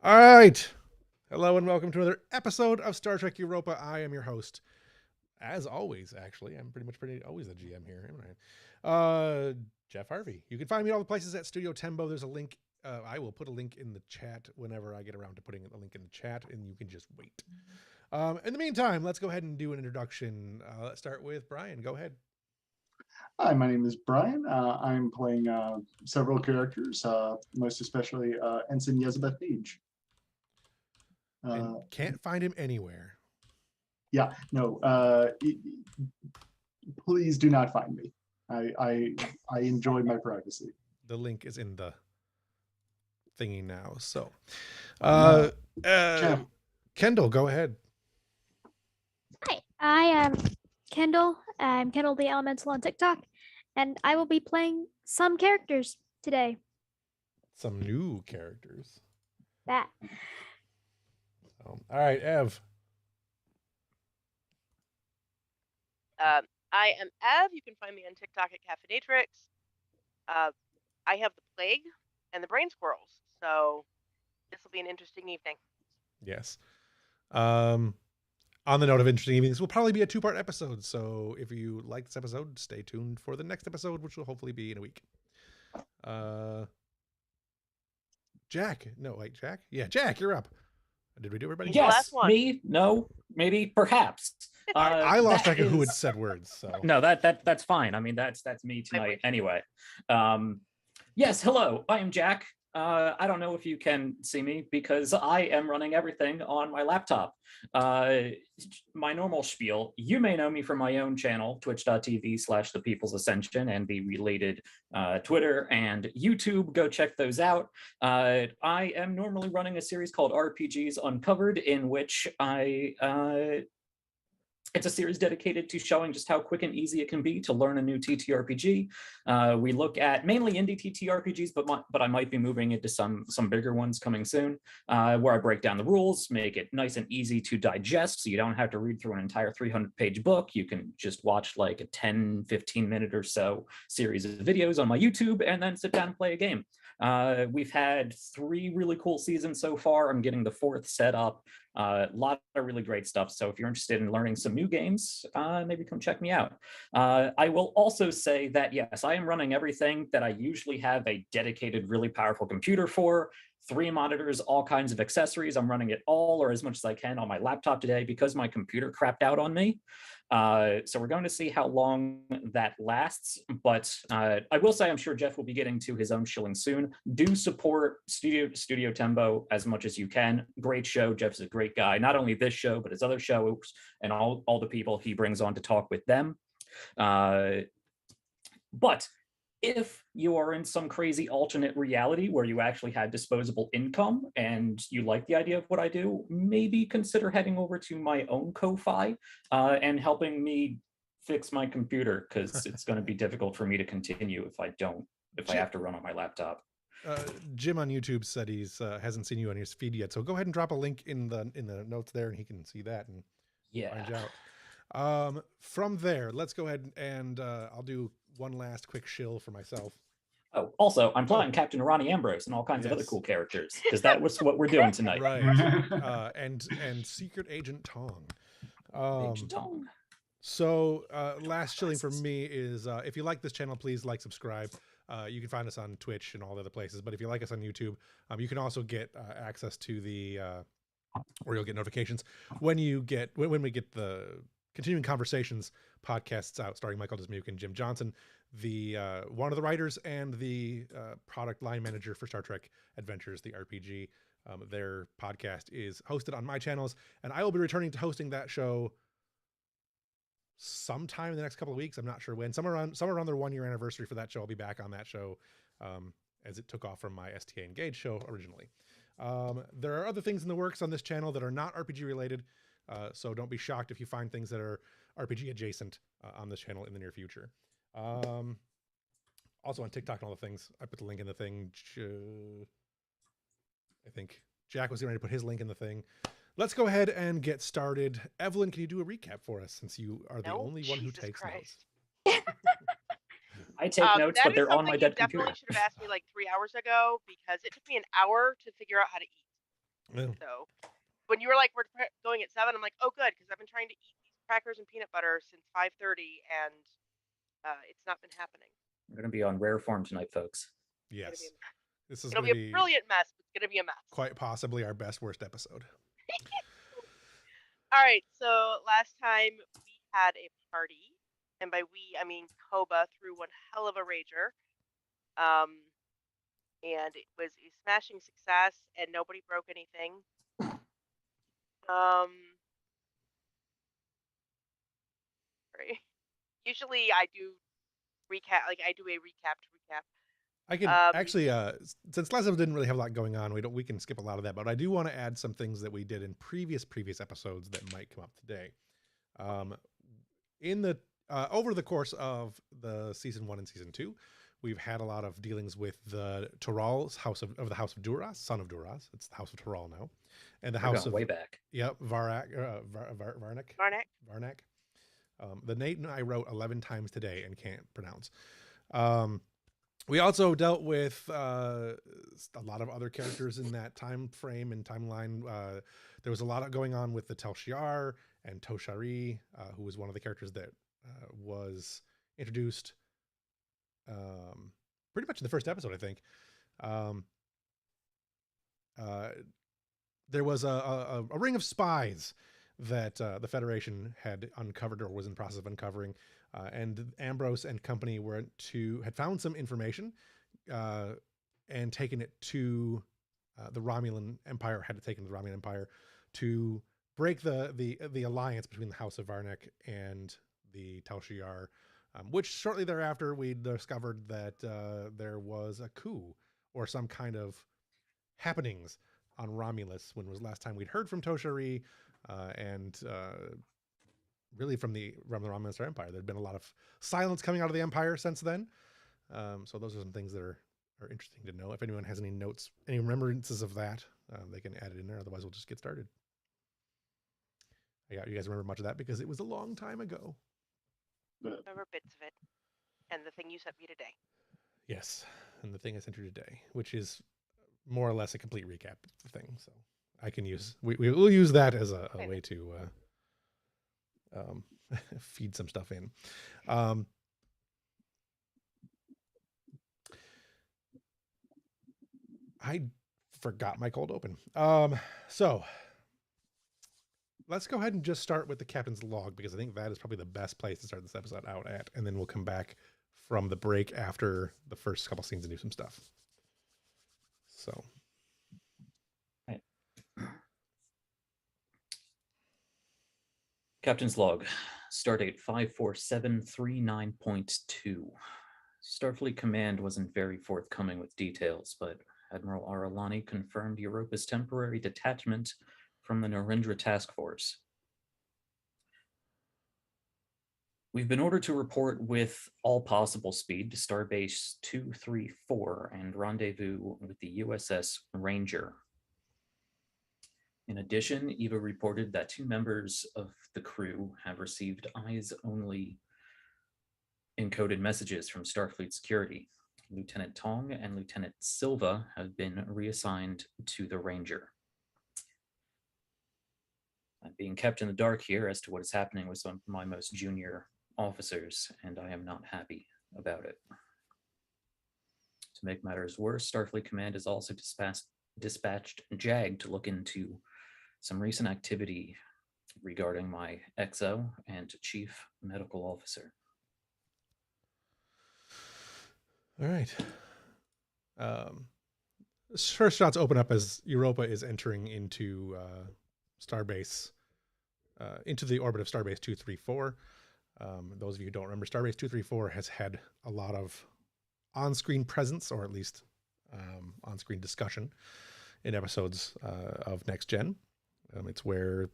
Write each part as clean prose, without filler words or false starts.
All right. Hello and welcome to another episode of Star Trek Europa. I am your host. As always, actually, I'm pretty always the GM here. Jeff Harvey. You can find me all the places at Studio Tembo. There's a link. I will put a link in the chat whenever I get around to putting a link in the chat, and you can just wait. In the meantime, let's go ahead and do an introduction. Let's start with Brian. Go ahead. Hi, my name is Brian. I'm playing several characters, most especially Ensign Yezabeth Page. And can't find him anywhere. Yeah, no. Please do not find me. I enjoy my privacy. The link is in the thingy now. So, Kendall, go ahead. Hi, I am Kendall. I'm Kendall the Elemental on TikTok, and I will be playing some characters today. Some new characters. That. All right, Ev. I am Ev. You can find me on TikTok at Caffeinatrix. I have the plague and the brain squirrels, so this will be an interesting evening. Yes. On the note of interesting evenings, this will probably be a 2-part episode. So if you like this episode, stay tuned for the next episode, which will hopefully be in a week. Jack. No, wait, Jack? Yeah, Jack, you're up. Did we do everybody? Yes, me? No, maybe, perhaps. I lost track of who had said words. So no, that's fine. I mean, that's me tonight anyway. Yes, hello. I am Jack. I don't know if you can see me because I am running everything on my laptop. My normal spiel, you may know me from my own channel, twitch.tv/The People's Ascension, and the related Twitter and YouTube. Go check those out. I am normally running a series called RPGs Uncovered, in which it's a series dedicated to showing just how quick and easy it can be to learn a new TTRPG. We look at mainly indie TTRPGs, but I might be moving into some bigger ones coming soon, where I break down the rules, make it nice and easy to digest, so you don't have to read through an entire 300-page book. You can just watch like a 10, 15-minute or so series of videos on my YouTube and then sit down and play a game. We've had 3 really cool seasons so far. I'm getting the 4th set up. A lot of really great stuff. So if you're interested in learning some new games, maybe come check me out. I will also say that, yes, I am running everything that I usually have a dedicated, really powerful computer for. 3 monitors, all kinds of accessories. I'm running it all or as much as I can on my laptop today because my computer crapped out on me. So we're going to see how long that lasts, but I will say I'm sure Jeff will be getting to his own shilling soon. Do support Studio Tembo as much as you can. Great show. Jeff's a great guy. Not only this show, but his other shows and all the people he brings on to talk with them. But if you are in some crazy alternate reality where you actually had disposable income and you like the idea of what I do, maybe consider heading over to my own Ko-Fi and helping me fix my computer, because it's going to be difficult for me to continue if I have to run on my laptop. Jim on YouTube said he's hasn't seen you on his feed yet, so go ahead and drop a link in the notes there, and he can see that and find you out. From there, let's go ahead and I'll do one last quick shill for myself. Oh, also, I'm playing Captain Ronnie Ambrose and all kinds of other cool characters, because that was what we're doing tonight. Right. And Secret Agent Tong. Agent Tong. So last shilling for me is if you like this channel, please like, subscribe. You can find us on Twitch and all the other places, but if you like us on YouTube, you can also get access to the or you'll get notifications when we get the Continuing Conversations podcasts out, starring Michael Dismuke and Jim Johnson, the one of the writers and the product line manager for Star Trek Adventures, the RPG. Their podcast is hosted on my channels, and I will be returning to hosting that show sometime in the next couple of weeks. I'm not sure when. Somewhere around their 1-year anniversary for that show, I'll be back on that show, as it took off from my STA Engage show originally. There are other things in the works on this channel that are not RPG related, so don't be shocked if you find things that are RPG adjacent on this channel in the near future. Also on TikTok and all the things. I put the link in the thing. I think Jack was getting ready to put his link in the thing. Let's go ahead and get started. Evelyn, can you do a recap for us, since you are the only one who takes notes? I take notes, that but is they're on something my you dead definitely computer. should have asked me like 3 hours ago because it took me an hour to figure out how to eat. Yeah. So when you were like, we're going at 7, I'm like, oh, good, because I've been trying to eat these crackers and peanut butter since 5:30, and it's not been happening. We're going to be on rare form tonight, folks. It's gonna be Yes. a mess. This is It'll going be to a be brilliant mess, but it's gonna be a mess. quite possibly our best worst episode. All right, so last time we had a party, and by we I mean Koba threw one hell of a rager. And it was a smashing success, and nobody broke anything. Sorry. Usually I do recap, like I do a recap to recap. I can actually, since last episode didn't really have a lot going on, we can skip a lot of that, but I do want to add some things that we did in previous episodes that might come up today. In the over the course of the season 1 and season 2, we've had a lot of dealings with the Tural's house of the House of Duras, son of Duras. It's the House of Tural now, and the House of way back. Yep, Varnak. The Nate and I wrote 11 times today and can't pronounce. We also dealt with a lot of other characters in that time frame and timeline. There was a lot going on with the Tel Shiar and Toshari, who was one of the characters that was introduced pretty much in the first episode, I think. There was a ring of spies that the Federation had uncovered or was in the process of uncovering. And Ambrose and company had found some information and taken it to the Romulan Empire, had to take it to the Romulan Empire to break the alliance between the House of Varnak and the Tel Shiar, which shortly thereafter we discovered that there was a coup or some kind of happenings on Romulus when was the last time we'd heard from Toshari and really from the Romulan Empire. There'd been a lot of silence coming out of the Empire since then. So those are some things that are interesting to know. If anyone has any notes, any remembrances of that, they can add it in there. Otherwise, we'll just get started. You guys remember much of that because it was a long time ago. Remember bits of it, and the thing you sent me today. Yes, and the thing I sent you today, which is more or less a complete recap of the thing. So I can use we'll use that as a way to feed some stuff in. I forgot my cold open. So let's go ahead and just start with the captain's log, because I think that is probably the best place to start this episode out at, and then we'll come back from the break after the first couple scenes and do some stuff. So. Captain's log, stardate 54739.2. Starfleet Command wasn't very forthcoming with details, but Admiral Aralani confirmed Europa's temporary detachment from the Narendra Task Force. We've been ordered to report with all possible speed to Starbase 234 and rendezvous with the USS Ranger. In addition, Eva reported that 2 members of the crew have received eyes-only encoded messages from Starfleet Security. Lieutenant Tong and Lieutenant Silva have been reassigned to the Ranger. I'm being kept in the dark here as to what is happening with some of my most junior officers, and I am not happy about it. To make matters worse, Starfleet Command has also dispatched JAG to look into some recent activity regarding my XO and Chief Medical Officer. All right. First shots open up as Europa is entering into Starbase, into the orbit of Starbase 234. Those of you who don't remember, Starbase 234 has had a lot of on-screen presence, or at least on-screen discussion in episodes of Next Gen. It's where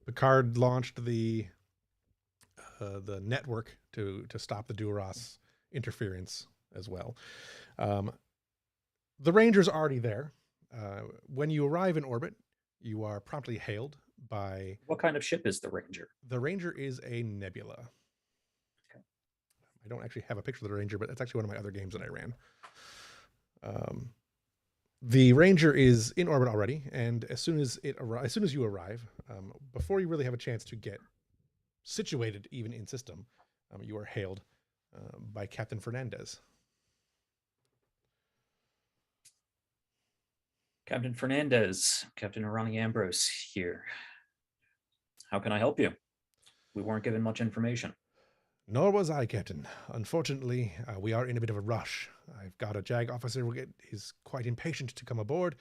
Picard launched the network to stop the Duras interference as well. The Ranger's already there. When you arrive in orbit, you are promptly hailed by... What kind of ship is the Ranger? The Ranger is a nebula. Okay. I don't actually have a picture of the Ranger, but that's actually one of my other games that I ran. The Ranger is in orbit already, and as soon as you arrive, before you really have a chance to get situated even in system, you are hailed by Captain Fernandez. Captain Fernandez, Captain Arani Ambrose here. How can I help you? We weren't given much information. Nor was I, Captain. Unfortunately, we are in a bit of a rush. I've got a JAG officer who is quite impatient to come aboard,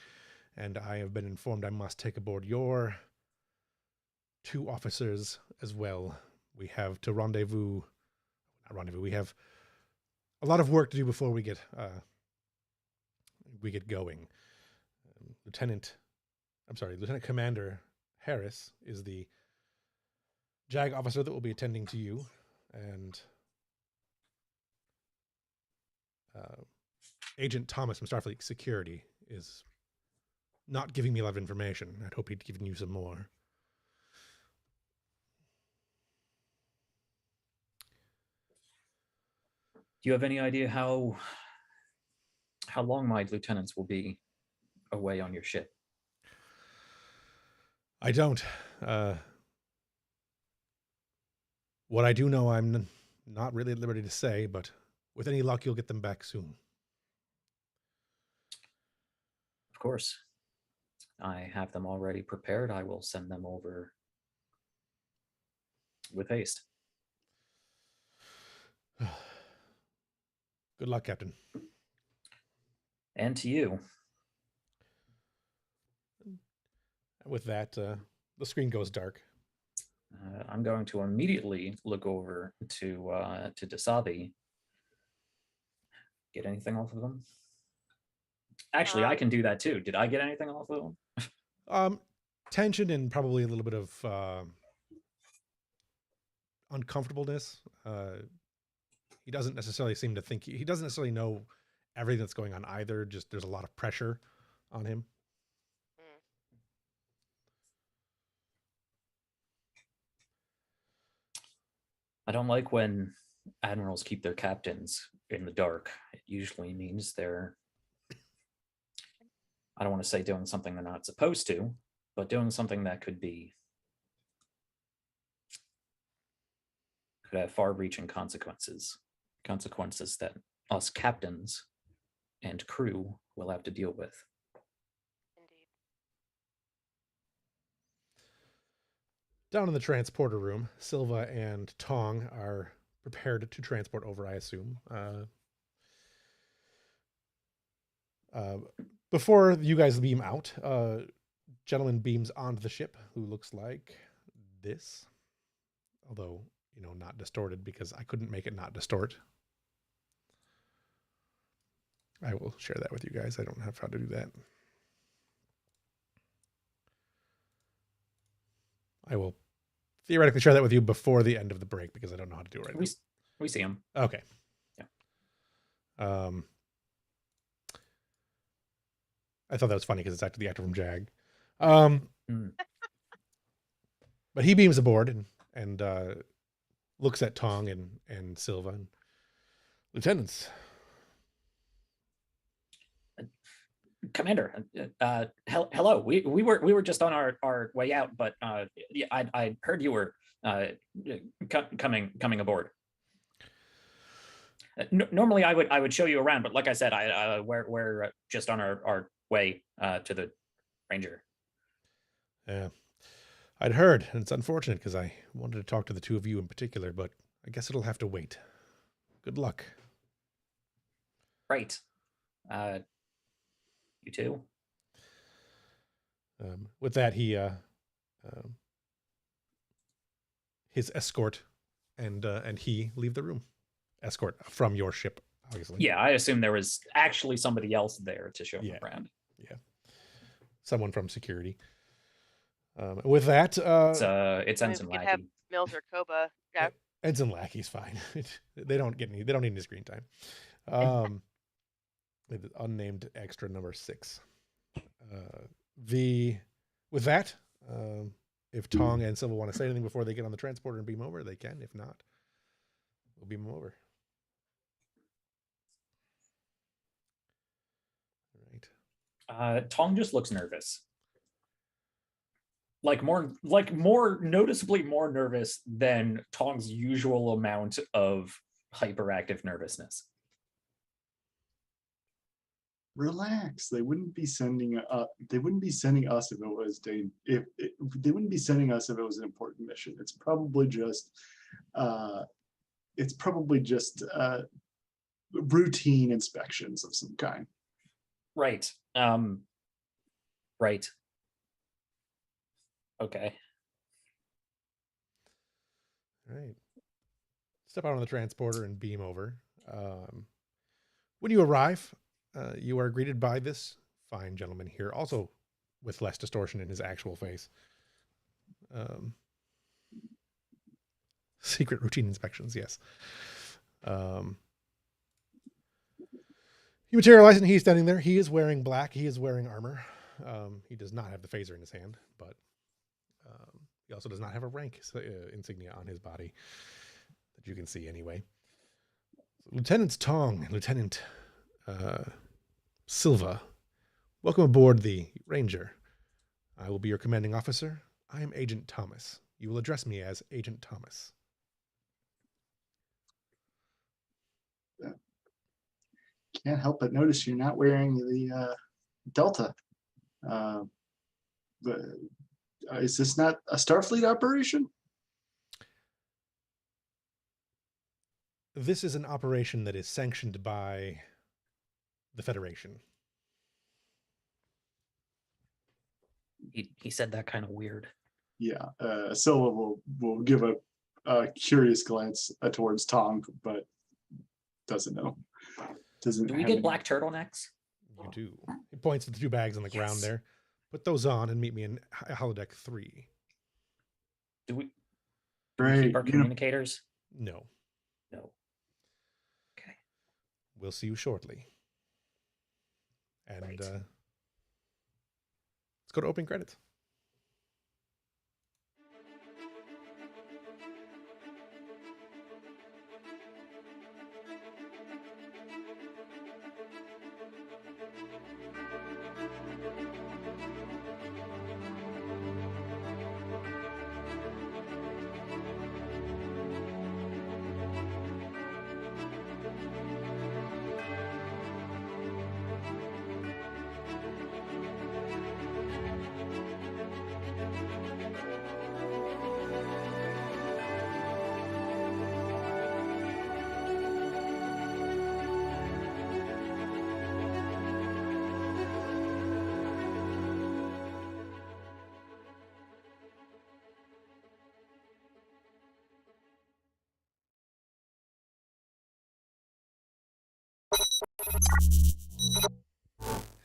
and I have been informed I must take aboard your 2 officers as well. We have to rendezvous. Not rendezvous. We have a lot of work to do before we get going. Lieutenant Commander Harris is the JAG officer that will be attending to you, and Agent Thomas from Starfleet Security is not giving me a lot of information. I'd hope he'd given you some more. Do you have any idea how long my lieutenants will be away on your ship? I don't. What I do know, I'm not really at liberty to say, but with any luck, you'll get them back soon. Of course. I have them already prepared. I will send them over with haste. Good luck, Captain. And to you. With that, the screen goes dark. I'm going to immediately look over to Dasabi. Get anything off of them? Actually, I can do that too. Did I get anything off of them? Tension and probably a little bit of uncomfortableness. He doesn't necessarily seem to think he doesn't necessarily know everything that's going on either. Just there's a lot of pressure on him. I don't like when admirals keep their captains in the dark. It usually means they're, I don't want to say doing something they're not supposed to, but doing something that could have far-reaching consequences that us captains and crew will have to deal with. Indeed. Down in the transporter room, Silva and Tong are prepared to transport over, I assume. Before you guys beam out, gentleman beams onto the ship who looks like this. Although, not distorted because I couldn't make it not distort. I will share that with you guys. I don't have how to do that. I will theoretically share that with you before the end of the break because I don't know how to do it right now. We see him. Okay. Yeah. I thought that was funny because it's actually the actor from JAG. But he beams aboard and looks at Tong and Silva and lieutenants. Commander, hello. We were just on our way out, but I heard you were coming aboard. Normally I would show you around, but like I said, we're just on our way to the Ranger. Yeah, I'd heard, and it's unfortunate because I wanted to talk to the two of you in particular, but I guess it'll have to wait. Good luck. Right. You too. With that, he his escort and he leave the room. Escort from your ship, obviously. Yeah, I assume there was actually somebody else there to show him around. Yeah, someone from security. With that, it's Ensign We could Lackey. have Mills or Koba. Yeah. Ensign Lackey's fine. They don't need any screen time. Unnamed extra number 6. With that, if Tong and Silva want to say anything before they get on the transporter and beam over, they can. If not, we'll beam them over. Tong just looks nervous. More noticeably more nervous than Tong's usual amount of hyperactive nervousness. Relax. They wouldn't be sending they wouldn't be sending us if it was they wouldn't be sending us if it was an important mission. It's probably just routine inspections of some kind. Right. Right. Okay. All right. Step out on the transporter and beam over. When you arrive, you are greeted by this fine gentleman here, also with less distortion in his actual face. Secret routine inspections, yes. You materialize and he's standing there. He is wearing black. He is wearing armor. He does not have the phaser in his hand, but he also does not have a rank insignia on his body that you can see anyway. Lieutenant Tong, Lieutenant Silva, welcome aboard the Ranger. I will be your commanding officer. I am Agent Thomas. You will address me as Agent Thomas. Can't help but notice you're not wearing the Delta. Is this not a Starfleet operation? This is an operation that is sanctioned by the Federation. He said that kind of weird. Yeah. Silva will give a curious glance towards Tong, but doesn't know. Do we get black turtlenecks? You do. He points to the 2 bags on the ground there. Put those on and meet me in holodeck 3. Do we Great. keep our communicators? No. No. Okay. We'll see you shortly. And Right. let's go to opening credits.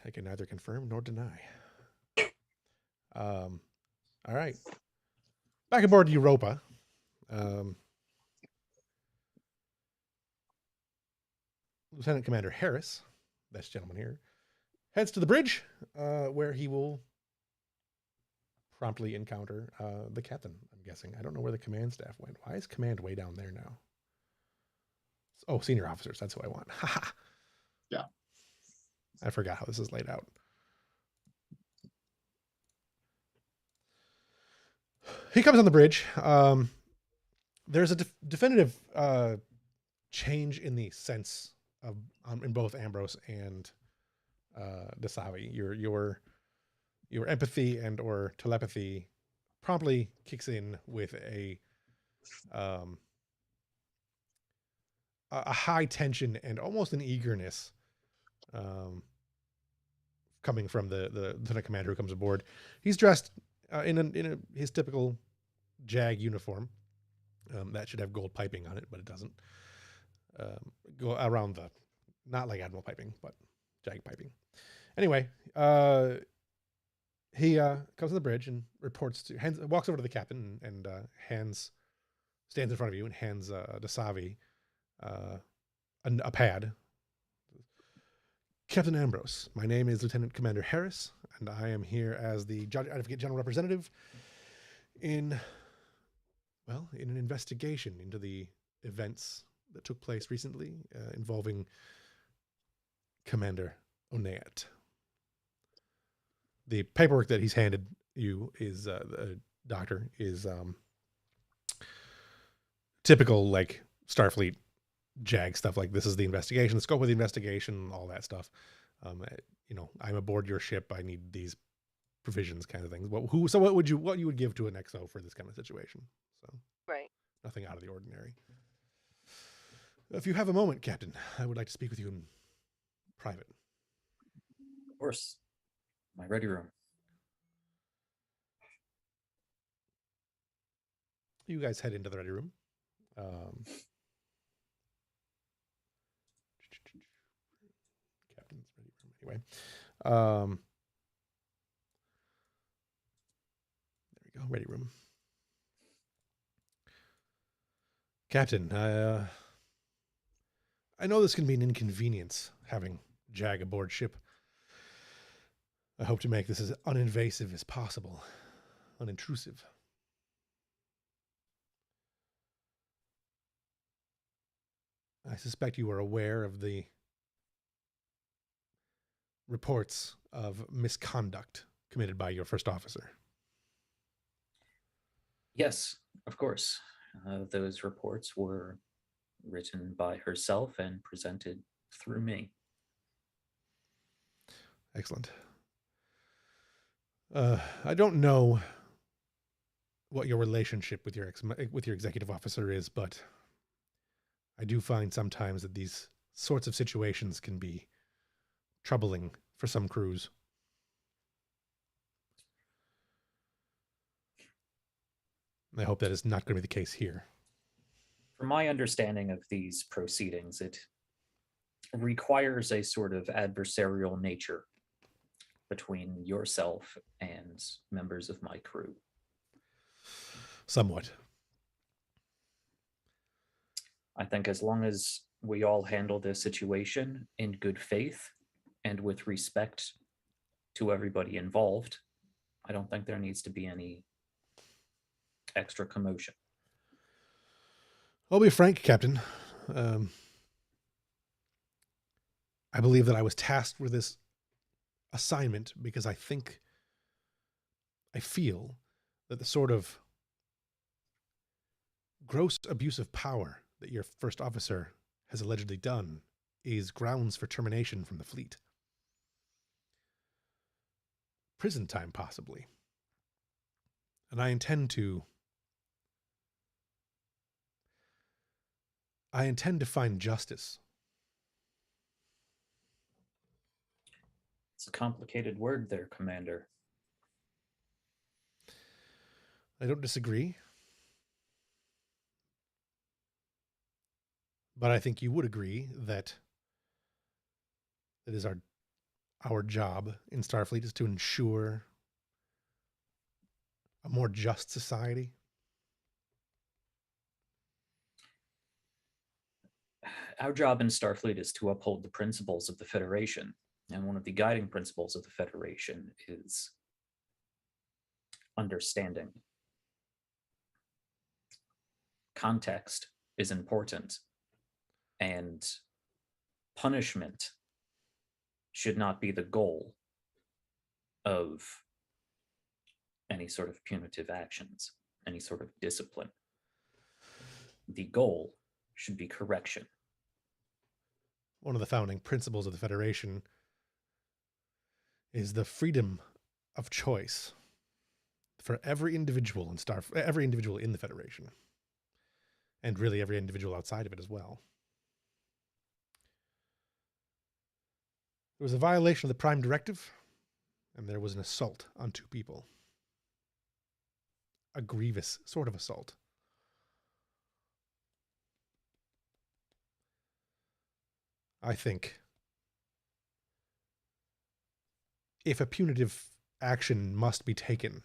I can neither confirm nor deny. All right. Back aboard Europa. Lieutenant Commander Harris, this gentleman here, heads to the bridge where he will promptly encounter the captain, I'm guessing. I don't know where the command staff went. Why is command way down there now? Oh, senior officers. That's who I want. Yeah. I forgot how this is laid out. He comes on the bridge. There's a definitive change in the sense of in both Ambrose and Dasavi. Your empathy and or telepathy promptly kicks in with a high tension and almost an eagerness coming from the lieutenant commander who comes aboard. He's dressed in his typical JAG uniform that should have gold piping on it, but it doesn't. Go around the, not like Admiral piping, but JAG piping. Anyway, he comes to the bridge and walks over to the captain and stands in front of you and hands Dasavi a pad. Captain Ambrose, my name is Lieutenant Commander Harris, and I am here as the Advocate General Representative in an investigation into the events that took place recently involving Commander Oneat. the paperwork that he's handed you is the doctor is typical like Starfleet JAG stuff. Like, this is the investigation, the scope of the investigation, all that stuff. I'm aboard your ship. I need these provisions, kind of things. What you would give to an XO for this kind of situation? So Right. nothing out of the ordinary. If you have a moment, Captain, I would like to speak with you in private. Of course. My ready room. You guys head into the ready room. Captain's ready room, anyway. There we go, ready room. Captain, I know this can be an inconvenience having JAG aboard ship. I hope to make this as uninvasive as possible, unintrusive. I suspect you are aware of the reports of misconduct committed by your first officer. Yes, of course. Those reports were written by herself and presented through me. Excellent. I don't know what your relationship with your executive officer is, but I do find sometimes that these sorts of situations can be troubling for some crews. I hope that is not going to be the case here. From my understanding of these proceedings, it requires a sort of adversarial nature between yourself and members of my crew. Somewhat. I think as long as we all handle this situation in good faith and with respect to everybody involved, I don't think there needs to be any extra commotion. I'll be frank, Captain. I believe that I was tasked with this assignment because I feel that the sort of gross abuse of power that your first officer has allegedly done is grounds for termination from the fleet. Prison time, possibly. And I intend to find justice. It's a complicated word there, Commander. I don't disagree. But I think you would agree that it is our job in Starfleet is to ensure a more just society. Our job in Starfleet is to uphold the principles of the Federation. And one of the guiding principles of the Federation is understanding. Context is important, and punishment should not be the goal of any sort of punitive actions, any sort of discipline. The goal should be correction. One of the founding principles of the Federation is the freedom of choice for every individual in the Federation, and really every individual outside of it as well. There was a violation of the Prime Directive, and there was an assault on two people. A grievous sort of assault. I think if a punitive action must be taken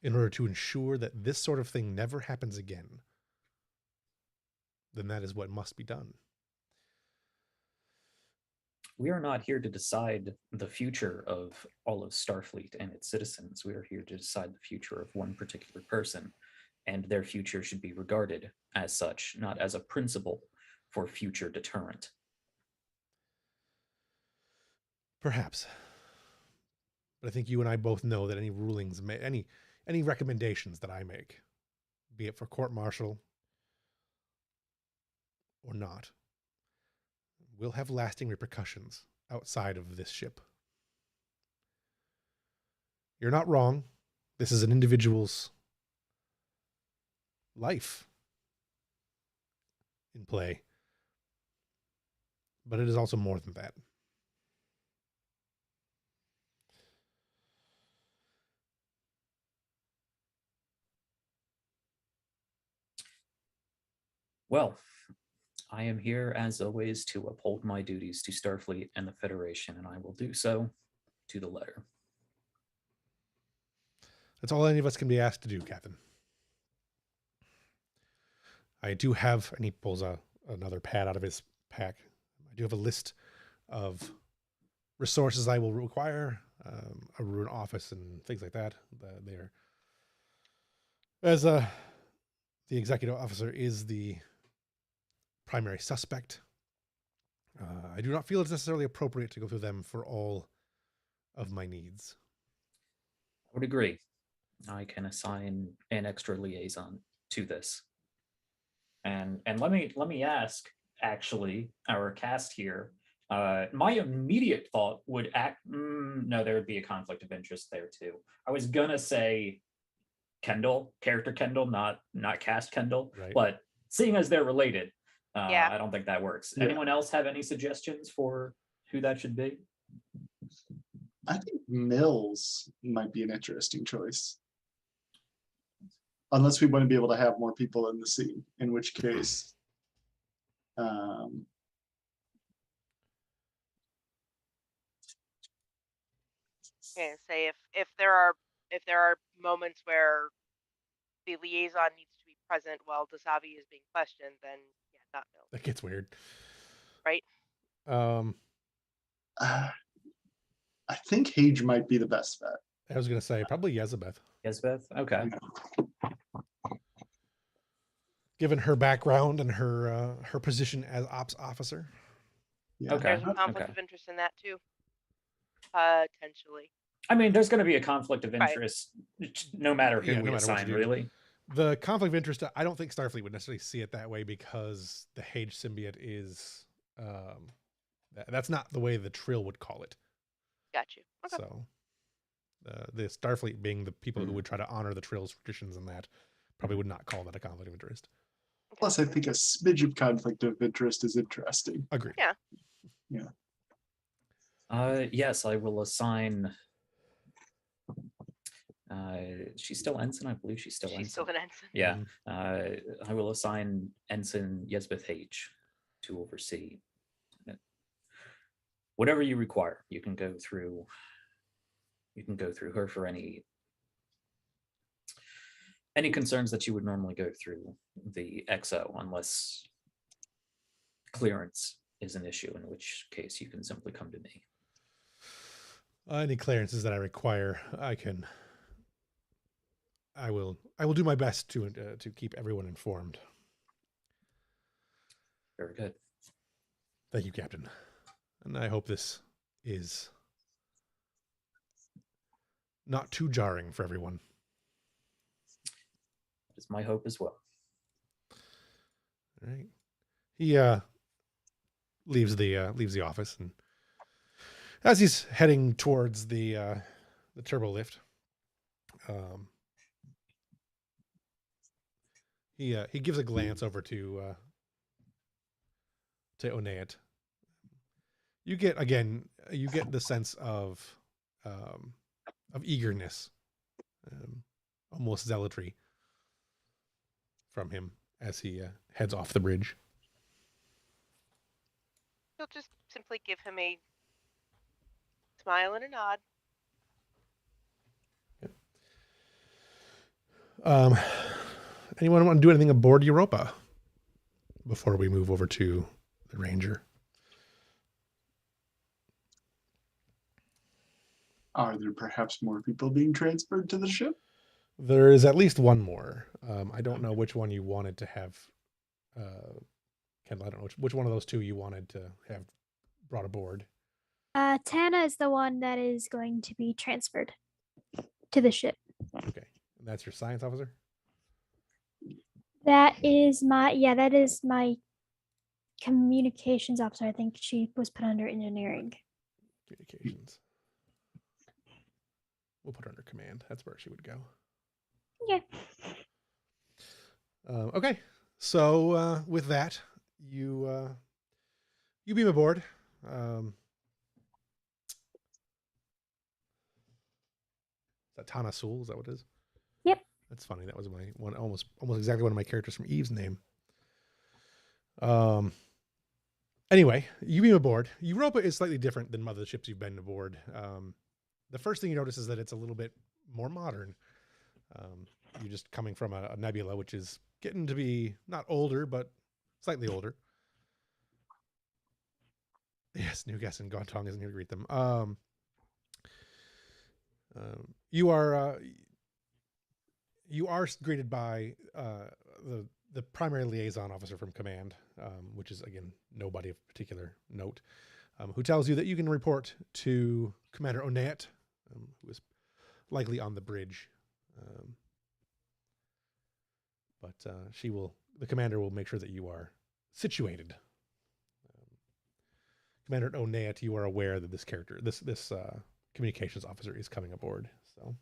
in order to ensure that this sort of thing never happens again, then that is what must be done. We are not here to decide the future of all of Starfleet and its citizens. We are here to decide the future of one particular person, and their future should be regarded as such, not as a principle for future deterrent. Perhaps. But I think you and I both know that any rulings, any recommendations that I make, be it for court martial or not, will have lasting repercussions outside of this ship. You're not wrong. This is an individual's life in play. But it is also more than that. Well, I am here as always to uphold my duties to Starfleet and the Federation, and I will do so to the letter. That's all any of us can be asked to do, Captain. I do have, and he pulls another pad out of his pack. I do have a list of resources I will require, a rune office and things like that. There, as the executive officer is the primary suspect, I do not feel it's necessarily appropriate to go through them for all of my needs. I would agree. I can assign an extra liaison to this. And let me ask, actually, our cast here. My immediate thought would no, there would be a conflict of interest there too. I was gonna say Kendall, character Kendall, not cast Kendall, Right. But seeing as they're related, Yeah. I don't think that works. Yeah. Anyone else have any suggestions for who that should be? I think Mills might be an interesting choice. Unless we want to be able to have more people in the scene, in which case. And say if there are moments where the liaison needs to be present while Dasavi is being questioned, then yeah, not Mills. That gets weird. Right. I think Hage might be the best bet. I was going to say probably Yezabeth. Yesbeth? Okay. Given her background and her position as ops officer. Yeah. Okay. There's a conflict of interest in that too. Potentially. I mean, there's going to be a conflict of Right. interest no matter who Yeah, no we matter what assign, you do. really. The conflict of interest, I don't think Starfleet would necessarily see it that way because the Hage symbiote is, that's not the way the Trill would call it. Got you. Okay. So the Starfleet being the people who would try to honor the Trill's traditions and that probably would not call that a conflict of interest. Plus, I think a smidge of conflict of interest is interesting. Agreed. Yeah. Yes, I will assign. She's still ensign. I believe she's still ensign. She's still an ensign. Yeah. I will assign Ensign Yesbeth Hage to oversee it. Whatever you require. You can go through her for any concerns that you would normally go through the XO, unless clearance is an issue, in which case you can simply come to me. Any clearances that I require, I will do my best to keep everyone informed. Very good. Thank you, Captain. And I hope this is not too jarring for everyone. It's my hope as well. All right. He leaves the office, and as he's heading towards the turbo lift, he gives a glance over to Oneat. You get the sense of eagerness, almost zealotry from him as he heads off the bridge. You'll just simply give him a smile and a nod. Anyone want to do anything aboard Europa before we move over to the Ranger? Are there perhaps more people being transferred to the ship? There is at least one more. I don't know which one you wanted to have. Kendall, I don't know which one of those two you wanted to have brought aboard. Tana is the one that is going to be transferred to the ship. Okay, and that's your science officer. That is my communications officer. I think she was put under engineering. Communications. We'll put her under command. That's where she would go. Yeah. Okay, so with that, you beam aboard. Is that Tana Sul? Is that what it is? Yep. That's funny. That was my one, almost exactly one of my characters from Eve's name. Anyway, you beam aboard. Europa is slightly different than other ships you've been aboard. The first thing you notice is that it's a little bit more modern. You're just coming from a nebula, which is getting to be not older, but slightly older. Yes, new guest and Gontong isn't here to greet them. You are greeted by the primary liaison officer from command, which is again nobody of particular note, who tells you that you can report to Commander Onet, who is likely on the bridge. But the commander will make sure that you are situated. Commander Onet, you are aware that this communications officer is coming aboard. So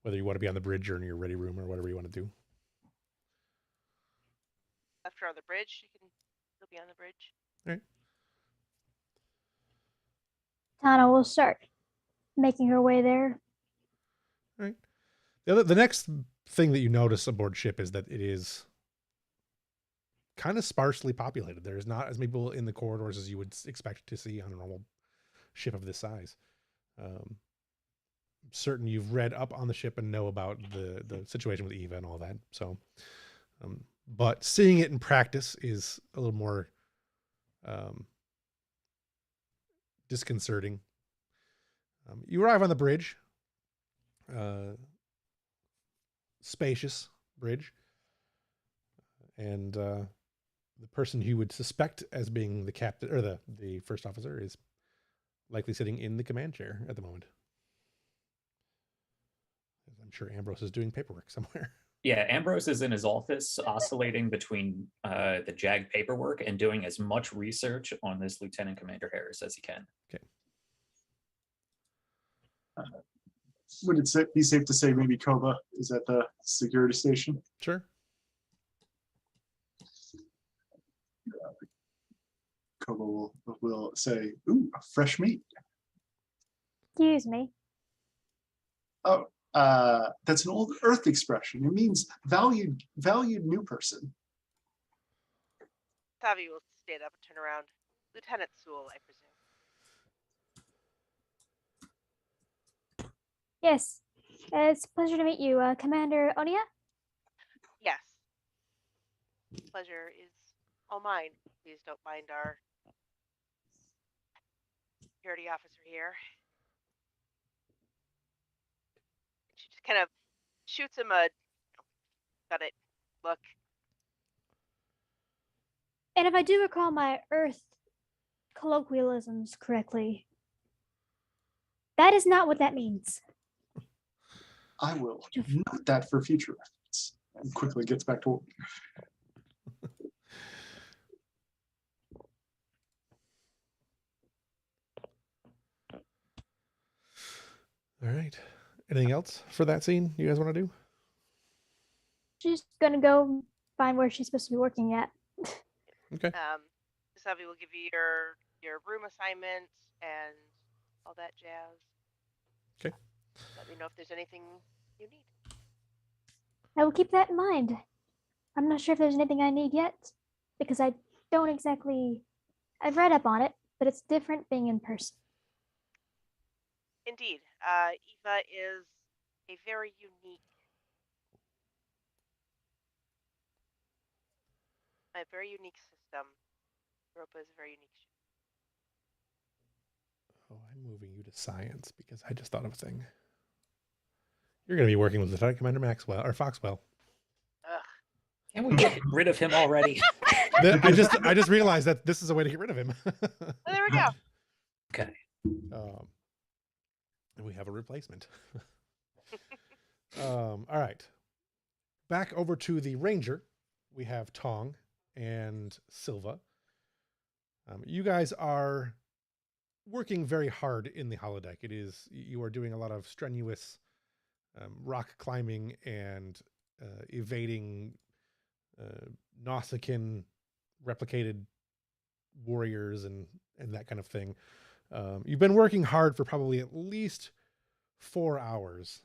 whether you want to be on the bridge or in your ready room or whatever you want to do. Left her on the bridge. She can still be on the bridge. All right. Tana will start making her way there. All right. The next thing that you notice aboard ship is that it is kind of sparsely populated. There's not as many people in the corridors as you would expect to see on a normal ship of this size. Certain you've read up on the ship and know about the situation with Eva and all that. So, but seeing it in practice is a little more disconcerting. You arrive on the bridge, spacious bridge, and the person you would suspect as being the captain or the first officer is likely sitting in the command chair at the moment. I'm sure Ambrose is doing paperwork somewhere. Yeah, Ambrose is in his office oscillating between the JAG paperwork and doing as much research on this Lieutenant Commander Harris as he can. Okay. Would it be safe to say maybe Koba is at the security station? Sure. Koba will say, "Ooh, fresh meat." Excuse me. Oh, that's an old Earth expression. It means valued new person. Tavi will stand up and turn around. Lieutenant Sewell, I presume. Yes. It's a pleasure to meet you, Commander Onia. Yes. Pleasure is all mine. Please don't mind our security officer here. She just kind of shoots him a got it look. And if I do recall my Earth colloquialisms correctly, that is not what that means. I will note that for future reference. And quickly gets back to work. All right. Anything else for that scene you guys want to do? She's gonna go find where she's supposed to be working at. Okay. Tavi will give you your room assignment and all that jazz. Okay. Let me know if there's anything you need. I will keep that in mind. I'm not sure if there's anything I need yet, because I don't exactly. I've read up on it, but it's different being in person. Indeed. Eva is a very unique system. Europa is a very unique ship. Oh, I'm moving you to science because I just thought of a thing. You're going to be working with Lieutenant Commander Maxwell or Foxwell. Ugh. Can we get rid of him already? I just realized that this is a way to get rid of him. Oh, there we go. Okay. And we have a replacement. All right. Back over to the Ranger. We have Tong and Silva. You guys are working very hard in the holodeck. You are doing a lot of strenuous rock climbing and evading Nausicaan replicated warriors and that kind of thing. You've been working hard for probably at least 4 hours.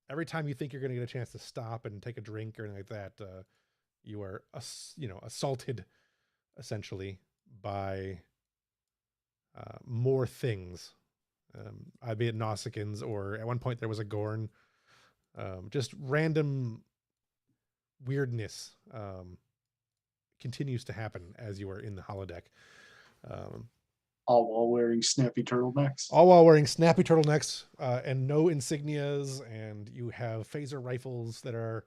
Every time you think you're going to get a chance to stop and take a drink or anything like that, you are, assaulted essentially by more things, albeit Nausicaans, or at one point there was a Gorn. Just random weirdness continues to happen as you are in the holodeck. All while wearing snappy turtlenecks. All while wearing snappy turtlenecks and no insignias, and you have phaser rifles that are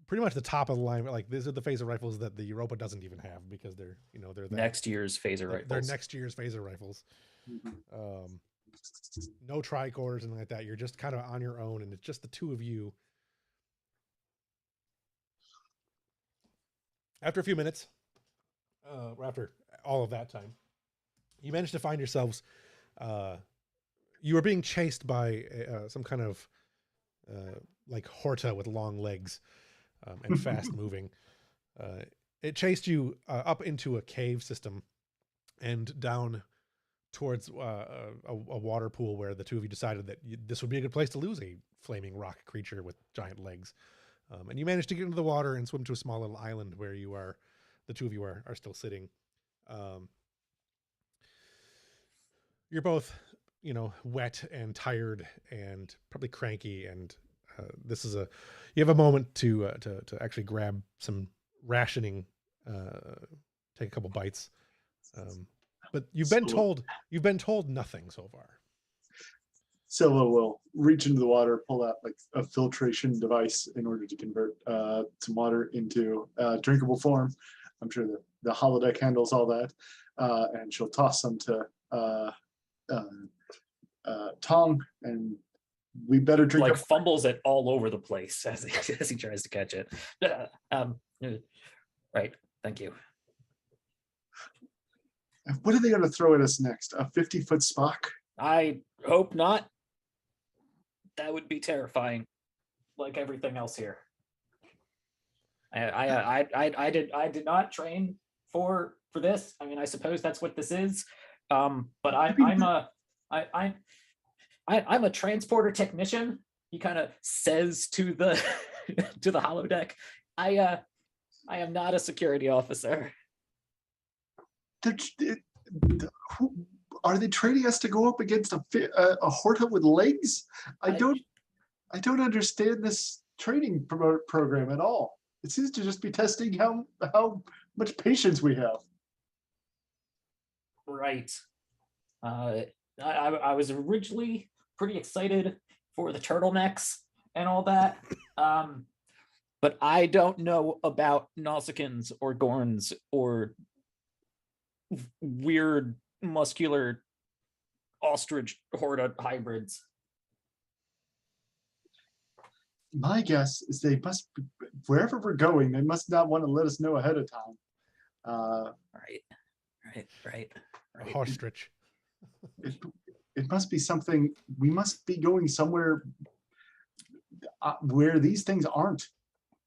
pretty much the top of the line. Like, these are the phaser rifles that the Europa doesn't even have, because they're next year's phaser rifles. They're next year's phaser rifles. Mhm. No tricorders and like that. You're just kind of on your own, and it's just the two of you. After a few minutes, after all of that time, you manage to find yourselves. You are being chased by some kind of like Horta with long legs and fast moving. It chased you up into a cave system and down towards a water pool, where the two of you decided that this would be a good place to lose a flaming rock creature with giant legs. And you managed to get into the water and swim to a small little island where the two of you are still sitting. You're both, wet and tired and probably cranky, and you have a moment to actually grab some rationing, take a couple bites. But you've been told nothing so far. Silva will reach into the water, pull out like a filtration device in order to convert some water into drinkable form. I'm sure the holodeck handles all that, and she'll toss some to Tong, and we better drink. Like, fumbles it all over the place as he tries to catch it. Right. Thank you. What are they going to throw at us next? A 50-foot Spock? I hope not. That would be terrifying, like everything else here. I did not train for this. I mean, I suppose that's what this is. But I'm a transporter technician. He kind of says to the to the holodeck, I am not a security officer. Are they training us to go up against a Horta with legs? I don't understand this training program at all. It seems to just be testing how much patience we have. Right. I was originally pretty excited for the turtlenecks and all that, but I don't know about Nausicaans or Gorns or weird muscular ostrich Horta hybrids. My guess is they must be, wherever we're going, they must not want to let us know ahead of time. Right. Ostrich. It must be something. We must be going somewhere where these things aren't,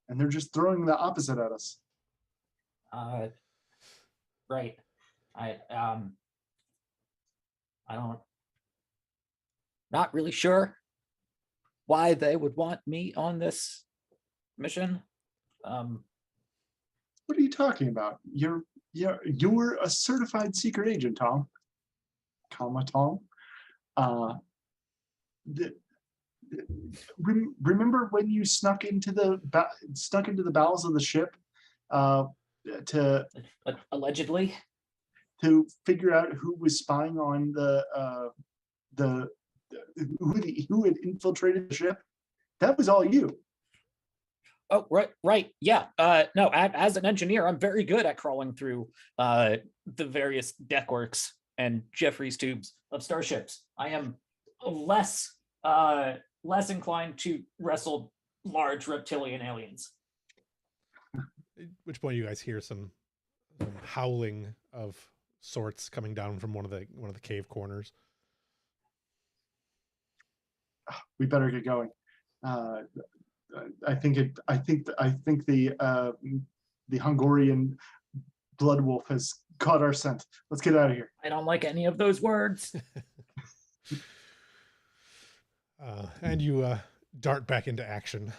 and they're just throwing the opposite at us. Right. I don't. Not really sure why they would want me on this mission. What are you talking about? You're a certified secret agent, Tom. Tom. Remember when you snuck into the bowels of the ship to allegedly to figure out who was spying on who had infiltrated the ship? That was all you. Oh, right. Yeah. No, as an engineer, I'm very good at crawling through the various deckworks and Jeffrey's tubes of starships. I am less inclined to wrestle large reptilian aliens. At which point you guys hear some howling of sorts coming down from one of the cave corners. We better get going. I think the Hungarian blood wolf has caught our scent. Let's get out of here. I don't like any of those words. And you dart back into action,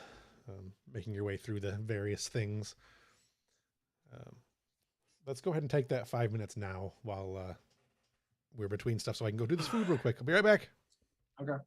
making your way through the various things. Let's go ahead and take that 5 minutes now while we're between stuff so I can go do this food real quick. I'll be right back. Okay.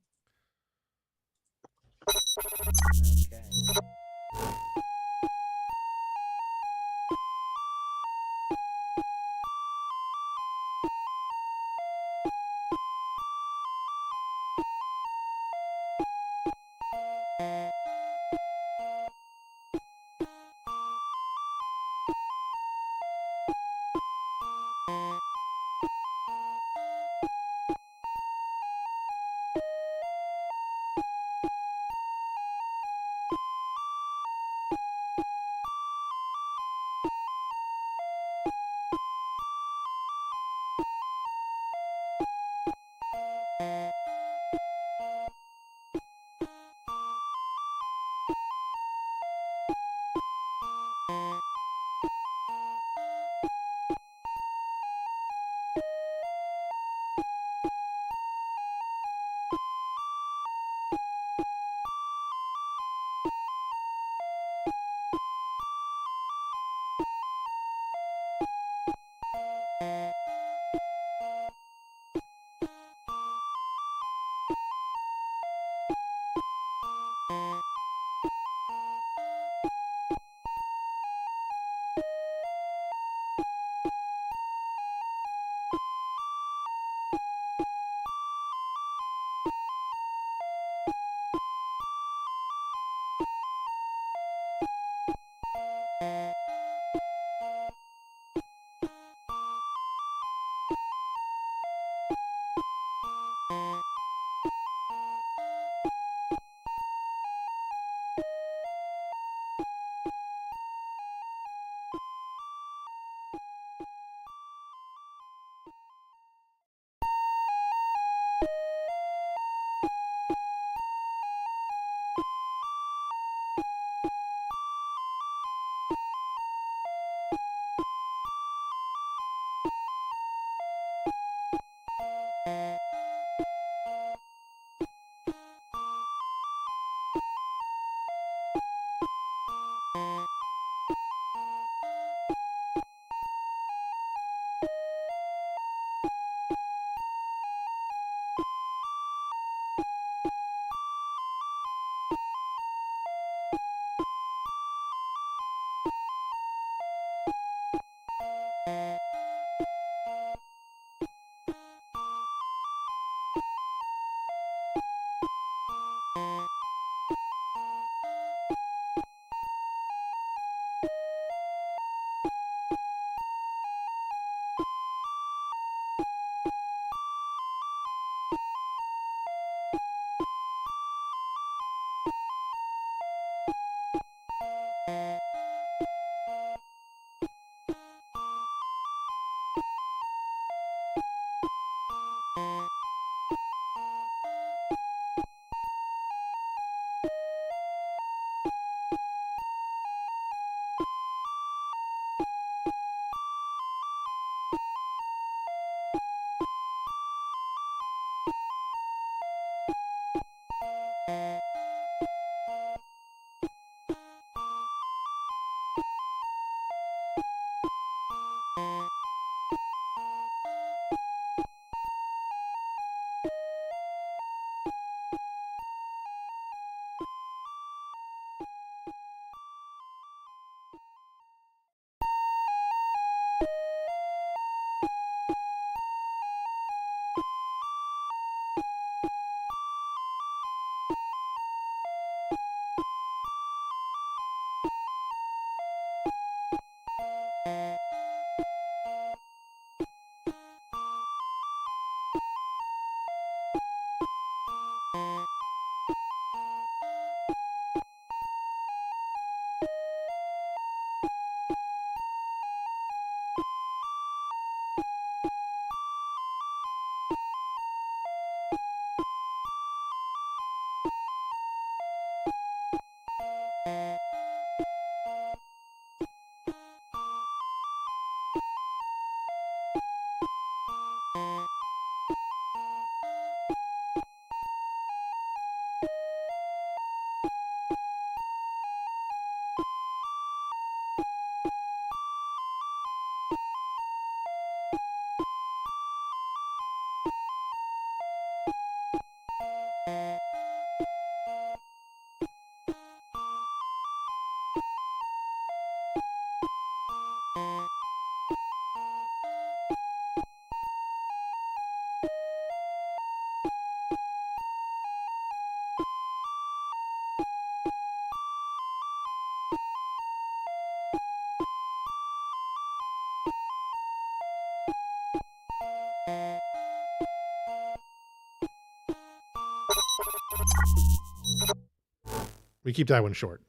We keep that one shorter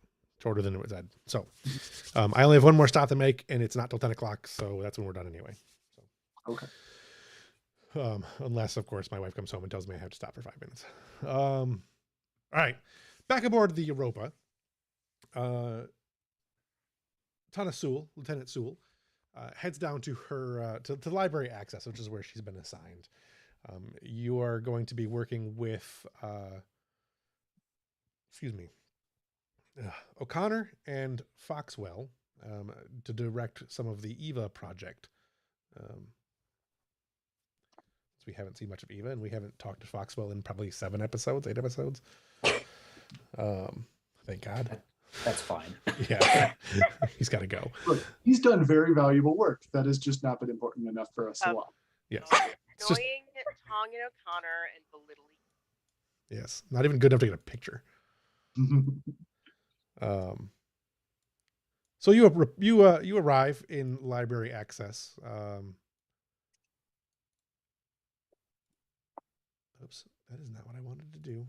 than it was said. So I only have one more stop to make, and it's not till 10 o'clock, so that's when we're done anyway. Okay. Unless, of course, my wife comes home and tells me I have to stop for 5 minutes. All right. Back aboard the Europa. Lieutenant Sewell, heads down to her to library access, which is where she's been assigned. You are going to be working with O'Connor and Foxwell to direct some of the Eva project. We haven't seen much of Eva, and we haven't talked to Foxwell in probably 8 episodes. Thank God. That's fine. Yeah, he's got to go. Look, he's done very valuable work. That has just not been important enough for us to watch. Yes. It's just, Annoying Tong and O'Connor and belittling. yes, not even good enough to get a picture. So you arrive in library access. Oops, that is not what I wanted to do.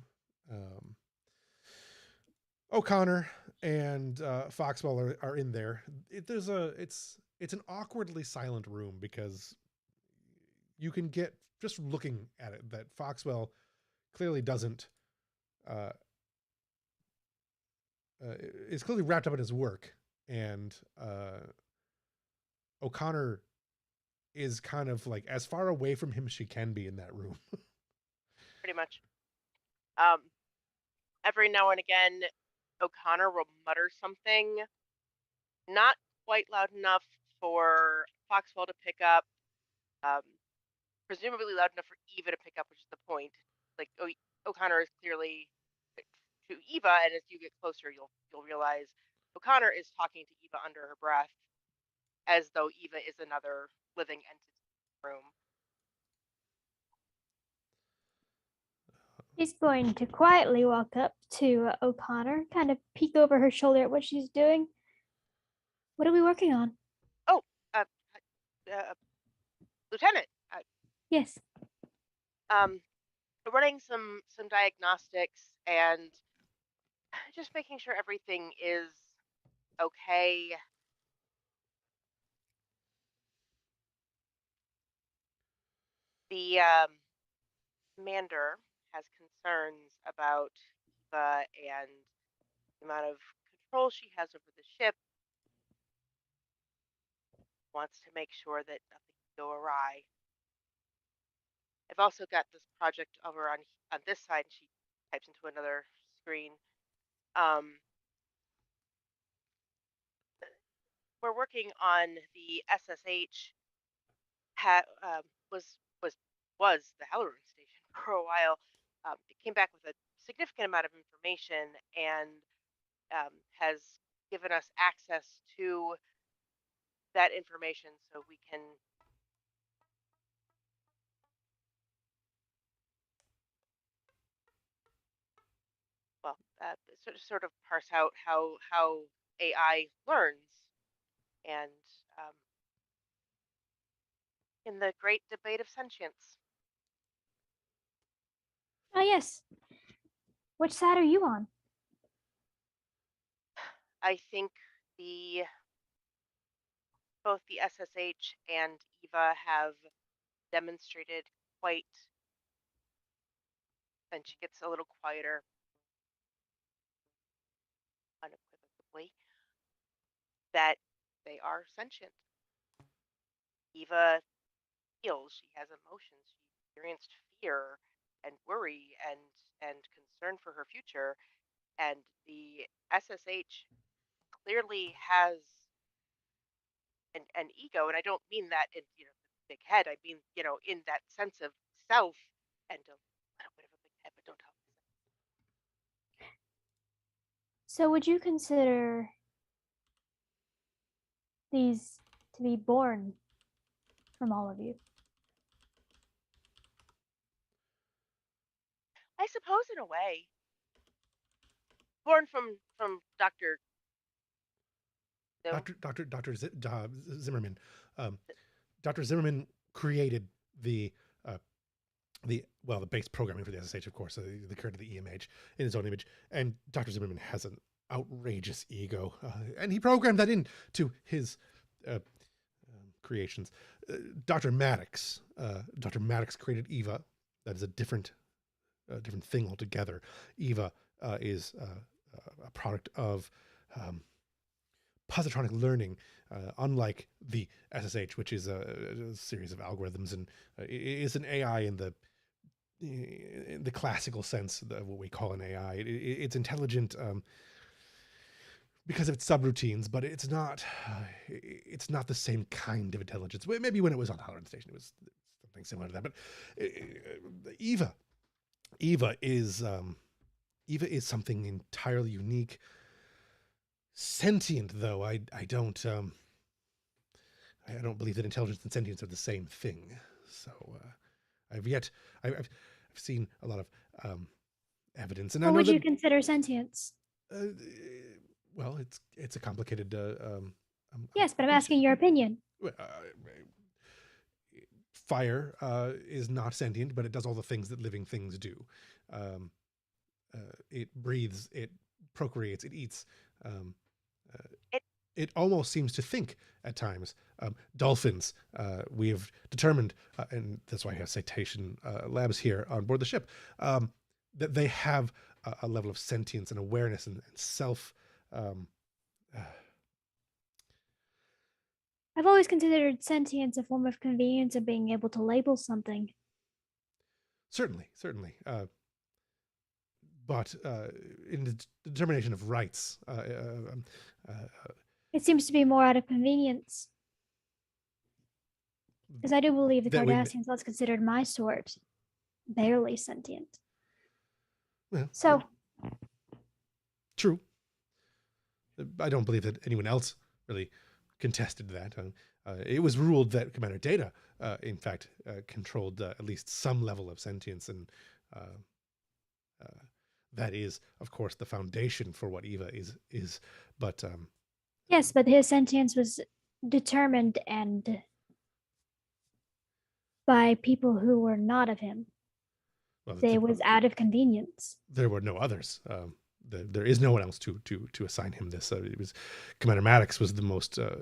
O'Connor and Foxwell are in there. It's an awkwardly silent room because you can get, just looking at it, that Foxwell clearly doesn't is clearly wrapped up in his work, and O'Connor is kind of like as far away from him as she can be in that room. Pretty much. Every now and again, O'Connor will mutter something, not quite loud enough for Foxwell to pick up, presumably loud enough for Eva to pick up, which is the point. Like O'Connor is clearly to Eva, and as you get closer, you'll realize O'Connor is talking to Eva under her breath, as though Eva is another living entity in the room. She's going to quietly walk up to O'Connor, kind of peek over her shoulder at what she's doing. What are we working on? Oh, Lieutenant. Yes. We're running some diagnostics and just making sure everything is okay. The commander has concerns about Eva and the amount of control she has over the ship. Wants to make sure that nothing can go awry. I've also got this project over on this side. She types into another screen. We're working on the SSH. Was the Halloran station for a while. It came back with a significant amount of information and has given us access to that information so we can sort of parse out how AI learns, and in the great debate of sentience. Oh, yes. Which side are you on? I think both the SSH and Eva have demonstrated quite, and she gets a little quieter, unequivocally, that they are sentient. Eva feels, she has emotions, she experienced fear and worry and concern for her future, and the SSH clearly has an ego, and I don't mean that in the big head. I mean in that sense of self and a little bit of a big head, but don't tell me. So would you consider these to be born from all of you? I suppose in a way. Born from Dr. No. Dr. Zimmerman. Dr. Zimmerman created the the base programming for the SSH, of course, the current of the EMH in his own image. And Dr. Zimmerman has an outrageous ego, and he programmed that into his creations. Dr. Maddox created Eva. That is a different thing altogether. Eva is a product of positronic learning, unlike the SSH, which is a series of algorithms, and it is an AI in the classical sense of what we call an AI. It's intelligent because of its subroutines, but it's not the same kind of intelligence. Maybe when it was on the Halloran Station, it was something similar to that. But Eva is something entirely unique. Sentient, though, I don't believe that intelligence and sentience are the same thing. So I've seen a lot of evidence, and What I know would that, you consider sentience? well, it's a complicated. Yes, but I'm asking your opinion. Fire is not sentient, but it does all the things that living things do. It breathes, it procreates, it eats. It almost seems to think at times. Dolphins, we have determined, and that's why I have citation labs here on board the ship, that they have a level of sentience and awareness and self. I've always considered sentience a form of convenience of being able to label something. Certainly. But in the determination of rights, It seems to be more out of convenience. Because I do believe the That we- Cardassians, let's considered my sort, barely sentient. well, So, true. I don't believe that anyone else really contested that. It was ruled that Commander Data, in fact, controlled at least some level of sentience, and that is, of course, the foundation for what Eva is. But yes, but his sentience was determined and by people who were not of him. well, They was out of convenience. there were no others. There is no one else to assign him this. It was Commander Maddox was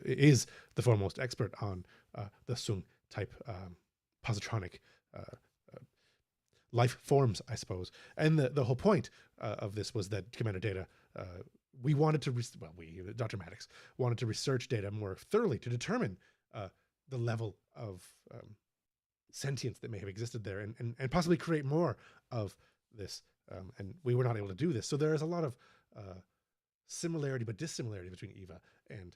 is the foremost expert on the Sung type positronic life forms, I suppose. And the whole point of this was that Commander Data, we wanted to, Dr. Maddox wanted to research Data more thoroughly to determine the level of sentience that may have existed there, and possibly create more of this. And we were not able to do this. So there is a lot of similarity but dissimilarity between Eva and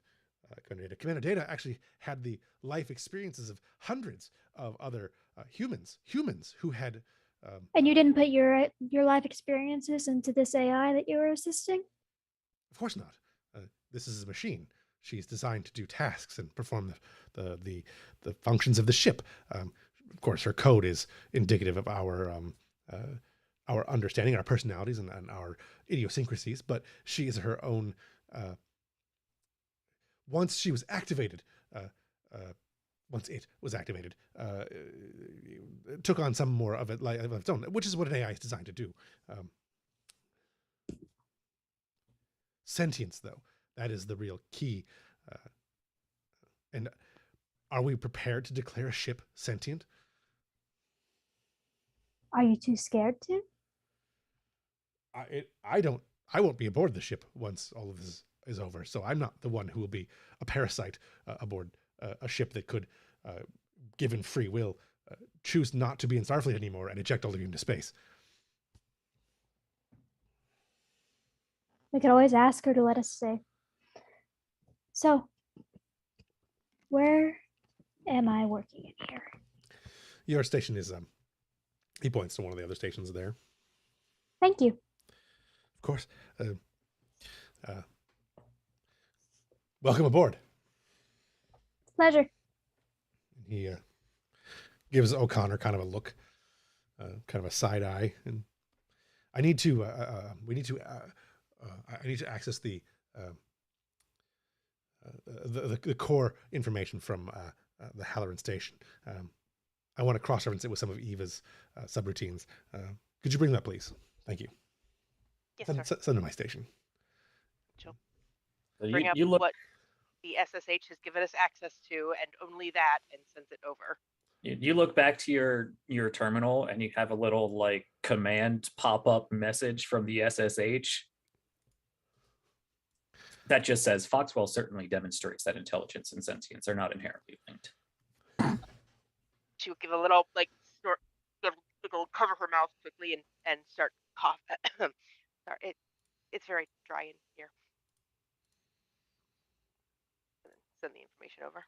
Commander Data. Commander Data actually had the life experiences of hundreds of other humans who had. And you didn't put your life experiences into this AI that you were assisting? Of course not. This is a machine. She's designed to do tasks and perform the functions of the ship. Of course, her code is indicative of our understanding, our personalities, and our idiosyncrasies. But she is her own. Once she was activated, once it was activated, it took on some more of it like of its own, which is what an AI is designed to do. Sentience, though, that is the real key. And are we prepared to declare a ship sentient? Are you too scared to? I won't be aboard the ship once all of this is over. So I'm not the one who will be a parasite aboard a ship that could, given free will, choose not to be in Starfleet anymore and eject all of you into space. We could always ask her to let us stay. So, where am I working in here? Your station is, he points to one of the other stations there. Thank you. Of course. Welcome aboard. Pleasure. He gives O'Connor kind of a look, kind of a side eye, and I need to. I need to access the core information from the Halloran Station. I want to cross-reference it with some of Eva's subroutines. Could you bring that, please? Thank you. Yes, Send, sir. send to my station. So Bring up you look what the SSH has given us access to, and only that, and sends it over. you look back to your terminal and you have a little like command pop-up message from the SSH that just says Foxwell certainly demonstrates that intelligence and sentience are not inherently linked. She would give a little like snort, cover her mouth quickly and start cough. Sorry, it's very dry in here. Send the information over.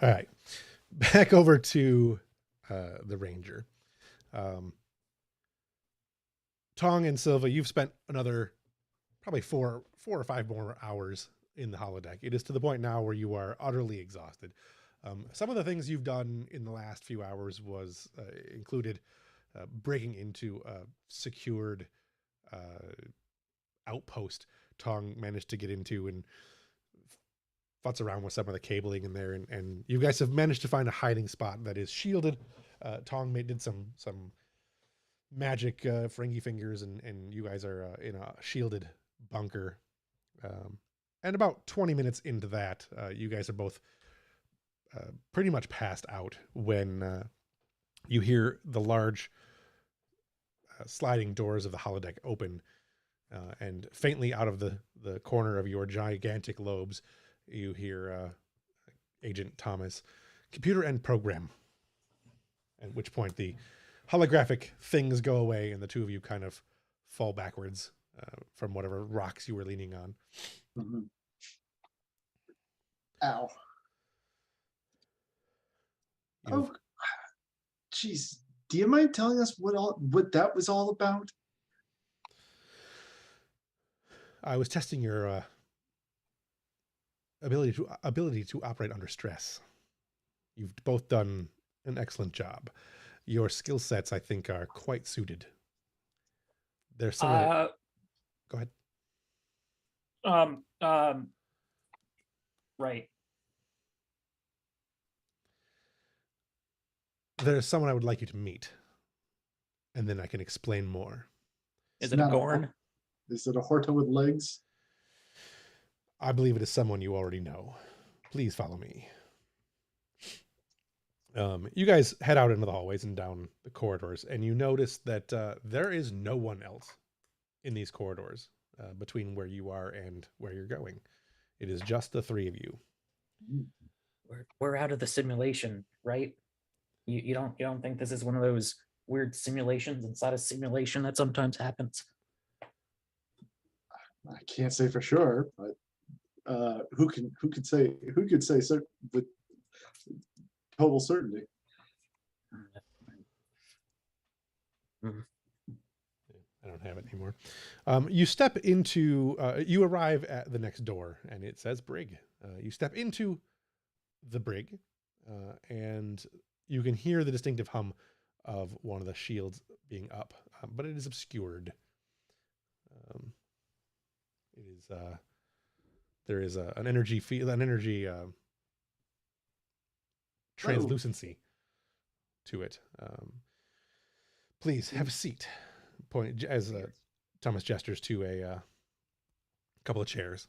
All right. Back over to the Ranger. Tong and Silva, you've spent another probably four or five more hours in the holodeck. It is to the point now where you are utterly exhausted. Some of the things you've done in the last few hours was included breaking into a secured outpost Tong managed to get into and futz around with some of the cabling in there, and you guys have managed to find a hiding spot that is shielded. Tong did some magic fringy fingers, and you guys are in a shielded bunker. And about 20 minutes into that, you guys are both pretty much passed out when you hear the large sliding doors of the holodeck open, and faintly out of the corner of your gigantic lobes, you hear Agent Thomas, computer and program. At which point the holographic things go away and the two of you kind of fall backwards from whatever rocks you were leaning on. Mm-hmm. Ow. Oh, jeez. Do you mind telling us what that was all about? I was testing your ability to operate under stress. You've both done an excellent job. Your skill sets, I think, are quite suited. There's some. Go ahead. Right. There's someone I would like you to meet, and then I can explain more. Is it a Gorn? Is it a Horta with legs? I believe it is someone you already know. Please follow me. You guys head out into the hallways and down the corridors, and you notice that there is no one else in these corridors between where you are and where you're going. It is just the three of you. We're out of the simulation, right? You don't think this is one of those weird simulations inside a simulation that sometimes happens? I can't say for sure, but who could say with total certainty? I don't have it anymore. You step into, you arrive at the next door, and it says brig. You step into the brig, and you can hear the distinctive hum of one of the shields being up, but it is obscured. It is there is an energy translucency to it. Please have a seat. Point as Thomas gestures to a couple of chairs,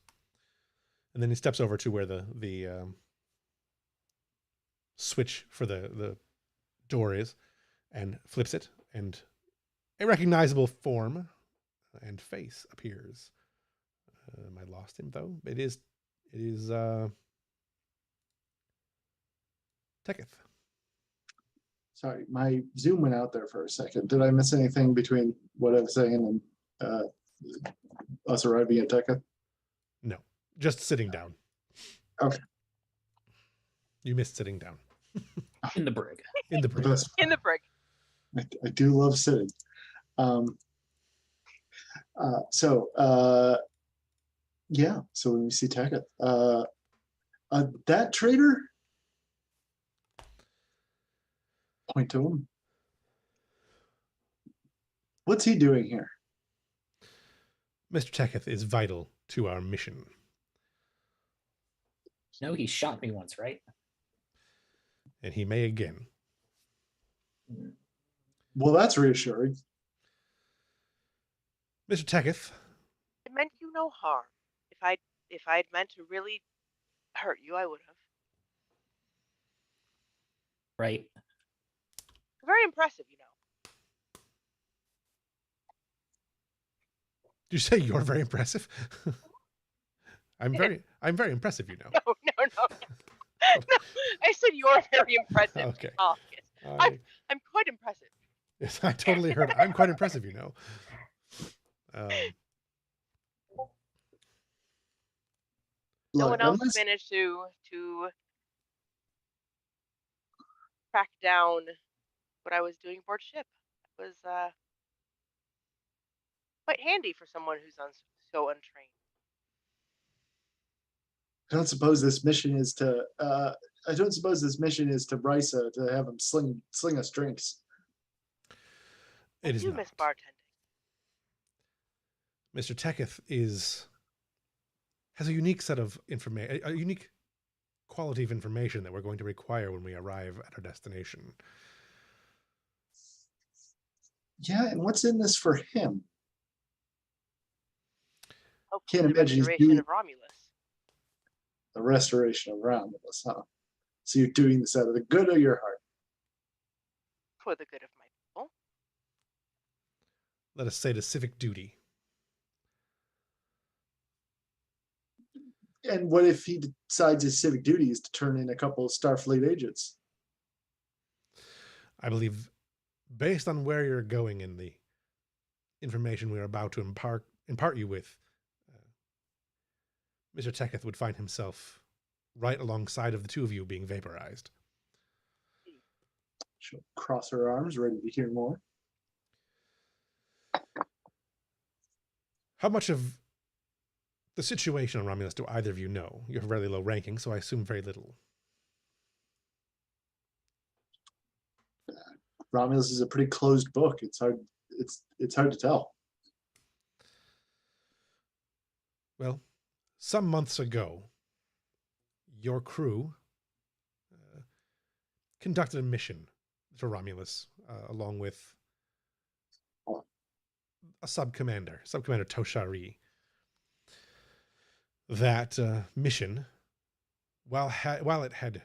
and then he steps over to where the switch for the door is, and flips it, and a recognizable form and face appears. I lost him though. It is Teketh. Sorry, my Zoom went out there for a second. Did I miss anything between what I was saying and us arriving at Teketh? No, just sitting down. Okay. You missed sitting down. In the brig. In the brig. In the brig. I do love sitting. Yeah, so when we see Teketh, that traitor, point to him. What's he doing here? Mr. Teketh is vital to our mission. No, he shot me once, right? and he may again. Well, that's reassuring. Mr. Teketh, It meant you no harm. If I'd meant to really hurt you, I would have. Right. Very impressive, you know. did you say you're very impressive? I'm very impressive, you know. No, no, no, no. No, I said you're very impressive. Okay. Oh, yes. I'm quite impressive. Yes, I totally heard. I'm quite impressive, you know. No Look, one else unless, managed to track down what I was doing aboard ship. It was quite handy for someone who's so untrained. I don't suppose this mission is to. I don't suppose this mission is to Brysa to have him sling us drinks. It I is do not. miss bartending. Mr. Teketh has a unique set of information, a unique quality of information that we're going to require when we arrive at our destination. Yeah, and what's in this for him? Hopefully Can't the imagine he's restoration doing of Romulus. the restoration of Romulus, huh? So you're doing this out of the good of your heart. For the good of my people. Let us say to civic duty. And what if he decides his civic duty is to turn in a couple of Starfleet agents? I believe, based on where you're going and the information we are about to impart you with, Mr. Teketh would find himself right alongside of the two of you being vaporized. She'll cross her arms, ready to hear more. How much of the situation on Romulus do either of you know? You're fairly low ranking, so I assume very little. Romulus is a pretty closed book. It's hard to tell. Well, some months ago, your crew conducted a mission for Romulus, along with a Subcommander Toshari. That mission, while it had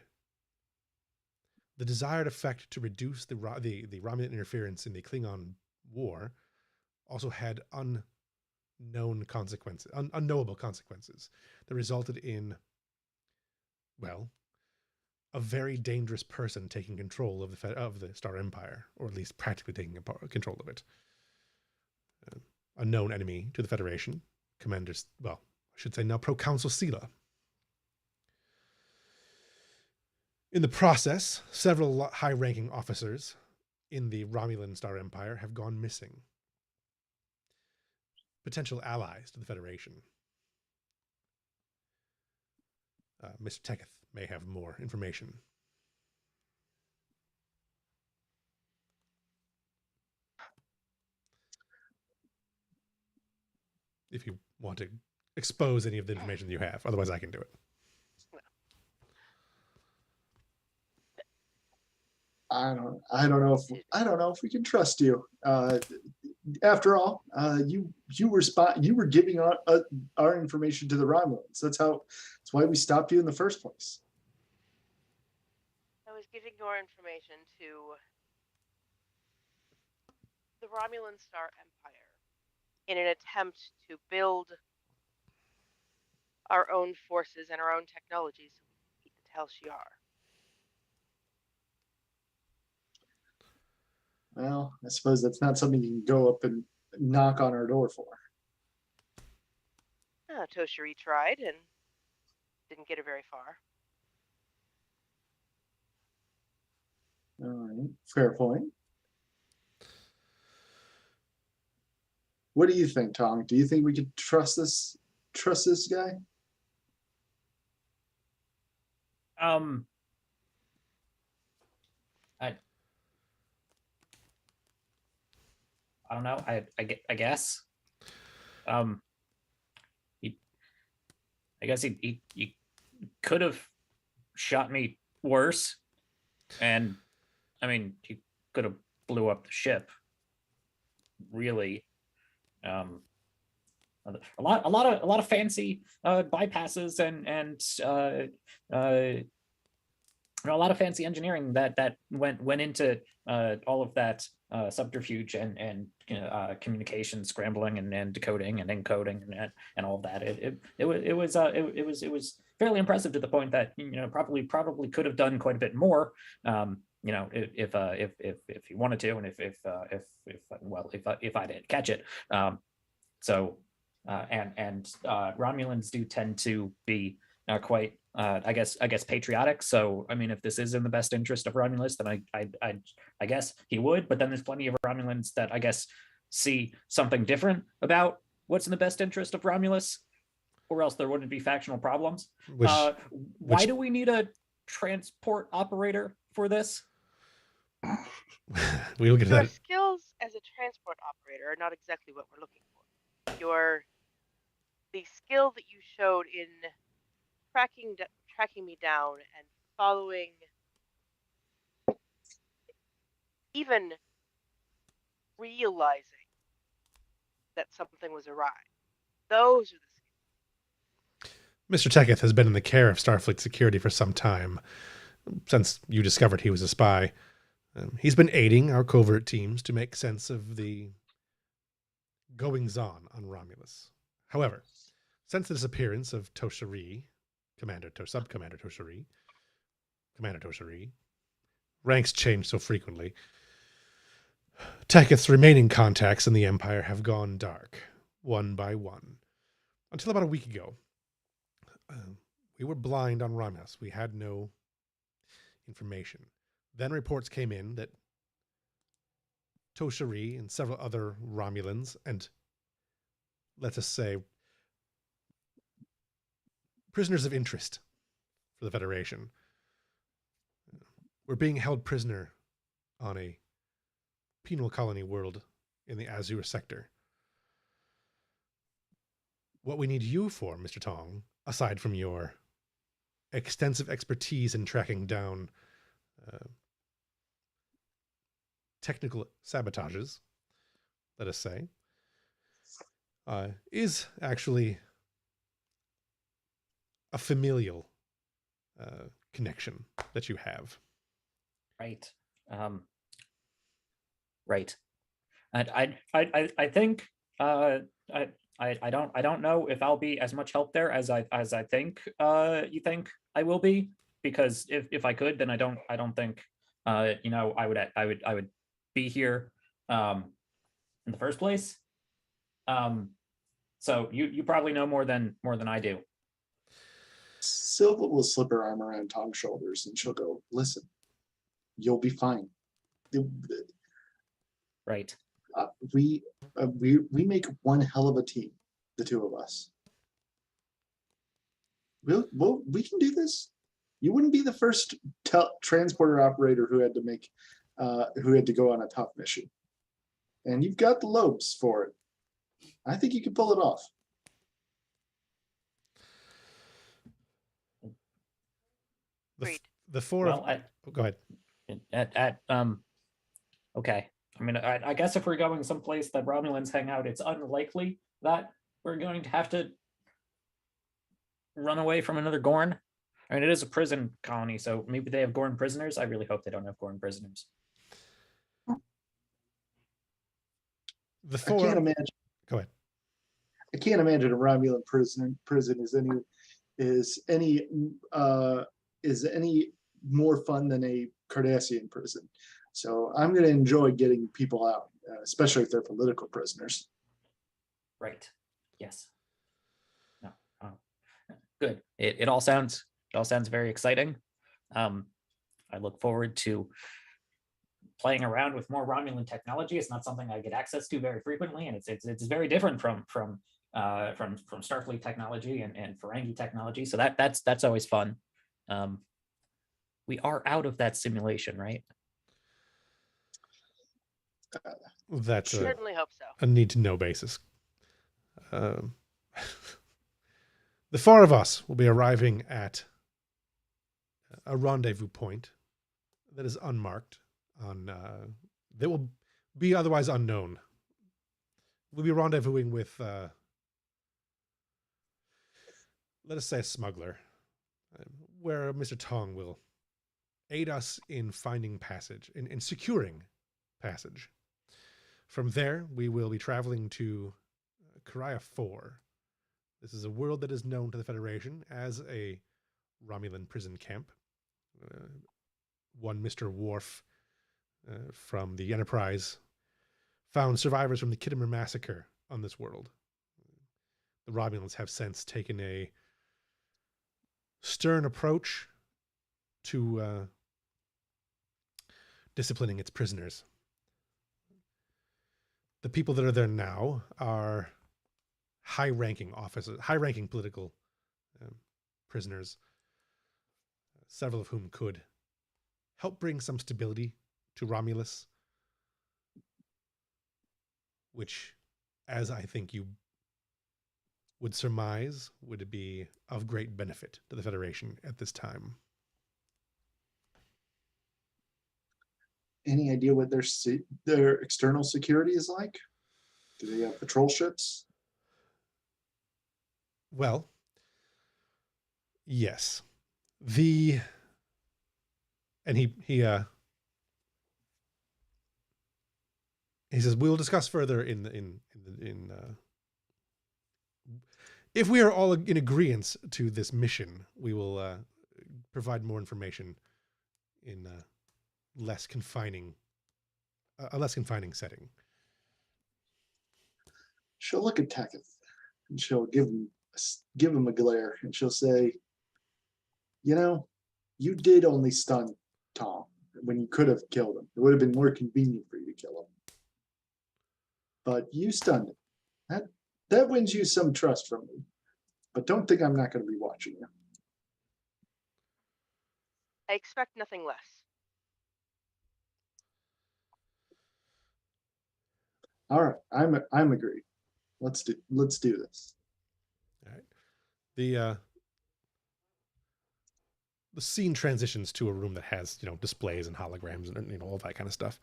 the desired effect to reduce the Romulan interference in the Klingon war, also had unknowable consequences that resulted in, well, a very dangerous person taking control of the Star Empire, or at least practically taking control of it. A known enemy to the Federation, Commanders, well, I should say now Proconsul Sela. In the process, several high-ranking officers in the Romulan Star Empire have gone missing. Potential allies to the Federation. Mr. Teketh may have more information. If you want to expose any of the information that you have, otherwise I can do it. I don't know if we can trust you. After all, you were giving our information to the Romulans. That's why we stopped you in the first place. I was giving your information to the Romulan Star Empire in an attempt to build our own forces and our own technologies so we can beat the Tal Shiar. Well, I suppose that's not something you can go up and knock on our door for. Toshari tried and didn't get it very far. All right, fair point. What do you think, Tom? Do you think we could trust this guy? I don't know. I guess. I guess he could have shot me worse. And I mean, he could have blew up the ship. Really, a lot of fancy bypasses and a lot of fancy engineering that went into all of that subterfuge and communication scrambling and decoding and encoding and all of that. It was fairly impressive to the point that probably could have done quite a bit more. If he wanted to, and if I didn't catch it. Romulans do tend to be quite I guess patriotic. So I mean, if this is in the best interest of Romulus, then I guess he would. But then there's plenty of Romulans that I guess see something different about what's in the best interest of Romulus, or else there wouldn't be factional problems. Why do we need a transport operator for this? We'll get to Your that. skills as a transport operator are not exactly what we're looking for. The skill that you showed in tracking me down and following, even realizing that something was awry. Those are the skills. Mr. Teketh has been in the care of Starfleet security for some time, since you discovered he was a spy. He's been aiding our covert teams to make sense of the goings-on Romulus. However, since the disappearance of Toshari, Subcommander Toshari, Commander Toshari, ranks change so frequently, Teketh's remaining contacts in the Empire have gone dark, one by one. Until about a week ago, we were blind on Romulus. We had no information. Then reports came in that Toshari and several other Romulans, and let us say prisoners of interest for the Federation, were being held prisoner on a penal colony world in the Azure sector. What we need you for, Mr. Tong, aside from your extensive expertise in tracking down technical sabotages, let us say, is actually a familial connection that you have. Right. Right. And I think I don't know if I'll be as much help there as I think you think I will be, because if I could, then I don't think I would be here in the first place. So you probably know more than I do. Silva will slip her arm around Tom's shoulders and she'll go, listen, you'll be fine. Right. We make one hell of a team, the two of us. We can do this. You wouldn't be the first transporter operator who had to go on a tough mission, and you've got the lobes for it. I think you can pull it off. The four. Well, go ahead. Okay. I mean, I guess if we're going someplace that Romulans hang out, it's unlikely that we're going to have to run away from another Gorn. I mean, it is a prison colony, so maybe they have Gorn prisoners. I really hope they don't have Gorn prisoners. I can't imagine. Go ahead. I can't imagine a Romulan prison is any more fun than a Cardassian prison. So I'm going to enjoy getting people out, especially if they're political prisoners. Right. Yes. No. Oh. Good. It all sounds very exciting. I look forward to playing around with more Romulan technology. It's not something I get access to very frequently, and it's very different from Starfleet technology and Ferengi technology. So that's always fun. We are out of that simulation, right? That's certainly hope so. A need to know basis. The four of us will be arriving at a rendezvous point that is unmarked on that will be otherwise unknown. We'll be rendezvousing with let us say a smuggler, where Mr. Tong will aid us in finding passage, in securing passage. From there, we will be traveling to Karaya 4. This is a world that is known to the Federation as a Romulan prison camp. One Mr. Worf from the Enterprise found survivors from the Kittimer massacre on this world. The Romulans have since taken a stern approach to disciplining its prisoners. The people that are there now are high-ranking officers, high-ranking political prisoners, several of whom could help bring some stability to Romulus, which, as I think you would surmise, would be of great benefit to the Federation at this time. Any idea what their external security is like? Do they have patrol ships? Well, yes. And he says we will discuss further in if we are all in agreement to this mission, we will provide more information in a less confining setting. She'll look at Taketh and she'll give him a glare, and she'll say, "You know, you did only stun Tom when you could have killed him. It would have been more convenient for you to kill him, but you stunned him. That wins you some trust from me. But don't think I'm not going to be watching you." I expect nothing less. All right, I'm agreed. Let's do this. All right. The scene transitions to a room that has, displays and holograms and all that kind of stuff.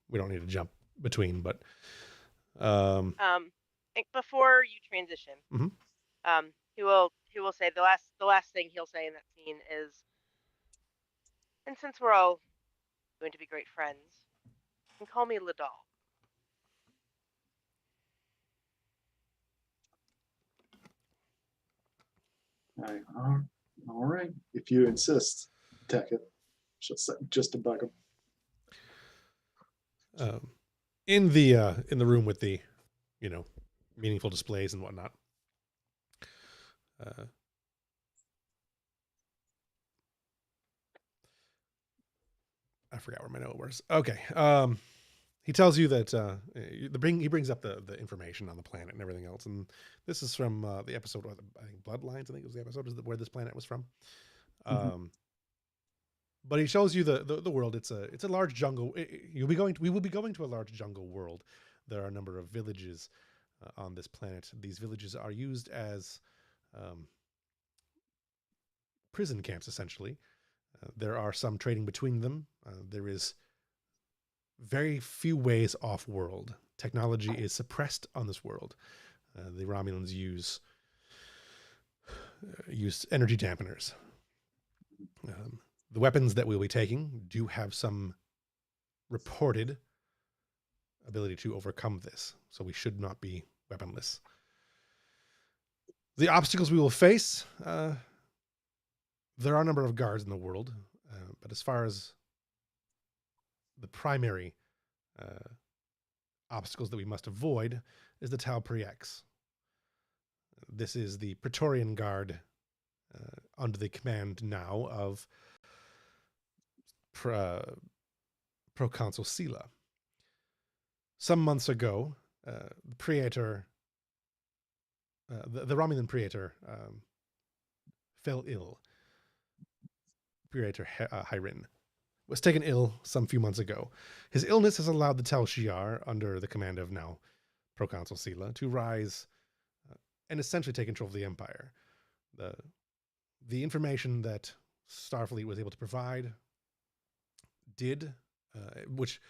We don't need to jump between, but before you transition, Mhm. he will say the last thing he'll say in that scene is, and since we're all going to be great friends, you can call me Ladal. All right, if you insist, Taketh. She'll say, just to bug him. In the room with the, meaningful displays and whatnot. I forgot where my note was. Okay. He tells you that he brings up the information on the planet and everything else, and this is from the episode. I think Bloodlines. I think it was the episode where this planet was from. But he shows you the world. It's a large jungle. We will be going to a large jungle world. There are a number of villages on this planet. These villages are used as prison camps, essentially. There are some trading between them. There is very few ways off-world. Technology is suppressed on this world. The Romulans use energy dampeners. The weapons that we'll be taking do have some reported ability to overcome this, so we should not be weaponless. The obstacles we will face, there are a number of guards in the world, but as far as the primary obstacles that we must avoid is the Tau Priex. This is the Praetorian Guard under the command now of Proconsul Sela. Some months ago, the Praetor, the Romulan Praetor, fell ill. Praetor Hyrin was taken ill some few months ago. His illness has allowed the Tal Shiar, under the command of now Proconsul Sela, to rise and essentially take control of the Empire. The information that Starfleet was able to provide did, which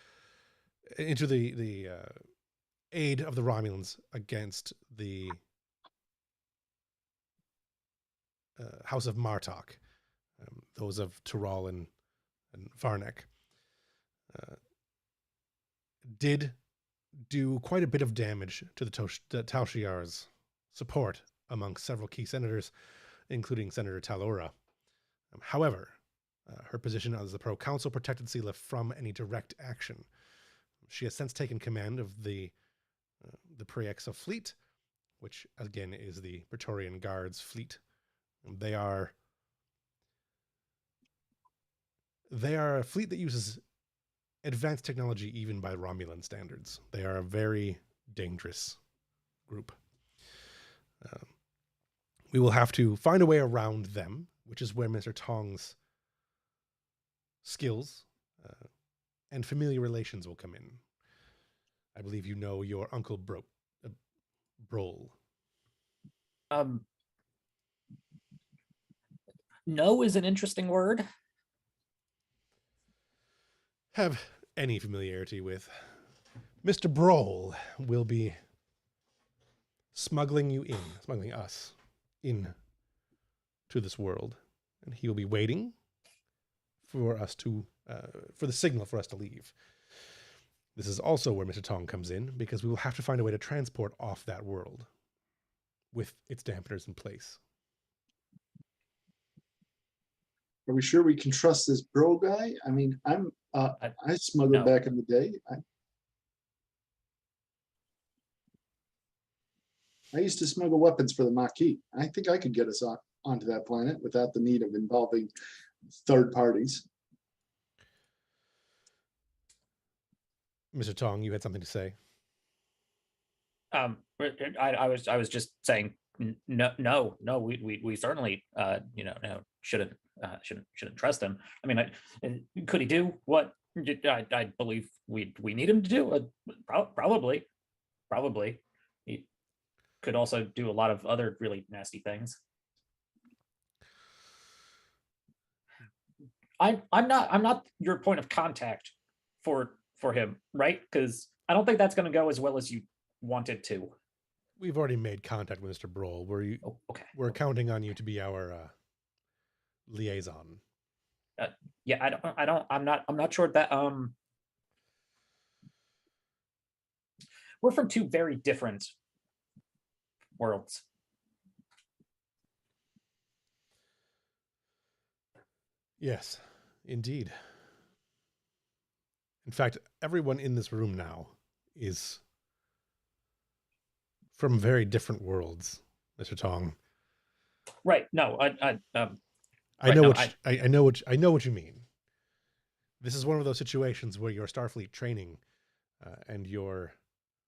into the aid of the Romulans against the House of Martok, those of Tyrol and Varnek, did do quite a bit of damage to the Tal Shiar's support among several key senators, including Senator Talora. However, her position as the pro-council protected Sela from any direct action. She has since taken command of the Preexa fleet, which again is the Praetorian Guards fleet. They are a fleet that uses advanced technology even by Romulan standards. They are a very dangerous group. We will have to find a way around them, which is where Mr. Tong's skills and familiar relations will come in. I believe you know your Uncle Brol. No is an interesting word. Have any familiarity with. Mr. Brol will be smuggling us in to this world, and he will be waiting for us to, for the signal for us to leave. This is also where Mr. Tong comes in, because we will have to find a way to transport off that world with its dampeners in place. Are we sure we can trust this bro guy? I mean, I smuggled No. back in the day. I used to smuggle weapons for the Maquis. I think I could get us onto that planet without the need of involving third parties. Mr. Tong, you had something to say. I was just saying no. We certainly shouldn't trust him. I mean, could he do what I believe we need him to do? Probably. He could also do a lot of other really nasty things. I'm not your point of contact for him, right? Because I don't think that's going to go as well as you want it to. We've already made contact with Mr. Brol. Okay. We're counting on you to be our liaison. Yeah, I'm not sure that we're from two very different worlds. Yes, indeed. In fact, everyone in this room now is from very different worlds, Mr. Tong. Right. No, I know what you mean. This is one of those situations where your Starfleet training and your...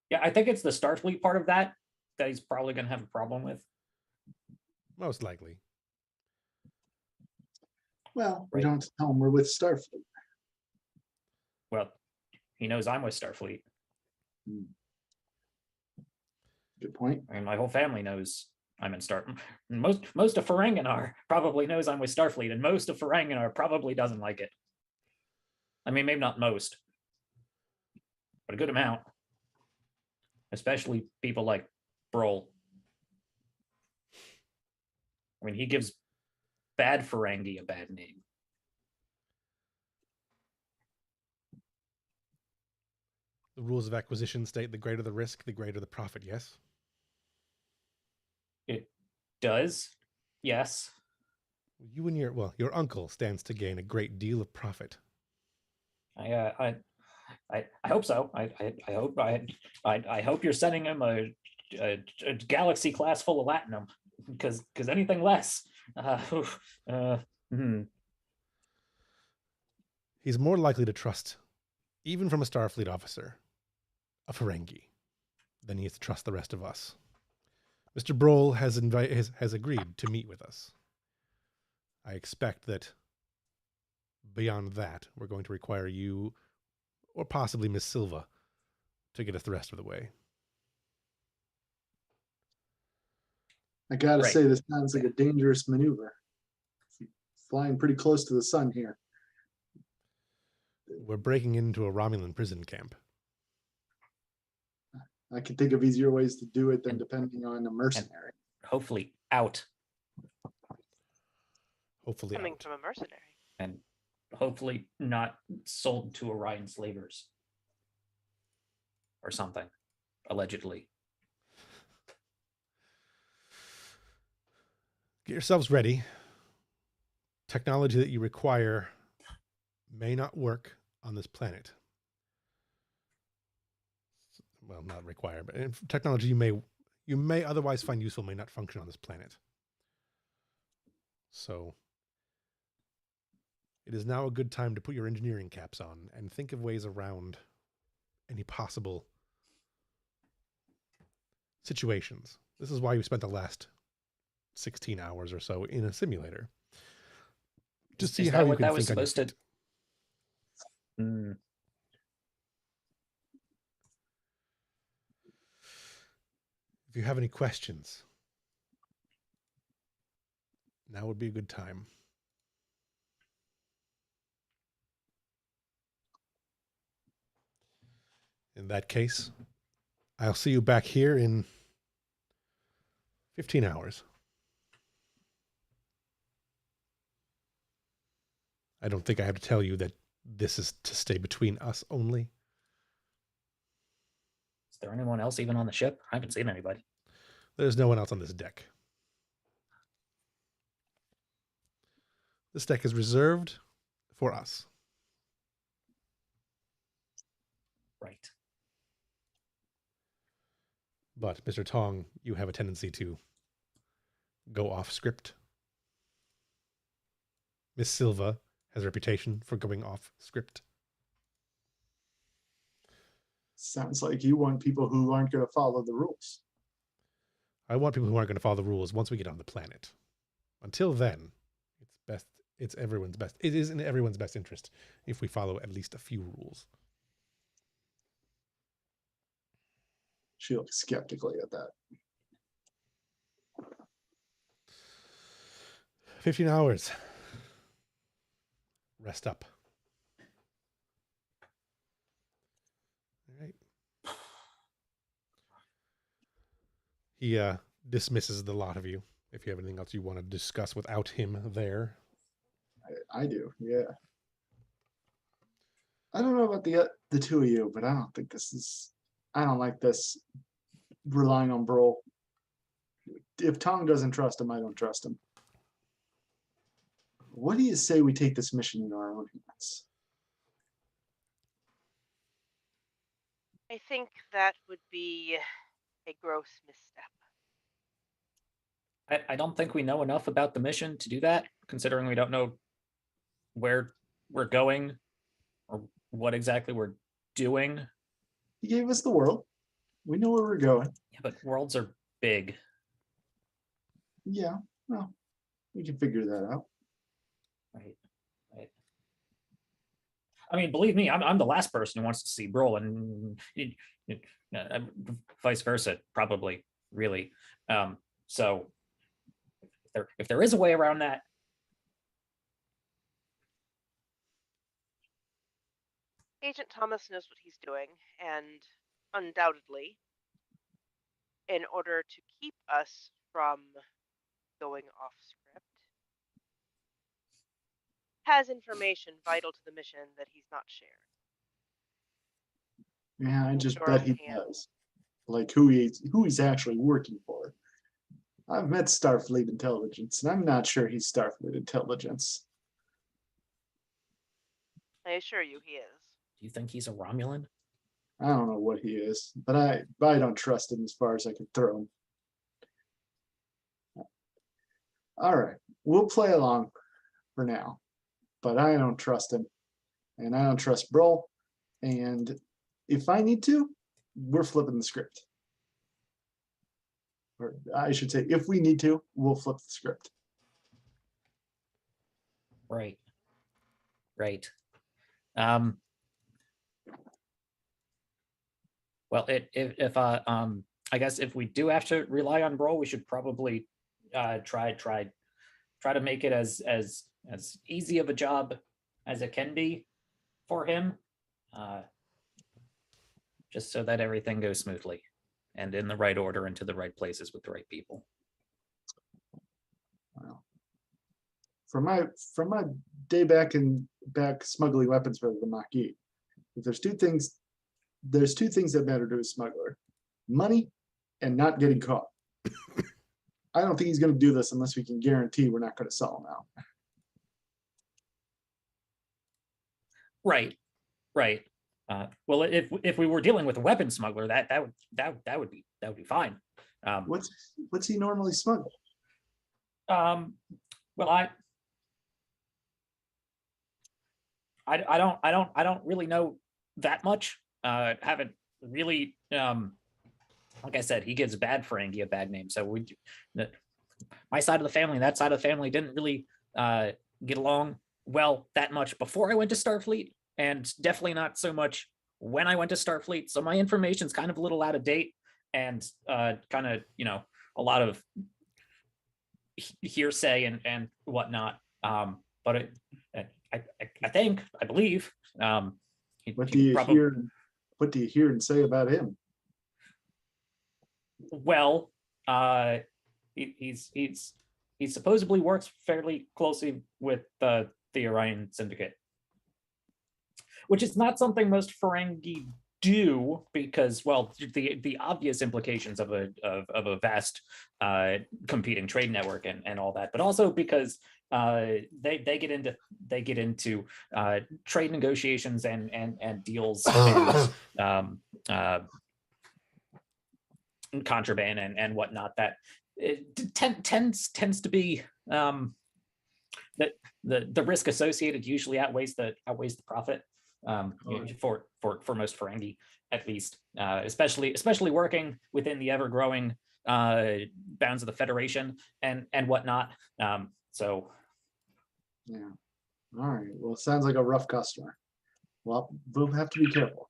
Yeah, I think it's the Starfleet part of that he's probably going to have a problem with. Most likely. Well, we Right. don't have to tell him we're with Starfleet. Well, he knows I'm with Starfleet. Good point. I mean, my whole family knows I'm in Starfleet. Most of Ferenginar probably knows I'm with Starfleet, and most of Ferenginar probably doesn't like it. I mean, maybe not most, but a good amount. Especially people like Brol. I mean, he gives bad Ferengi a bad name. The rules of acquisition state the greater the risk, the greater the profit, yes? It does, yes. You and your uncle stands to gain a great deal of profit. I hope so. I hope you're sending him a galaxy class full of latinum, because anything less. He's more likely to trust, even from a Starfleet officer, a Ferengi, than he is to trust the rest of us. Mr. Brol has agreed to meet with us. I expect that beyond that, we're going to require you, or possibly Miss Silva, to get us the rest of the way. I gotta Right. say, this sounds like a dangerous maneuver. Flying pretty close to the sun here. We're breaking into a Romulan prison camp. I can think of easier ways to do it than And- depending on a mercenary. Hopefully out, Hopefully Coming out. from a mercenary. and hopefully not sold to Orion slavers or something, allegedly. Get yourselves ready. Technology that you require may not work on this planet. Well, not require, but technology you may otherwise find useful may not function on this planet. So it is now a good time to put your engineering caps on and think of ways around any possible situations. This is why we spent the last 16 hours or so in a simulator. Just see Is how that you what can that was think on your supposed to? feet. Mm, If you have any questions, now would be a good time. In that case, I'll see you back here in 15 hours. I don't think I have to tell you that this is to stay between us only. is there anyone else even on the ship? I haven't seen anybody. There's no one else on this deck. This deck is reserved for us. Right. But, Mr. Tong, you have a tendency to go off script. Miss Silva has a reputation for going off script. Sounds like you want people who aren't going to follow the rules. I want people who aren't going to follow the rules once we get on the planet. Until then, it's everyone's best. It is in everyone's best interest if we follow at least a few rules. She looks skeptically at that. 15 hours. Rest up. All right. He dismisses the lot of you. If you have anything else you want to discuss without him there. I do, yeah. I don't know about the two of you, but I don't think this is. I don't like this relying on Brol. If Tong doesn't trust him, I don't trust him. What do you say we take this mission in our own hands? I think that would be a gross misstep. I don't think we know enough about the mission to do that, considering we don't know where we're going or what exactly we're doing. He gave us the world. We know where we're going. Yeah, but worlds are big. Yeah, well, we can figure that out. Right. I mean, believe me, I'm the last person who wants to see Brol, and vice versa, probably, really. So if there is a way around that, Agent Thomas knows what he's doing, and undoubtedly, in order to keep us from going off script, has information vital to the mission that he's not shared. Yeah, I just Sure, bet he yeah. does. Like who he's actually working for. I've met Starfleet intelligence, and I'm not sure he's Starfleet intelligence. I assure you he is. do you think he's a Romulan? I don't know what he is, but I don't trust him as far as I can throw him. All right, we'll play along for now, but I don't trust him, and I don't trust Brol. And if I need to, we're flipping the script. Or I should say, if we need to, we'll flip the script. Right. Well, I guess if we do have to rely on Brol, we should probably try to make it as easy of a job as it can be for him, just so that everything goes smoothly and in the right order and to the right places with the right people. Wow. From my day back smuggling weapons for the Maquis, if there's two things that matter to a smuggler: money and not getting caught. I don't think he's going to do this unless we can guarantee we're not going to sell him out. Right. Well, if we were dealing with a weapon smuggler, that would be fine. What's he normally smuggle? Well, I don't really know that much. Haven't really. Like I said, he gives bad Ferengi a bad name. So my side of the family and that side of the family didn't really get along well that much before I went to Starfleet, and definitely not so much when I went to Starfleet. So my information's kind of a little out of date, and kind of, a lot of hearsay and whatnot. But I believe. What do you hear and say about him? Well, he supposedly works fairly closely with the Orion Syndicate, which is not something most Ferengi do, because, well, the obvious implications of a vast competing trade network and all that, but also because they get into trade negotiations and deals and contraband and whatnot, that it tends to be that the risk associated usually outweighs the profit, for most Ferengi, at least, especially working within the ever growing bounds of the Federation and whatnot. So yeah, all right. Well, it sounds like a rough customer. Well, we'll have to be careful.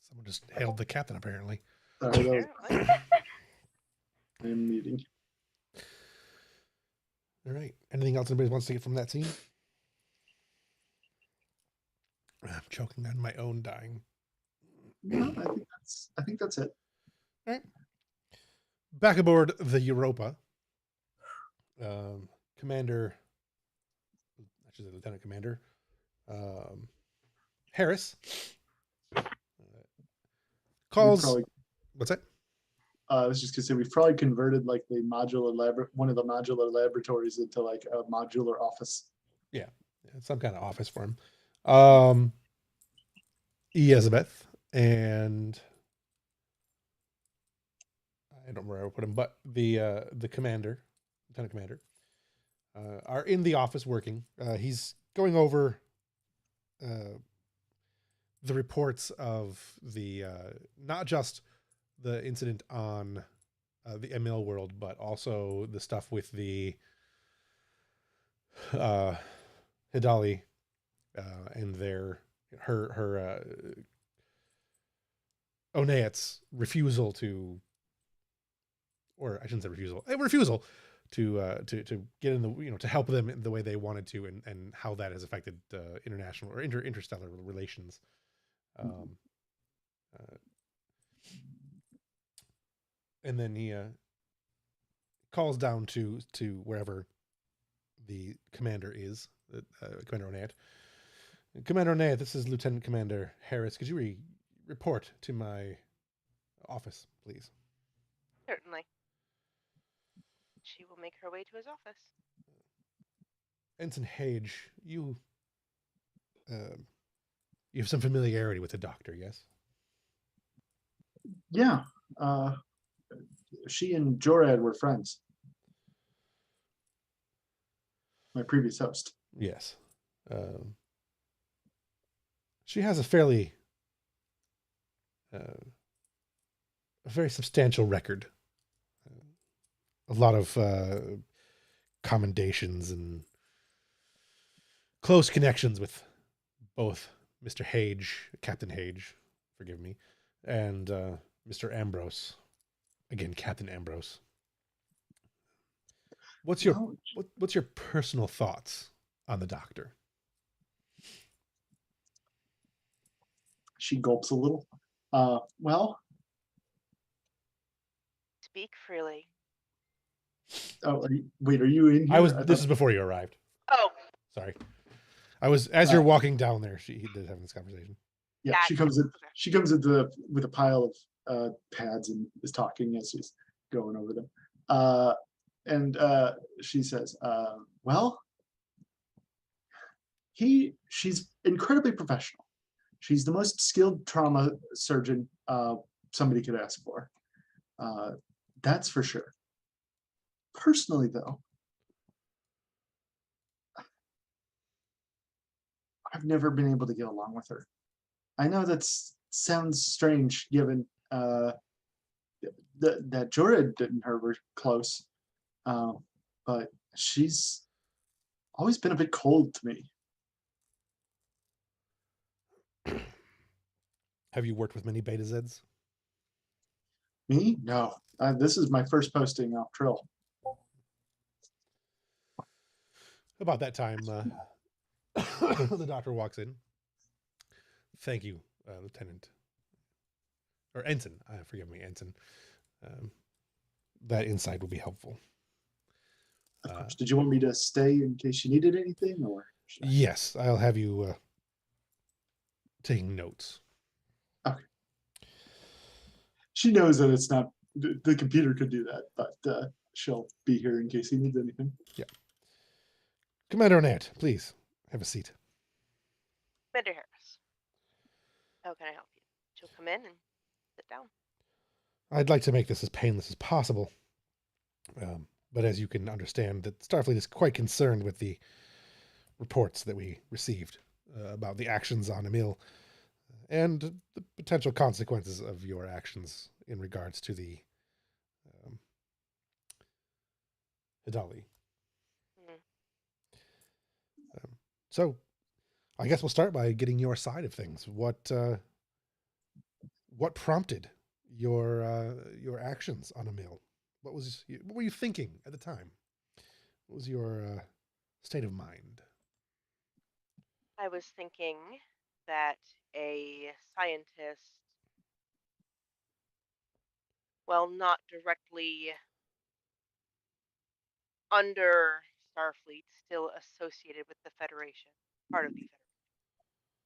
Someone just hailed the captain, apparently. Sorry, Apparently. I'm muting. All right. Anything else anybody wants to get from that scene? I'm choking on my own dying. No, I think that's it. All right. Back aboard the Europa, Commander, I should say Lieutenant Commander Harris calls. What's that? I was just gonna say we've probably converted like the one of the modular laboratories into like a modular office. Yeah, some kind of office for him. Elizabeth and I don't remember where I put him, but the commander, Lieutenant Commander, are in the office working. He's going over the reports of the not just the incident on the Emil world, but also the stuff with the Hidali and her Oneat's refusal to, or I shouldn't say refusal, a refusal to get in the, to help them in the way they wanted to, and how that has affected international or interstellar relations. And then he calls down to wherever the commander is, Commander Oneat. Commander Oneat, this is Lieutenant Commander Harris. Could you report to my office, please? Certainly. She will make her way to his office. Ensign Hage, you have some familiarity with the doctor, yes? Yeah. She and Jorad were friends. My previous host. Yes. She has a fairly, a very substantial record. A lot of commendations and close connections with both Mr. Hage, Captain Hage, forgive me, and Mr. Ambrose. Again, Captain Ambrose. What's your Well, what's your personal thoughts on the doctor? she gulps a little. Well, Speak freely. oh, wait, are you in here? I was. I This thought- is before you arrived. Oh, Sorry. I was as you're walking down there. He did having this conversation. yeah, Gotcha. she comes in. Okay. She comes in with a pile of pads and is talking as she's going over them. And she says, "Well, she's incredibly professional. She's the most skilled trauma surgeon somebody could ask for. That's for sure. Personally, though, I've never been able to get along with her. I know that sounds strange given that Jorah and her were close, but she's always been a bit cold to me. Have you worked with many Beta Zeds? Me? No. This is my first posting off Trill. About that time, the doctor walks in. Thank you, Lieutenant. Or Ensign. Forgive me, Ensign. That insight will be helpful. Of course. Did you want me to stay in case you needed anything, or? Yes, I'll have you taking notes. Okay. She knows that it's not the computer could do that, but she'll be here in case he needs anything. Yeah. Commander Annette, please have a seat. Commander Harris. How can I help you? She'll come in and sit down. I'd like to make this as painless as possible. But as you can understand, that Starfleet is quite concerned with the reports that we received about the actions on Emil and the potential consequences of your actions in regards to the Hidali. Mhm. So I guess we'll start by getting your side of things. What prompted your actions on Emil? What were you thinking at the time? What was your state of mind? I was thinking that a scientist, well, not directly under Starfleet, still associated with the Federation, part of the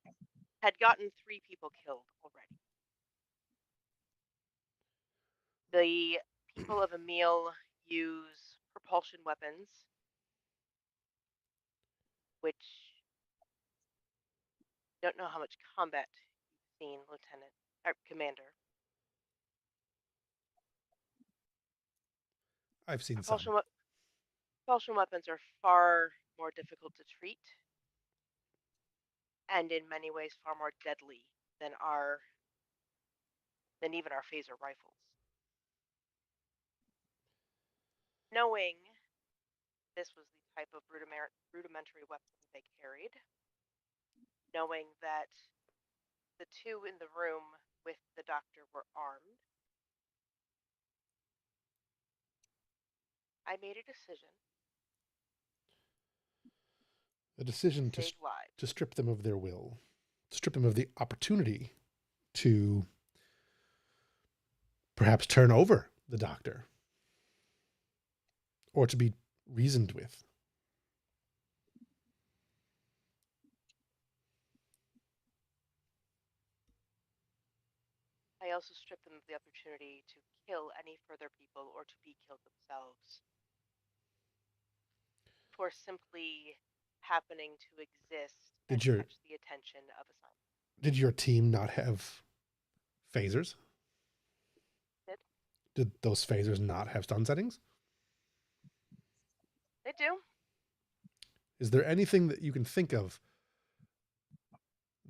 Federation, had gotten 3 people killed already. The people of Emil use propulsion weapons, which don't know how much combat you've seen, Lieutenant or Commander. I've seen some. Propulsion weapons are far more difficult to treat, and in many ways far more deadly than even our phaser rifles. Knowing this was the type of rudimentary weapon they carried, knowing that the 2 in the room with the doctor were armed, I made a decision A decision to save lives. to strip them of their will, strip them of the opportunity to perhaps turn over the doctor or to be reasoned with. I also stripped them of the opportunity to kill any further people or to be killed themselves for simply happening to exist and catch the attention of a scientist. Did your team not have phasers? Did those phasers not have stun settings? They do. Is there anything that you can think of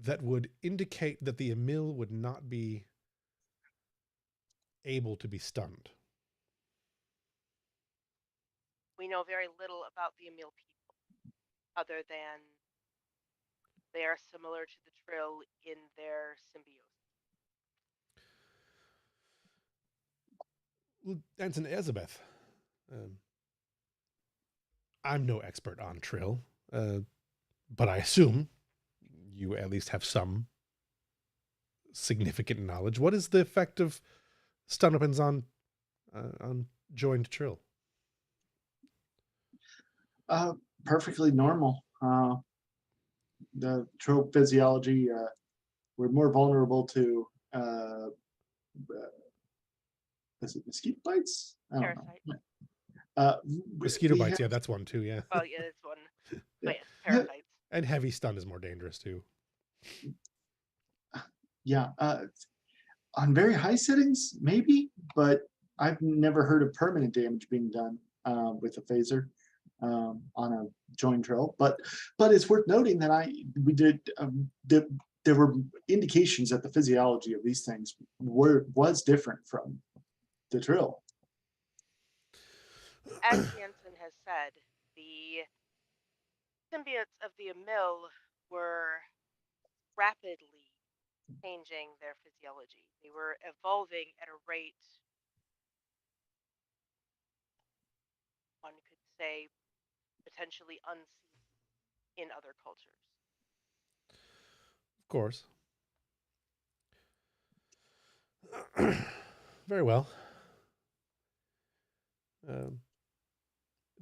that would indicate that the Emil would not be able to be stunned? We know very little about the Emil people, other than they are similar to the Trill in their symbiosis. Ensign Elizabeth, I'm no expert on Trill, but I assume you at least have some significant knowledge. What is the effect of stun weapons on joined Trill? Perfectly normal. The trope physiology, we're more vulnerable to is it mosquito bites? I don't Parasite. know. Mosquito we bites, have- yeah, that's one too, yeah. Oh yeah, that's one. Yeah. But yes, parasites. And heavy stun is more dangerous too. Yeah, on very high settings, maybe, but I've never heard of permanent damage being done with a phaser on a joint drill. But it's worth noting that there were indications that the physiology of these things was different from the drill. As Jansen has said, the symbiotes of the mill were rapidly changing their physiology. They were evolving at a rate, one could say, potentially unseen in other cultures. Of course. Very well.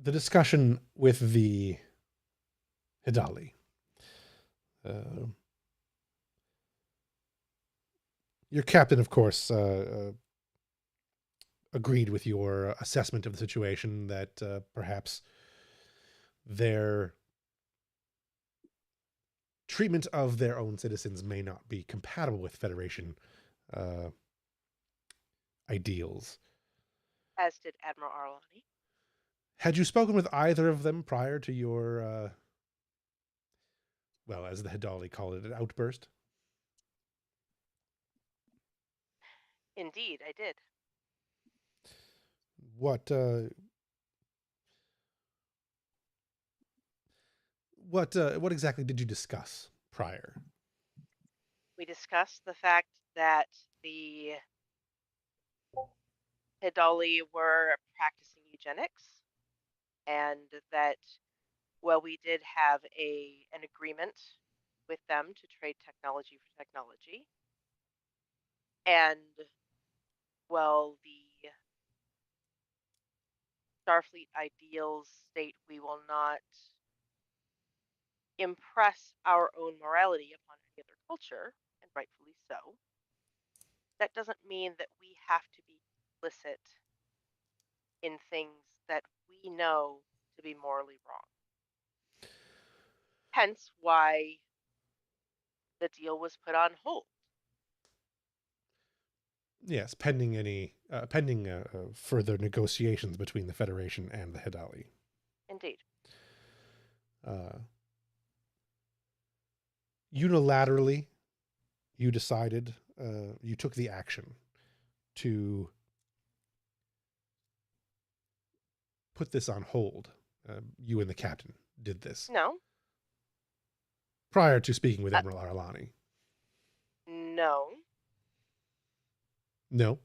The discussion with the Hidali. Your captain, of course, agreed with your assessment of the situation that perhaps their treatment of their own citizens may not be compatible with Federation ideals. As did Admiral Arlani. Had you spoken with either of them prior to your, well, as the Hidali call it, an outburst? Indeed, I did. What exactly did you discuss prior? We discussed the fact that the Hidali were practicing eugenics, and that, well, we did have an agreement with them to trade technology for technology. And, well, the Starfleet ideals state we will not impress our own morality upon any other culture, and rightfully so. That doesn't mean that we have to be complicit in things that we know to be morally wrong. Hence why the deal was put on hold. Yes, pending any further negotiations between the Federation and the Hidali. Indeed. Unilaterally, you decided, you took the action to put this on hold. You and the captain did this. No. Prior to speaking with Admiral Arlani. No. No.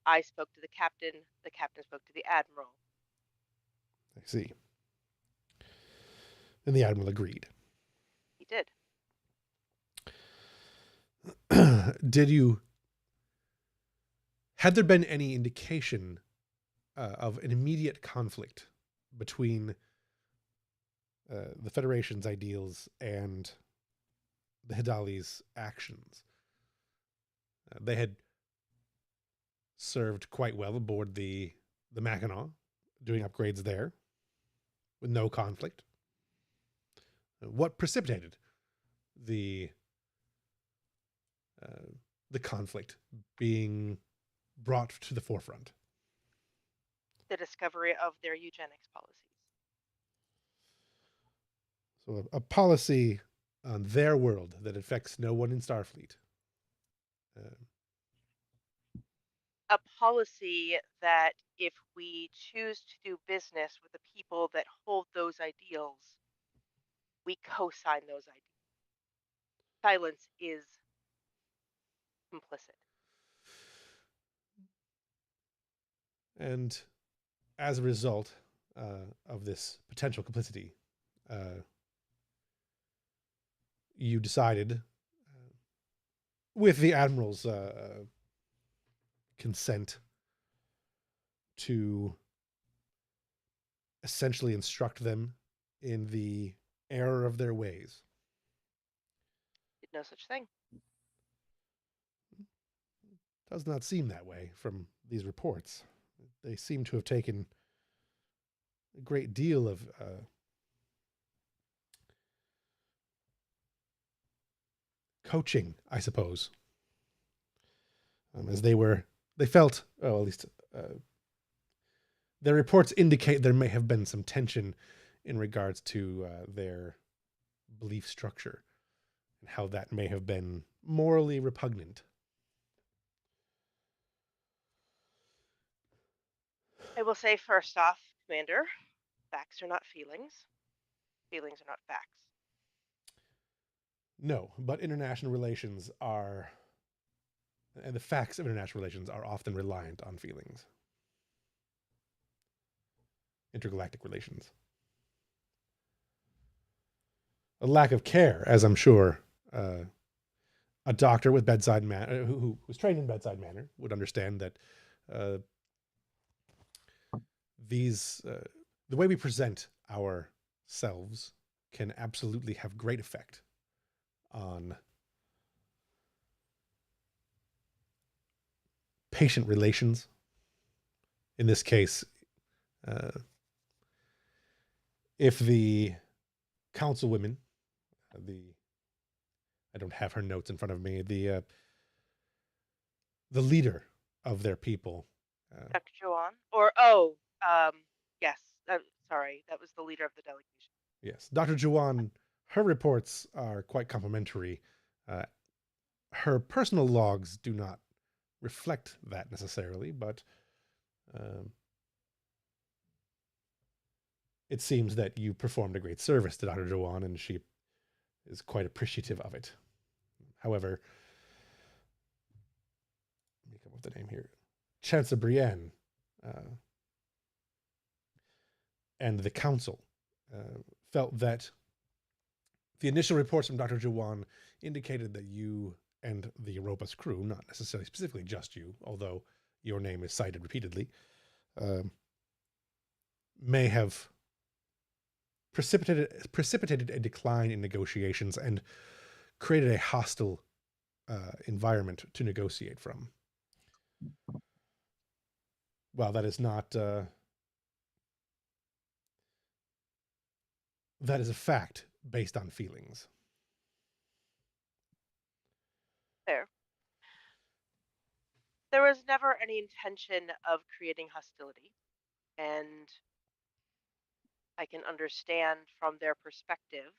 I spoke to the captain spoke to the admiral. I see. And the Admiral agreed. He did. Had there been any indication of an immediate conflict between the Federation's ideals and the Hidali's actions? They had served quite well aboard the Mackinac, doing upgrades there with no conflict. What precipitated the conflict being brought to the forefront? The discovery of their eugenics policies. So a policy on their world that affects no one in Starfleet. A policy that if we choose to do business with the people that hold those ideals, we co-sign those ideals. Silence is complicit. And as a result, of this potential complicity, you decided, with the admiral's consent, to essentially instruct them in the error of their ways. Did no such thing. Does not seem that way from these reports. They seem to have taken a great deal of coaching, I suppose, as they felt, at least their reports indicate there may have been some tension in regards to their belief structure and how that may have been morally repugnant. I will say first off, Commander, facts are not feelings. Feelings are not facts. No, but international relations are, and the facts of international relations are often reliant on feelings. Intergalactic relations. A lack of care, as I'm sure a doctor with bedside manner, who was trained in bedside manner, would understand that the way we present ourselves can absolutely have great effect on patient relations. In this case, if the councilwomen, I don't have her notes in front of me, the leader of their people, Dr. Joanne? Yes. Sorry, that was the leader of the delegation. yes, Dr. Juwan, her reports are quite complimentary. Her personal logs do not reflect that necessarily, but it seems that you performed a great service to Dr. Juwan, and she is quite appreciative of it. However, let me come up with the name here. Chancellor Brienne and the council felt that the initial reports from Dr. Juwan indicated that you and the Europa's crew, not necessarily specifically just you, although your name is cited repeatedly, may have precipitated a decline in negotiations and created a hostile environment to negotiate from. Well, that is not... that is a fact based on feelings. Fair. There was never any intention of creating hostility, and I can understand from their perspective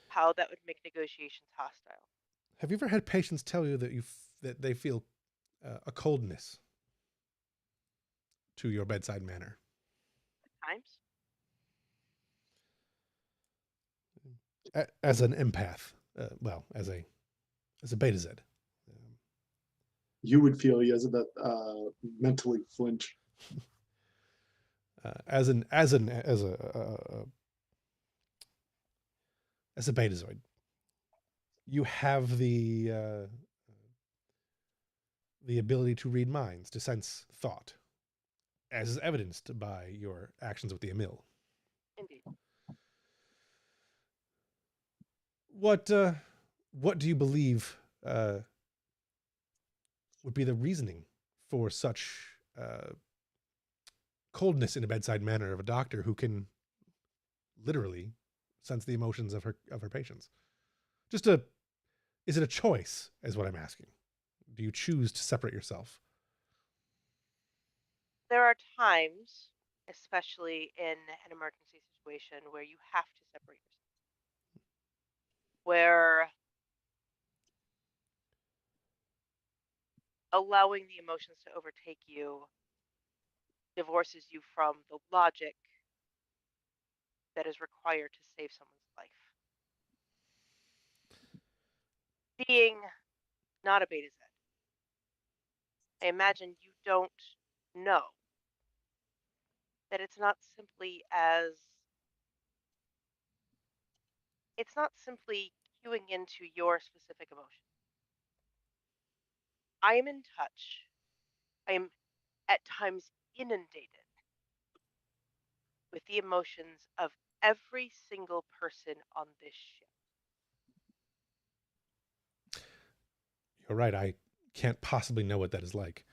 how that would make negotiations hostile. Have you ever had patients tell you that that they feel a coldness to your bedside manner? At times. As an empath, as a beta Z. You would feel Elizabeth mentally flinch. As a betazoid, you have the ability to read minds, to sense thought, as is evidenced by your actions with the Emil. Indeed. What do you believe would be the reasoning for such coldness in a bedside manner of a doctor who can literally sense the emotions of her patients? Is it a choice, is what I'm asking? Do you choose to separate yourself? There are times, especially in an emergency situation, where you have to separate yourself. Where allowing the emotions to overtake you divorces you from the logic that is required to save someone's life. Being not a beta Z, I imagine you don't know that it's not simply cueing into your specific emotion. I am in touch. I am at times inundated with the emotions of every single person on this ship. You're right. I can't possibly know what that is like.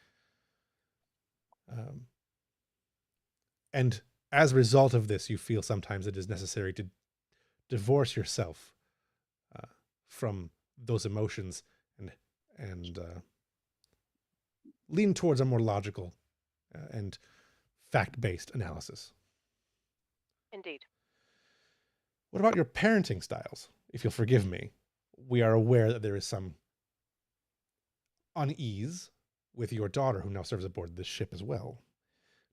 And as a result of this, you feel sometimes it is necessary to divorce yourself from those emotions and lean towards a more logical and fact-based analysis. Indeed. What about your parenting styles? If you'll forgive me, we are aware that there is some unease with your daughter who now serves aboard this ship as well.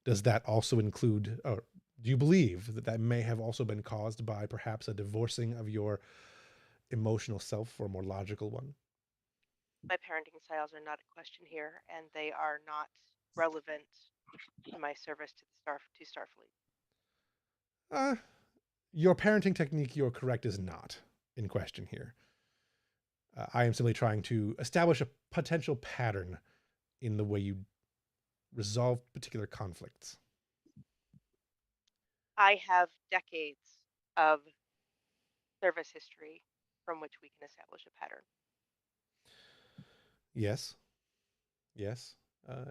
Does that also include, or do you believe that that may have also been caused by perhaps a divorcing of your emotional self for a more logical one? My parenting styles are not a question here, and they are not relevant to my service to Starfleet. Your parenting technique, you're correct, is not in question here. I am simply trying to establish a potential pattern in the way you resolve particular conflicts. I have decades of service history from which we can establish a pattern. Yes. Yes.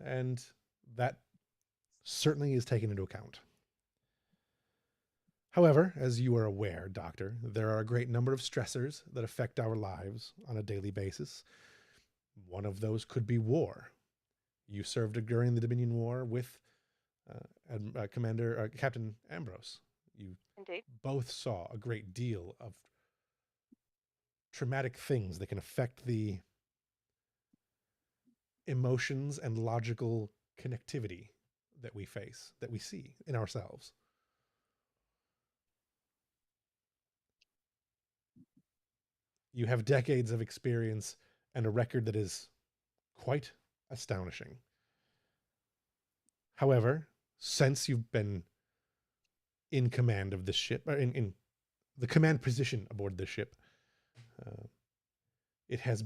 And that certainly is taken into account. However, as you are aware, Doctor, there are a great number of stressors that affect our lives on a daily basis. One of those could be war. You served during the Dominion War with Captain Ambrose. You Indeed. both saw a great deal of traumatic things that can affect the emotions and logical connectivity that we face, that we see in ourselves. You have decades of experience and a record that is quite astonishing. However, since you've been in command of this ship, or in the command position aboard this ship, it has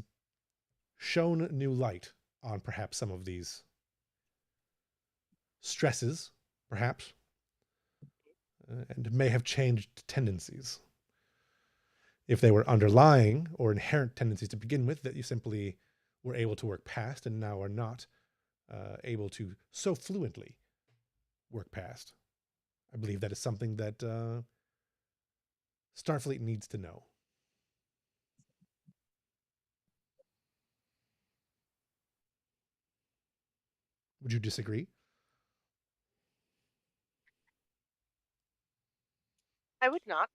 shown new light on perhaps some of these stresses, perhaps, and may have changed tendencies. If they were underlying or inherent tendencies to begin with that you simply were able to work past and now are not able to so fluently work past, I believe that is something that Starfleet needs to know. Would you disagree? I would not.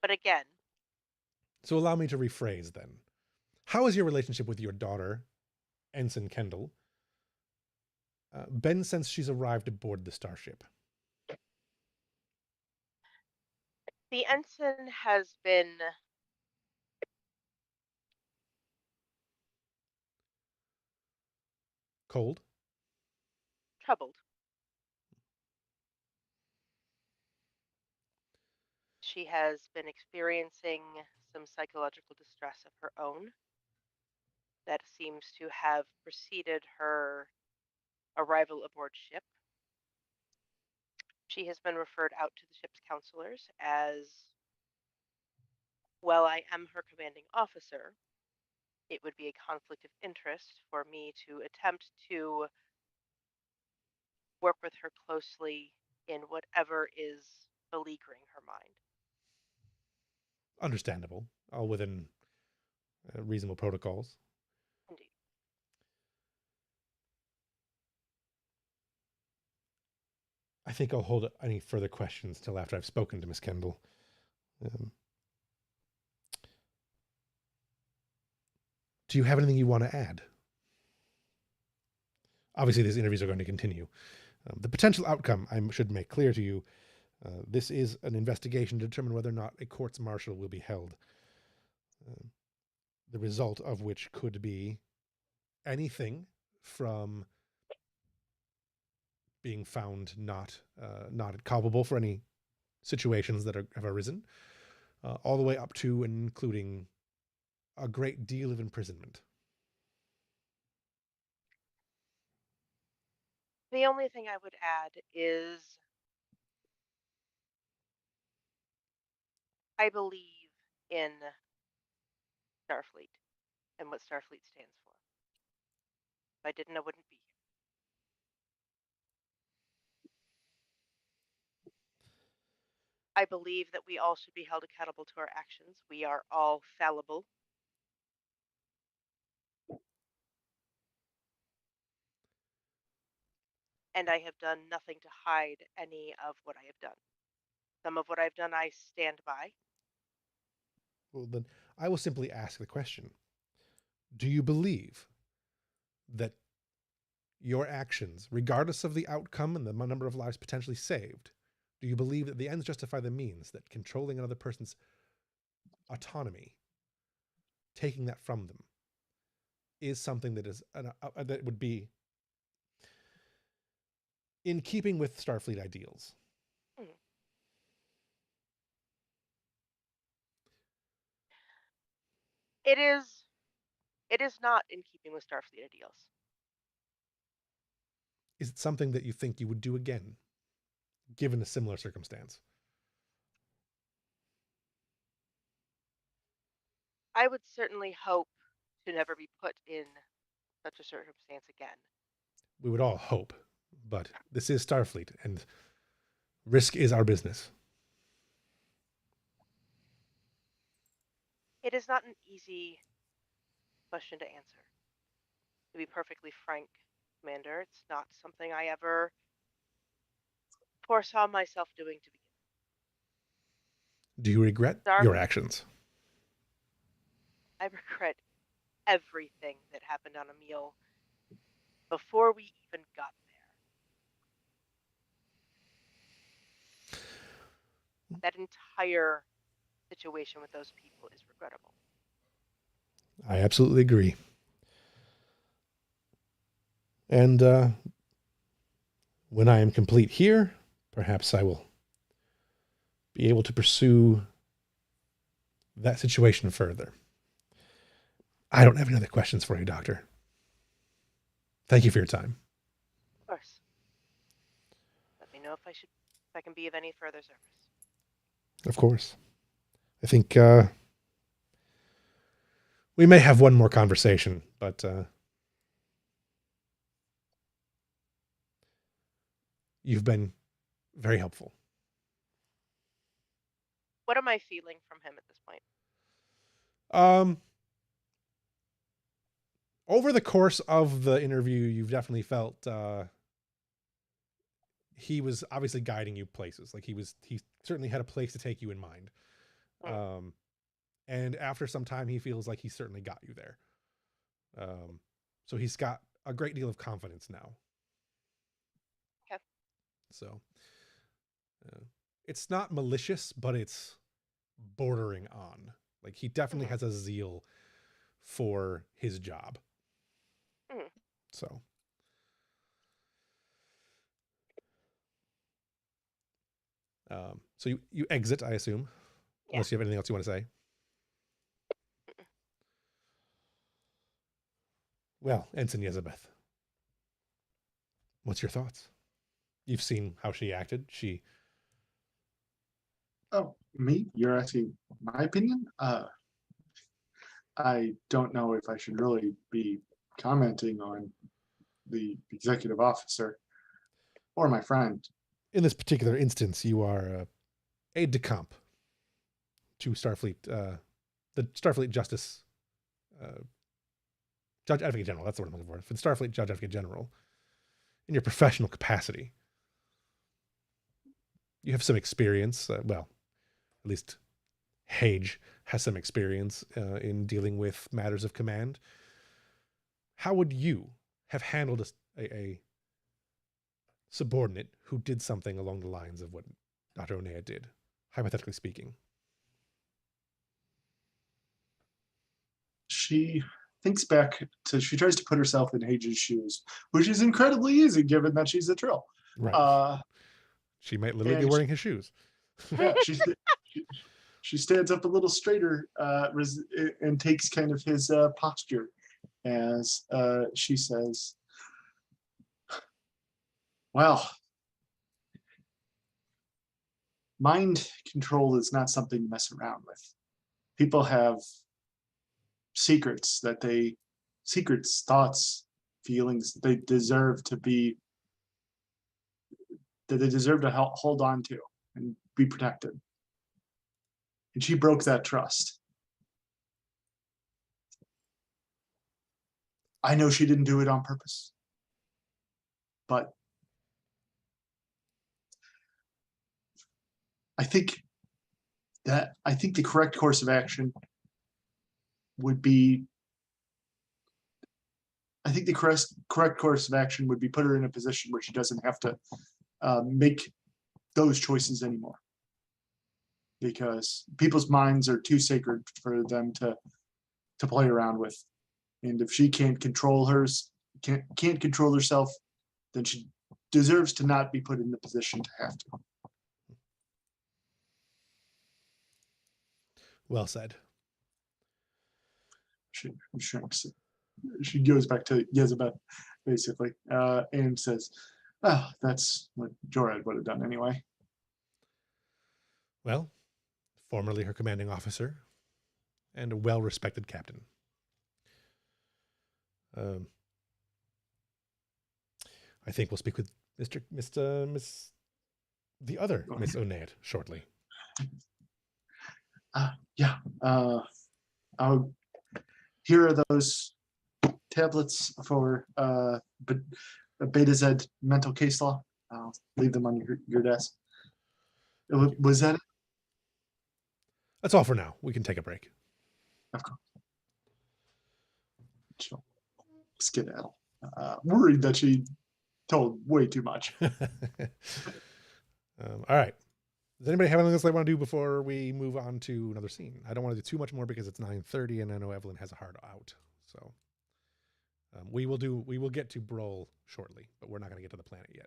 But again, so allow me to rephrase then. How is your relationship with your daughter, Ensign Kendall, been since she's arrived aboard the starship? the ensign has been Cold? troubled. She has been experiencing some psychological distress of her own that seems to have preceded her arrival aboard ship. She has been referred out to the ship's counselors as, well, I am her commanding officer. It would be a conflict of interest for me to attempt to work with her closely in whatever is beleaguering her mind. Understandable, all within reasonable protocols. Indeed. I think I'll hold any further questions till after I've spoken to Miss Kendall. Do you have anything you want to add? Obviously, these interviews are going to continue. The potential outcome, I should make clear to you, this is an investigation to determine whether or not a courts-martial will be held. The result of which could be anything from being found not culpable for any situations that have arisen, all the way up to and including a great deal of imprisonment. The only thing I would add is I believe in Starfleet and what Starfleet stands for. If I didn't, I wouldn't be here. I believe that we all should be held accountable to our actions. We are all fallible. And I have done nothing to hide any of what I have done. Some of what I've done, I stand by. Well, then I will simply ask the question: do you believe that your actions, regardless of the outcome and the number of lives potentially saved, do you believe that the ends justify the means, that controlling another person's autonomy, taking that from them, is something that is that would be in keeping with Starfleet ideals? It is not in keeping with Starfleet ideals. Is it something that you think you would do again, given a similar circumstance? I would certainly hope to never be put in such a circumstance again. We would all hope, but this is Starfleet, and risk is our business. It is not an easy question to answer. To be perfectly frank, Commander, it's not something I ever foresaw myself doing to begin. Do you regret your actions? I regret everything that happened on Emil before we even got there. That entire situation with those people is regrettable. I absolutely agree. And when I am complete here, perhaps I will be able to pursue that situation further. I don't have any other questions for you, Doctor. Thank you for your time. Of course. Let me know if I can be of any further service. Of course. I think we may have one more conversation, but you've been very helpful. What am I feeling from him at this point? Over the course of the interview, you've definitely felt he was obviously guiding you places. Like he certainly had a place to take you in mind. And after some time, he feels like he certainly got you there. So he's got a great deal of confidence now. Okay. So it's not malicious, but it's bordering on. Like he definitely has a zeal for his job. So so you exit, I assume, unless you have anything else you want to say. Well, Ensign Elizabeth, what's your thoughts? You've seen how she acted. Oh, me? You're asking my opinion? I don't know if I should really be commenting on the executive officer or my friend. In this particular instance, you are aide-de-camp to Starfleet, the Starfleet Justice Judge Advocate General. That's the word I'm looking for the Starfleet Judge Advocate General. In your professional capacity, you have some experience. Well, at least Hage has some experience in dealing with matters of command. How would you have handled a subordinate who did something along the lines of what Dr. Onea did, hypothetically speaking? She thinks back to, she tries to put herself in Hage's shoes, which is incredibly easy given that she's a Trill. Right. She might literally be and wearing his shoes. Yeah, she stands up a little straighter and takes kind of his posture as she says, well, mind control is not something to mess around with. People have secrets, thoughts, feelings that they deserve to hold on to and be protected. And she broke that trust. I know she didn't do it on purpose, but I think the correct course of action would be, put her in a position where she doesn't have to make those choices anymore, because people's minds are too sacred for them to play around with. And if she can't control herself, then she deserves to not be put in the position to have to. Well said. She shrinks. She goes back to Yezebeth, basically, and says, oh, that's what Jorad would have done anyway. Well, formerly her commanding officer and a well-respected captain. I think we'll speak with the other Miss Onaid shortly. Yeah. Here are those tablets for Beta Z mental case law. I'll leave them on your desk. Was that it? That's all for now. We can take a break. Of course. She'll skedaddle. Worried that she told way too much. All right. Does anybody have anything else they want to do before we move on to another scene? I don't want to do too much more because it's 9:30 and I know Evelyn has a hard out. So we will get to Brol shortly, but we're not going to get to the planet yet.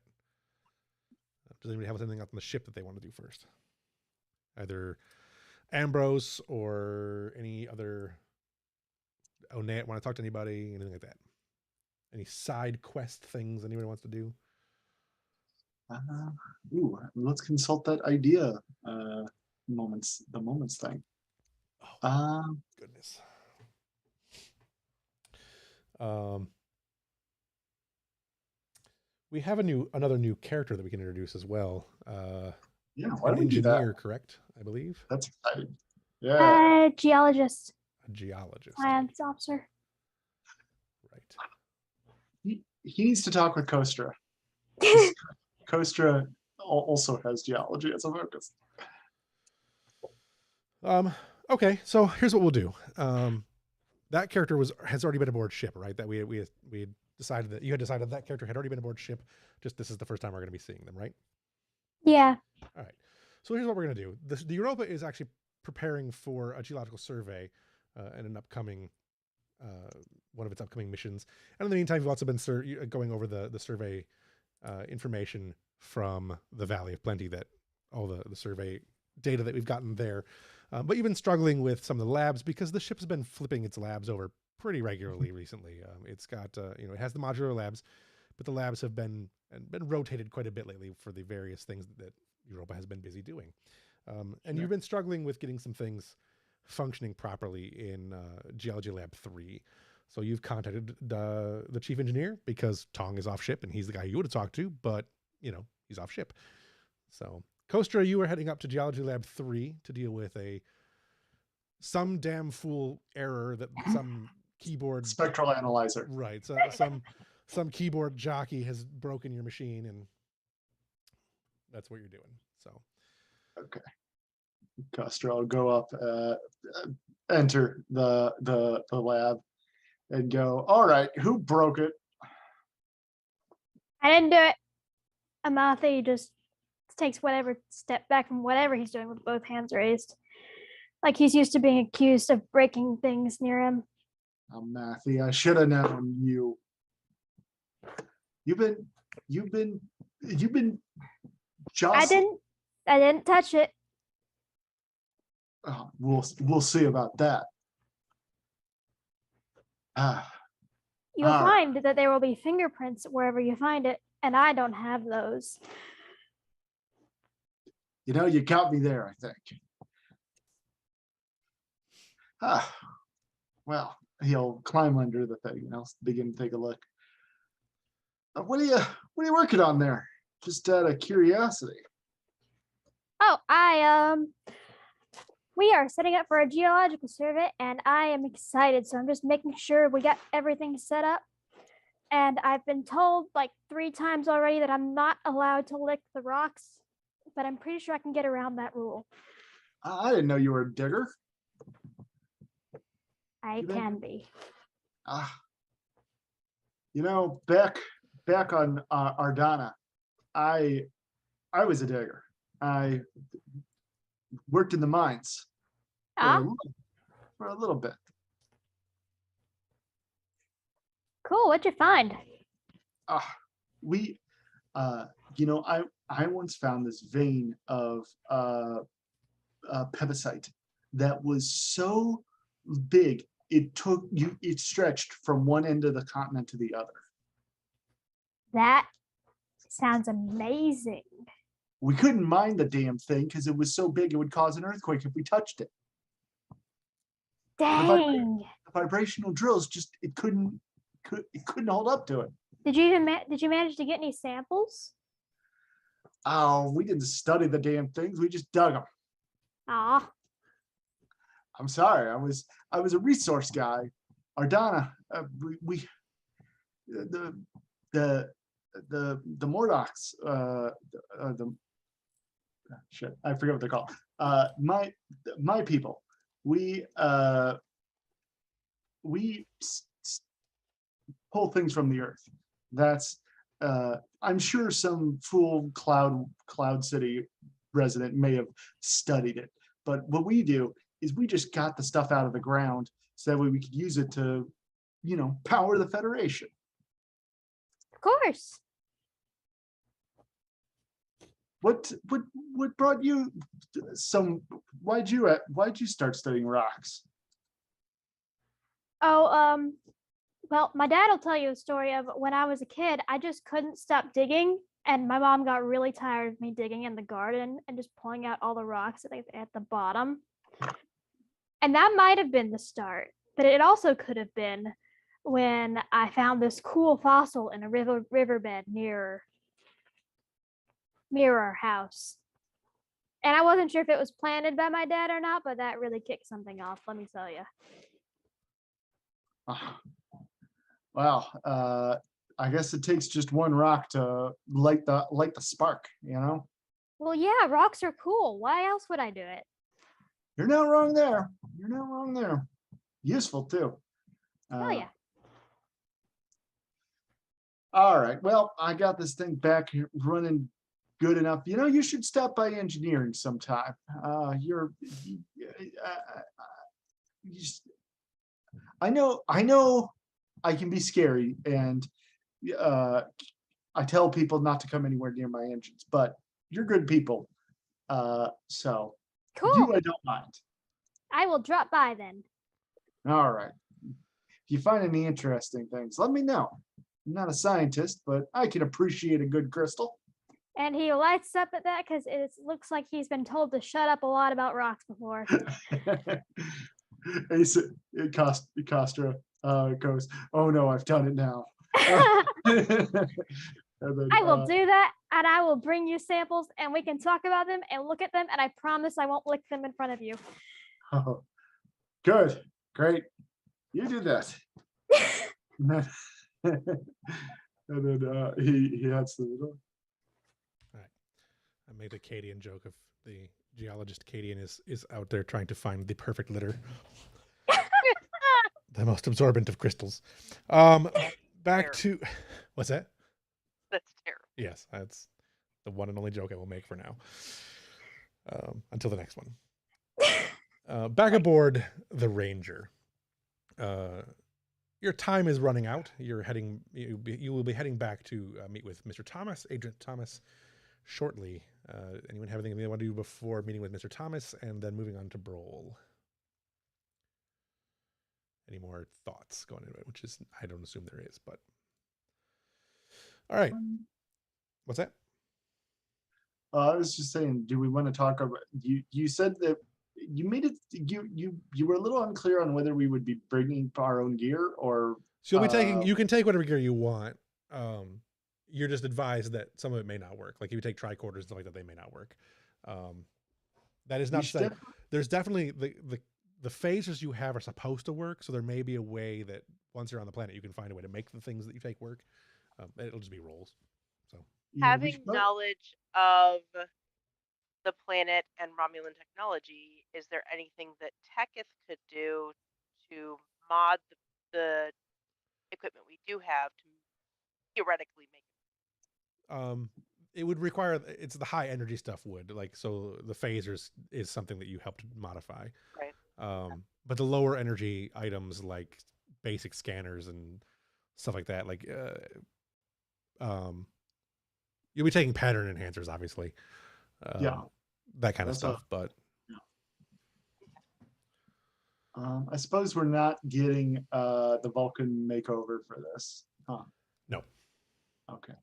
Does anybody have anything else on the ship that they want to do first? Either Ambrose or any other Onaid, want to talk to anybody, anything like that? Any side quest things anybody wants to do? Let's consult that idea. The moments thing. Oh, goodness. We have another new character that we can introduce as well. Yeah, why don't we do engineer, that? correct? I believe. That's exciting. Yeah. Geologist. A geologist. Science officer. Right. He needs to talk with Kostra. Kostra also has geology as a focus. Okay, so here's what we'll do. That character has already been aboard ship, right? That we had decided that you had decided that character had already been aboard ship. Just this is the first time we're going to be seeing them, right? Yeah. All right. So here's what we're going to do. The Europa is actually preparing for a geological survey and an upcoming one of its upcoming missions. And in the meantime, we've also been going over the survey information from the Valley of Plenty, that all the survey data that we've gotten there. But you've been struggling with some of the labs because the ship's been flipping its labs over pretty regularly recently. It's got, it has the modular labs, but the labs have been rotated quite a bit lately for the various things that Europa has been busy doing. And you've been struggling with getting some things functioning properly in Geology Lab 3. So you've contacted the chief engineer because Tong is off ship and he's the guy you would have talked to, but he's off ship. So Kostra, you were heading up to Geology Lab 3 to deal with some damn fool error that some keyboard spectral analyzer. Right. So some keyboard jockey has broken your machine, and that's what you're doing. So okay. Kostra will go up, enter the lab and go, all right, who broke it? I didn't do it. Amathi just takes whatever step back from whatever he's doing with both hands raised. Like he's used to being accused of breaking things near him. Matthew, I should have known you. You've been just. I didn't touch it. Oh, we'll see about that. You'll Ah. find that there will be fingerprints wherever you find it, and I don't have those. You know, you got me there, I think. Well, he'll climb under the thing and I'll begin to take a look. What are you working on there? Just out of curiosity. Oh, we are setting up for a geological survey and I am excited. So I'm just making sure we got everything set up. And I've been told like 3 times already that I'm not allowed to lick the rocks, but I'm pretty sure I can get around that rule. I didn't know you were a digger. I can be. You know, back on Ardana, I was a digger. I worked in the mines for a little bit. Cool. What'd you find? We, you know, I once found this vein of pebicite that was so big it stretched from one end of the continent to the other. That sounds amazing. We couldn't mine the damn thing because it was so big it would cause an earthquake if we touched it. Dang. The vibrational drills it couldn't hold up to it. Did you manage to get any samples? Oh, we didn't study the damn things. We just dug them. Aw. I'm sorry. I was a resource guy. Ardana, the Morlocks, shit, I forget what they're called. My people, we pull things from the earth. That's I'm sure some fool cloud city resident may have studied it, but what we do is we just got the stuff out of the ground so that way we could use it to, you know, power the Federation. Of course. What brought you why'd you start studying rocks? Oh, well, my dad will tell you a story of when I was a kid, I just couldn't stop digging. And my mom got really tired of me digging in the garden and just pulling out all the rocks at the bottom. And that might have been the start, but it also could have been when I found this cool fossil in a riverbed near our house. And I wasn't sure if it was planted by my dad or not, but that really kicked something off, let me tell you. Wow. I guess it takes just one rock to light the spark, you know? Well, yeah, rocks are cool. Why else would I do it? You're not wrong there. Useful too. Oh yeah. All right. Well, I got this thing back running good enough. You know, you should stop by engineering sometime. I know I can be scary, and I tell people not to come anywhere near my engines, but you're good people. So cool. You I don't mind. I will drop by then. All right. If you find any interesting things, let me know. I'm not a scientist, but I can appreciate a good crystal. And he lights up at that because it looks like he's been told to shut up a lot about rocks before. Castro goes, oh no, I've done it now. Then, I will do that, and I will bring you samples, and we can talk about them and look at them, and I promise I won't lick them in front of you. Oh, good, great. You do that. And then he heads to the door. All right. I made a Cadian joke of the geologist Cadian is out there trying to find the perfect litter. The most absorbent of crystals. Back to what's that? That's terrible. Yes, that's the one and only joke I will make for now. Until the next one. Back aboard the Ranger. your time is running out. You're heading. You will be heading back to meet with Mr. Thomas, Agent Thomas, shortly. Anyone have anything they want to do before meeting with Mr. Thomas and then moving on to Broll? Any more thoughts going into it? Which is, I don't assume there is, but all right. What's that? I was just saying, do we want to talk about? You said that you made it. You were a little unclear on whether we would be bringing our own gear or. So you'll be taking. You can take whatever gear you want. You're just advised that some of it may not work. Like if you take tricorders and stuff like that, they may not work. That is not to say there's definitely the phasers you have are supposed to work. So there may be a way that once you're on the planet, you can find a way to make the things that you take work. It'll just be rolls. So Having knowledge of the planet and Romulan technology, is there anything that Teketh could do to mod the equipment we do have to theoretically make it? It would require, it's the high energy stuff would, like, so the phasers is something that you help to modify. Right. But the lower energy items like basic scanners and stuff like that, like you'll be taking pattern enhancers, obviously. Yeah. That kind of stuff. But I suppose we're not getting the Vulcan makeover for this, huh? No. Okay.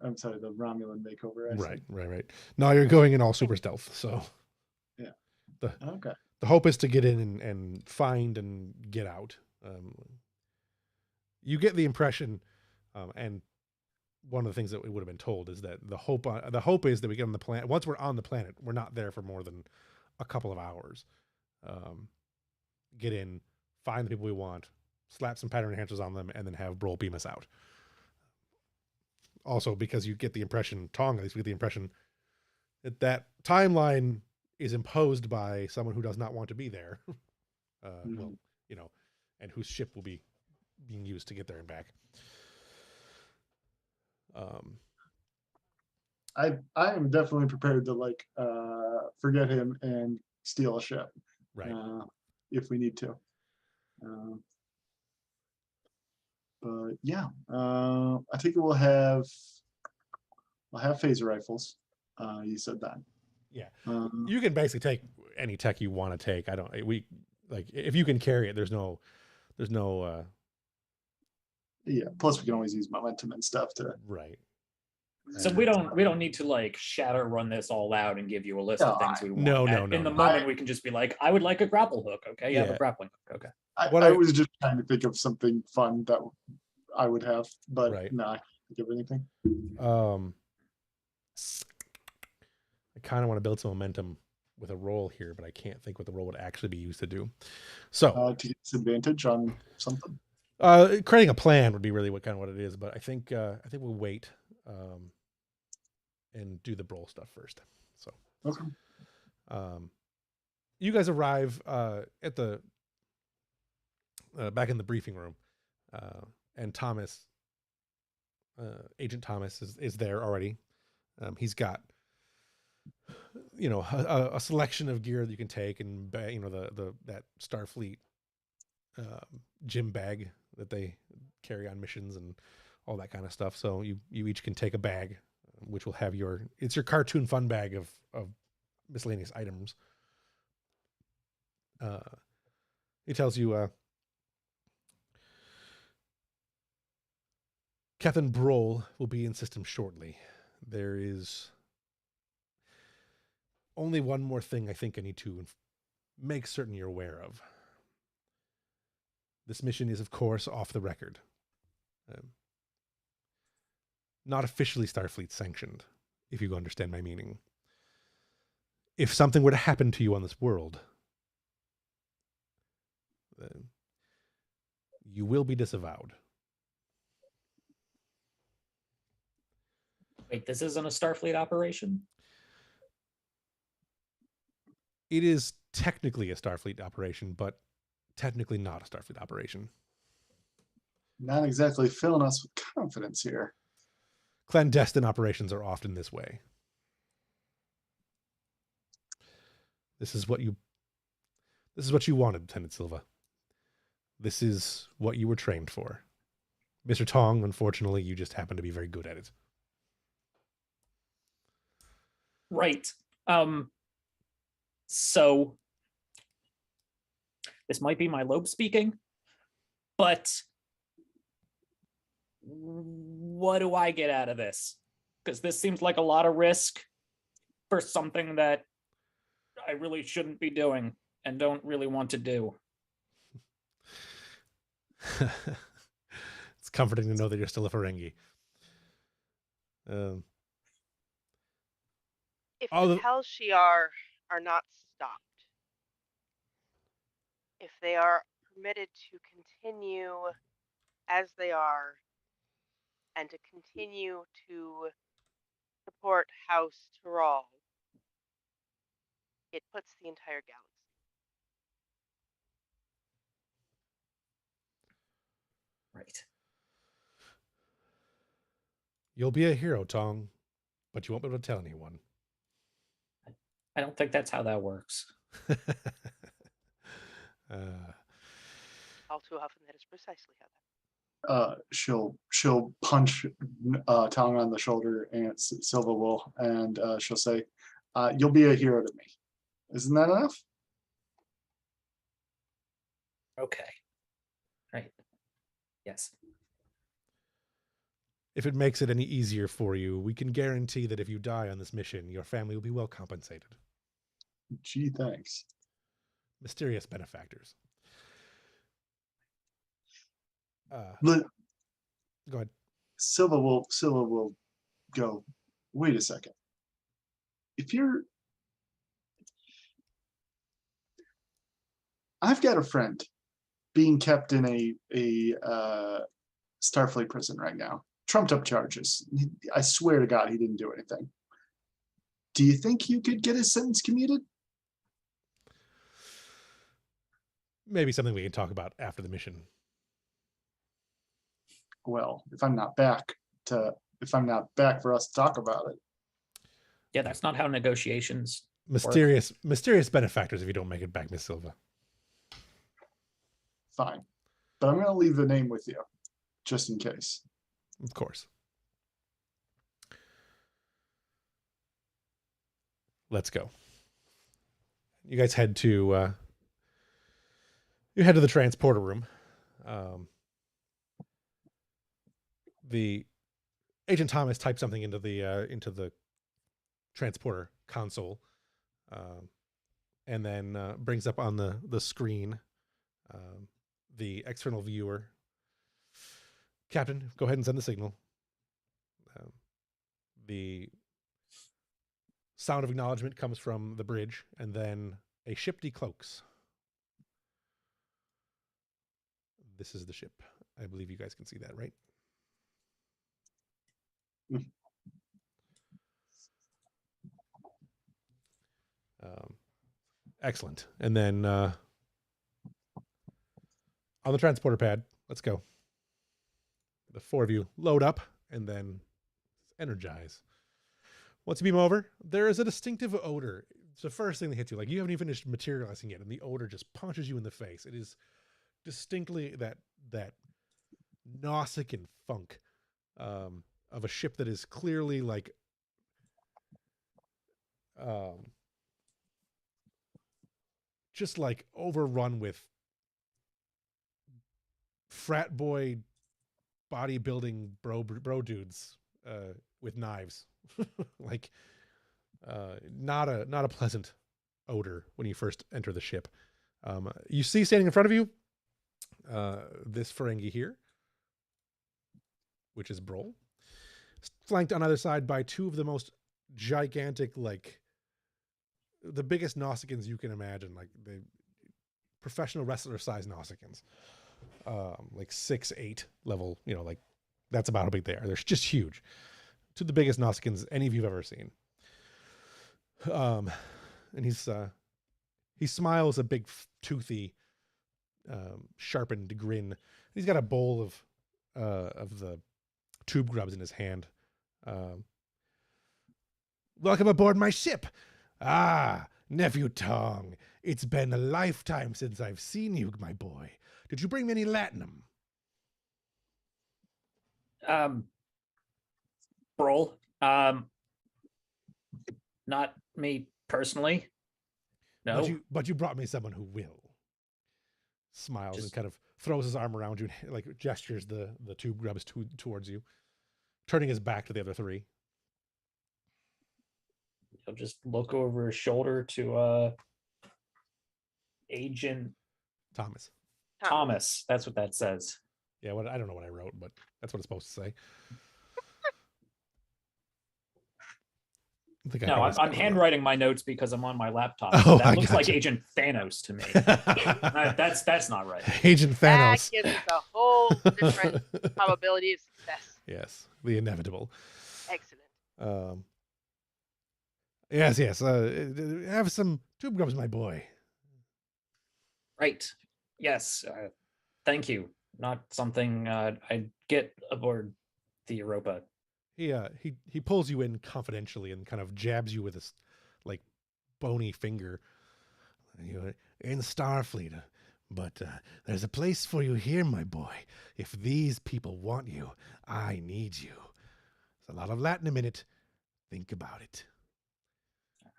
I'm sorry, the Romulan makeover. Right. No, you're going in all super stealth. So yeah. The hope is to get in and find and get out. You get the impression, and one of the things that we would have been told is that the hope is that we get on the planet. Once we're on the planet, we're not there for more than a couple of hours. Get in, find the people we want, slap some pattern enhancers on them, and then have Broll beam us out. Also, because you get the impression, Tong at least, we get the impression that timeline is imposed by someone who does not want to be there. Well, and whose ship will be being used to get there and back. I am definitely prepared to forget him and steal a ship, right? If we need to. But yeah, I think we'll have phaser rifles. You said that. Yeah, you can basically take any tech you want to take. If you can carry it, there's no. Yeah. Plus, we can always use momentum and stuff to. Right. So we don't need to shadow run this all out and give you a list of things we want. No. In the moment, we can just be like, I would like a grapple hook. Okay, you have a grappling hook. Okay. I was just trying to think of something fun that I would have, but no, I can't think of anything. I kind of want to build some momentum with a roll here, but I can't think what the roll would actually be used to do. So to get disadvantage on something. Creating a plan would be really what it is, but I think we'll wait and do the Broll stuff first. So okay. You guys arrive at the back in the briefing room, and Thomas, Agent Thomas, is there already. He's got a selection of gear that you can take, and that Starfleet gym bag that they carry on missions and all that kind of stuff. So you each can take a bag, which will have your cartoon fun bag of miscellaneous items. He tells you, Captain Broll will be in system shortly. There is only one more thing I think I need to make certain you're aware of. This mission is, of course, off the record. Not officially Starfleet sanctioned, if you understand my meaning. If something were to happen to you on this world, you will be disavowed. Wait, this isn't a Starfleet operation? It is technically a Starfleet operation, but technically not a Starfleet operation. Not exactly filling us with confidence here. Clandestine operations are often this way. This is what you wanted, Lieutenant Silva. This is what you were trained for. Mr. Tong, unfortunately, you just happen to be very good at it. Right. So this might be my lobe speaking, but what do I get out of this? Because this seems like a lot of risk for something that I really shouldn't be doing and don't really want to do. It's comforting to know that you're still a Ferengi. If all the the- Helshiar are not stopped, if they are permitted to continue as they are and to continue to support House Tyrrell, it puts the entire galaxy. Right. You'll be a hero, Tong, but you won't be able to tell anyone. I don't think that's how that works. All too often, that is precisely how that. She'll punch Tong on the shoulder, and Silva will, and she'll say, "You'll be a hero to me." Isn't that enough? Okay. Right. Yes. If it makes it any easier for you, we can guarantee that if you die on this mission, your family will be well compensated. Gee, thanks. Mysterious benefactors. Look, Go ahead. Silva will go, wait a second. I've got a friend being kept in a Starfleet prison right now. Trumped up charges. I swear to God, he didn't do anything. Do you think you could get his sentence commuted? Maybe something we can talk about after the mission. Well, if I'm not back for us to talk about it. Yeah, that's not how negotiations work. Mysterious benefactors if you don't make it back, Miss Silva. Fine. But I'm going to leave the name with you, just in case. Of course. Let's go. You guys head to the transporter room. The Agent Thomas types something into the transporter console, and then brings up on the screen the external viewer. Captain, go ahead and send the signal. The sound of acknowledgement comes from the bridge, and then a ship decloaks. This is the ship. I believe you guys can see that, right? Excellent. And then on the transporter pad, let's go. The four of you load up and then energize. Once you beam over, there is a distinctive odor. It's the first thing that hits you. Like, you haven't even finished materializing yet, and the odor just punches you in the face. It is distinctly that Nausicaan funk of a ship that is clearly like just like overrun with frat boy bodybuilding bro dudes with knives. Like not a pleasant odor when you first enter the ship. You see standing in front of you this Ferengi here, which is Brol, flanked on either side by two of the most gigantic, like the biggest Nausicaans you can imagine, like the professional wrestler size Nausicaans, like 6'8" level, like that's about how big they are. They're just huge. Two of the biggest Nausicaans any of you've ever seen. And he smiles a big toothy sharpened grin. He's got a bowl of the tube grubs in his hand. Welcome aboard my ship. Ah, nephew Tong, it's been a lifetime since I've seen you, my boy. Did you bring me any latinum? Brol, not me personally. No. But you brought me someone who will. Smiles and Just- kind of throws his arm around you, and like gestures the two grubs towards you, turning his back to the other three. He'll just look over his shoulder to Agent Thomas. Thomas. That's what that says. Yeah, I don't know what I wrote, but that's what it's supposed to say. I think I No, probably I'm spelled it wrong. handwriting my notes because I'm on my laptop. Oh, That I looks like gotcha. Agent Thanos to me. That's not right. Agent That Thanos. gives us a whole different probability of success. Yes, the inevitable. Excellent. Yes. Have some tube grubs, my boy. Right. Yes. Thank you. Not something I'd get aboard the Europa. He pulls you in confidentially and kind of jabs you with his like bony finger. You're in Starfleet, but there's a place for you here, my boy. If these people want you, I need you. There's a lot of latinum in it. Think about it.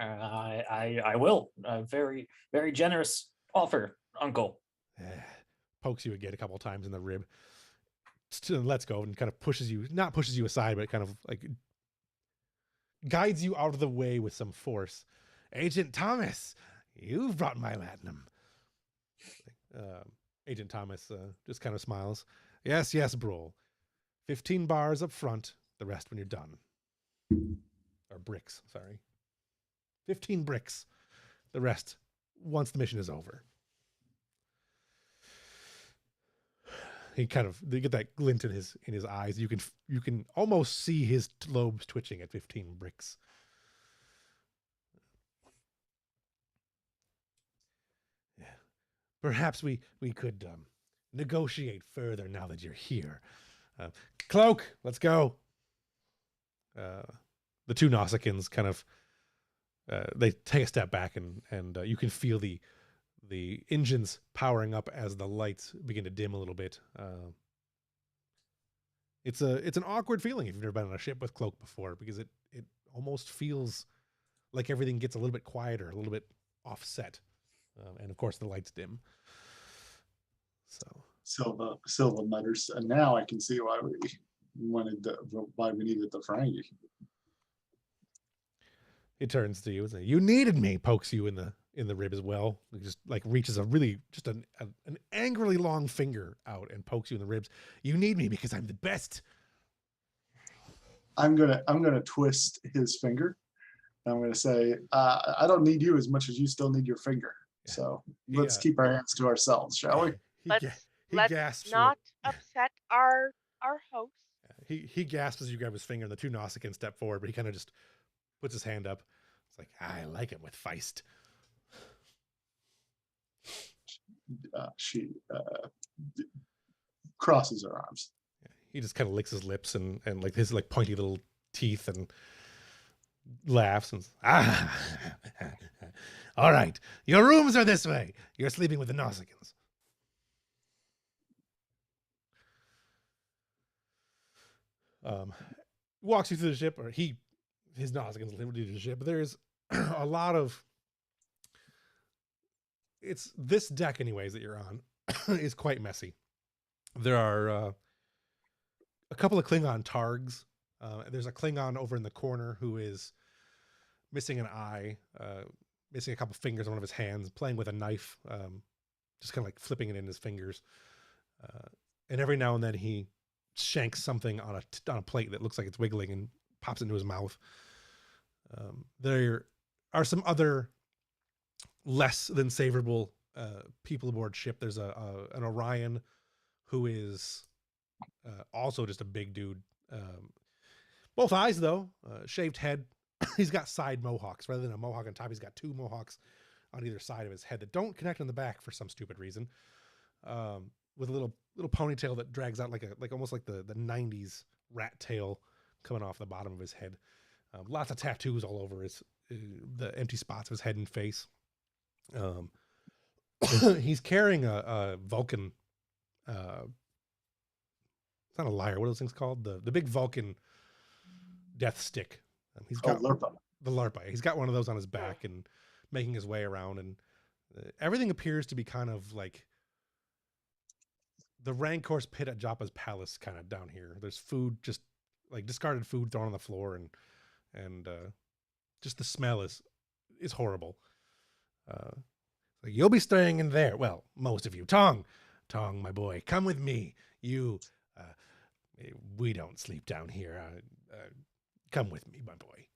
I will. Very, very generous offer, Uncle. Pokes you again a couple of times in the rib. Still lets go and kind of not pushes you aside, but kind of like guides you out of the way with some force. Agent Thomas, you've brought my latinum. Agent Thomas just kind of smiles. Yes, Brol. 15 bars up front, the rest when you're done. Or bricks, sorry. 15 bricks. The rest once the mission is over. He kind of, you get that glint in his eyes. You can almost see his lobes twitching at 15 bricks. Yeah. Perhaps we could negotiate further now that you're here. Cloak, let's go. The two Nausicaans kind of they take a step back and you can feel the engines powering up as the lights begin to dim a little bit. It's an awkward feeling if you've never been on a ship with Cloak before, because it almost feels like everything gets a little bit quieter, a little bit offset, and of course the lights dim. So Silva mutters, and now I can see why we needed the Ferengi. he turns to you and says, "You needed me." Pokes you in the rib as well. He just like reaches an angrily long finger out and pokes you in the ribs. You need me because I'm the best. I'm gonna twist his finger. I'm gonna say, I don't need you as much as you still need your finger. So let's keep our hands to ourselves, shall we? Let's gasps. not upset our host. He gasps as you grab his finger, and the two Nausicaans step forward, but he kind of just puts his hand up. It's like, I like it with feist. She crosses her arms. He just kind of licks his lips and like his like pointy little teeth and laughs and all right, your rooms are this way. You're sleeping with the Nausicaans. Walks you through the ship, or his Nausicaans live through the ship. But there's a lot of, it's this deck anyways that you're on is quite messy. There are a couple of Klingon targs. There's a Klingon over in the corner who is missing an eye, missing a couple fingers on one of his hands, playing with a knife, just kind of like flipping it in his fingers. And every now and then he shanks something on a plate that looks like it's wiggling and pops into his mouth. There are some other less than savorable people aboard ship. There's an Orion who is also just a big dude. Both eyes though, shaved head. He's got side mohawks rather than a mohawk on top. He's got two mohawks on either side of his head that don't connect on the back for some stupid reason. With a little ponytail that drags out like almost like the 90s rat tail coming off the bottom of his head. Lots of tattoos all over the empty spots of his head and face. He's carrying a Vulcan it's not a lyre. What are those things called? The big Vulcan death stick. He's Oh, got Lurpa. the larpa. He's got one of those on his back and making his way around, and everything appears to be kind of like the Rancor's pit at Joppa's palace, kind of down here. There's food, just like discarded food thrown on the floor, and just the smell is horrible. Like, you'll be staying in there. Well, most of you. Tong, my boy, come with me. You, we don't sleep down here. Come with me, my boy.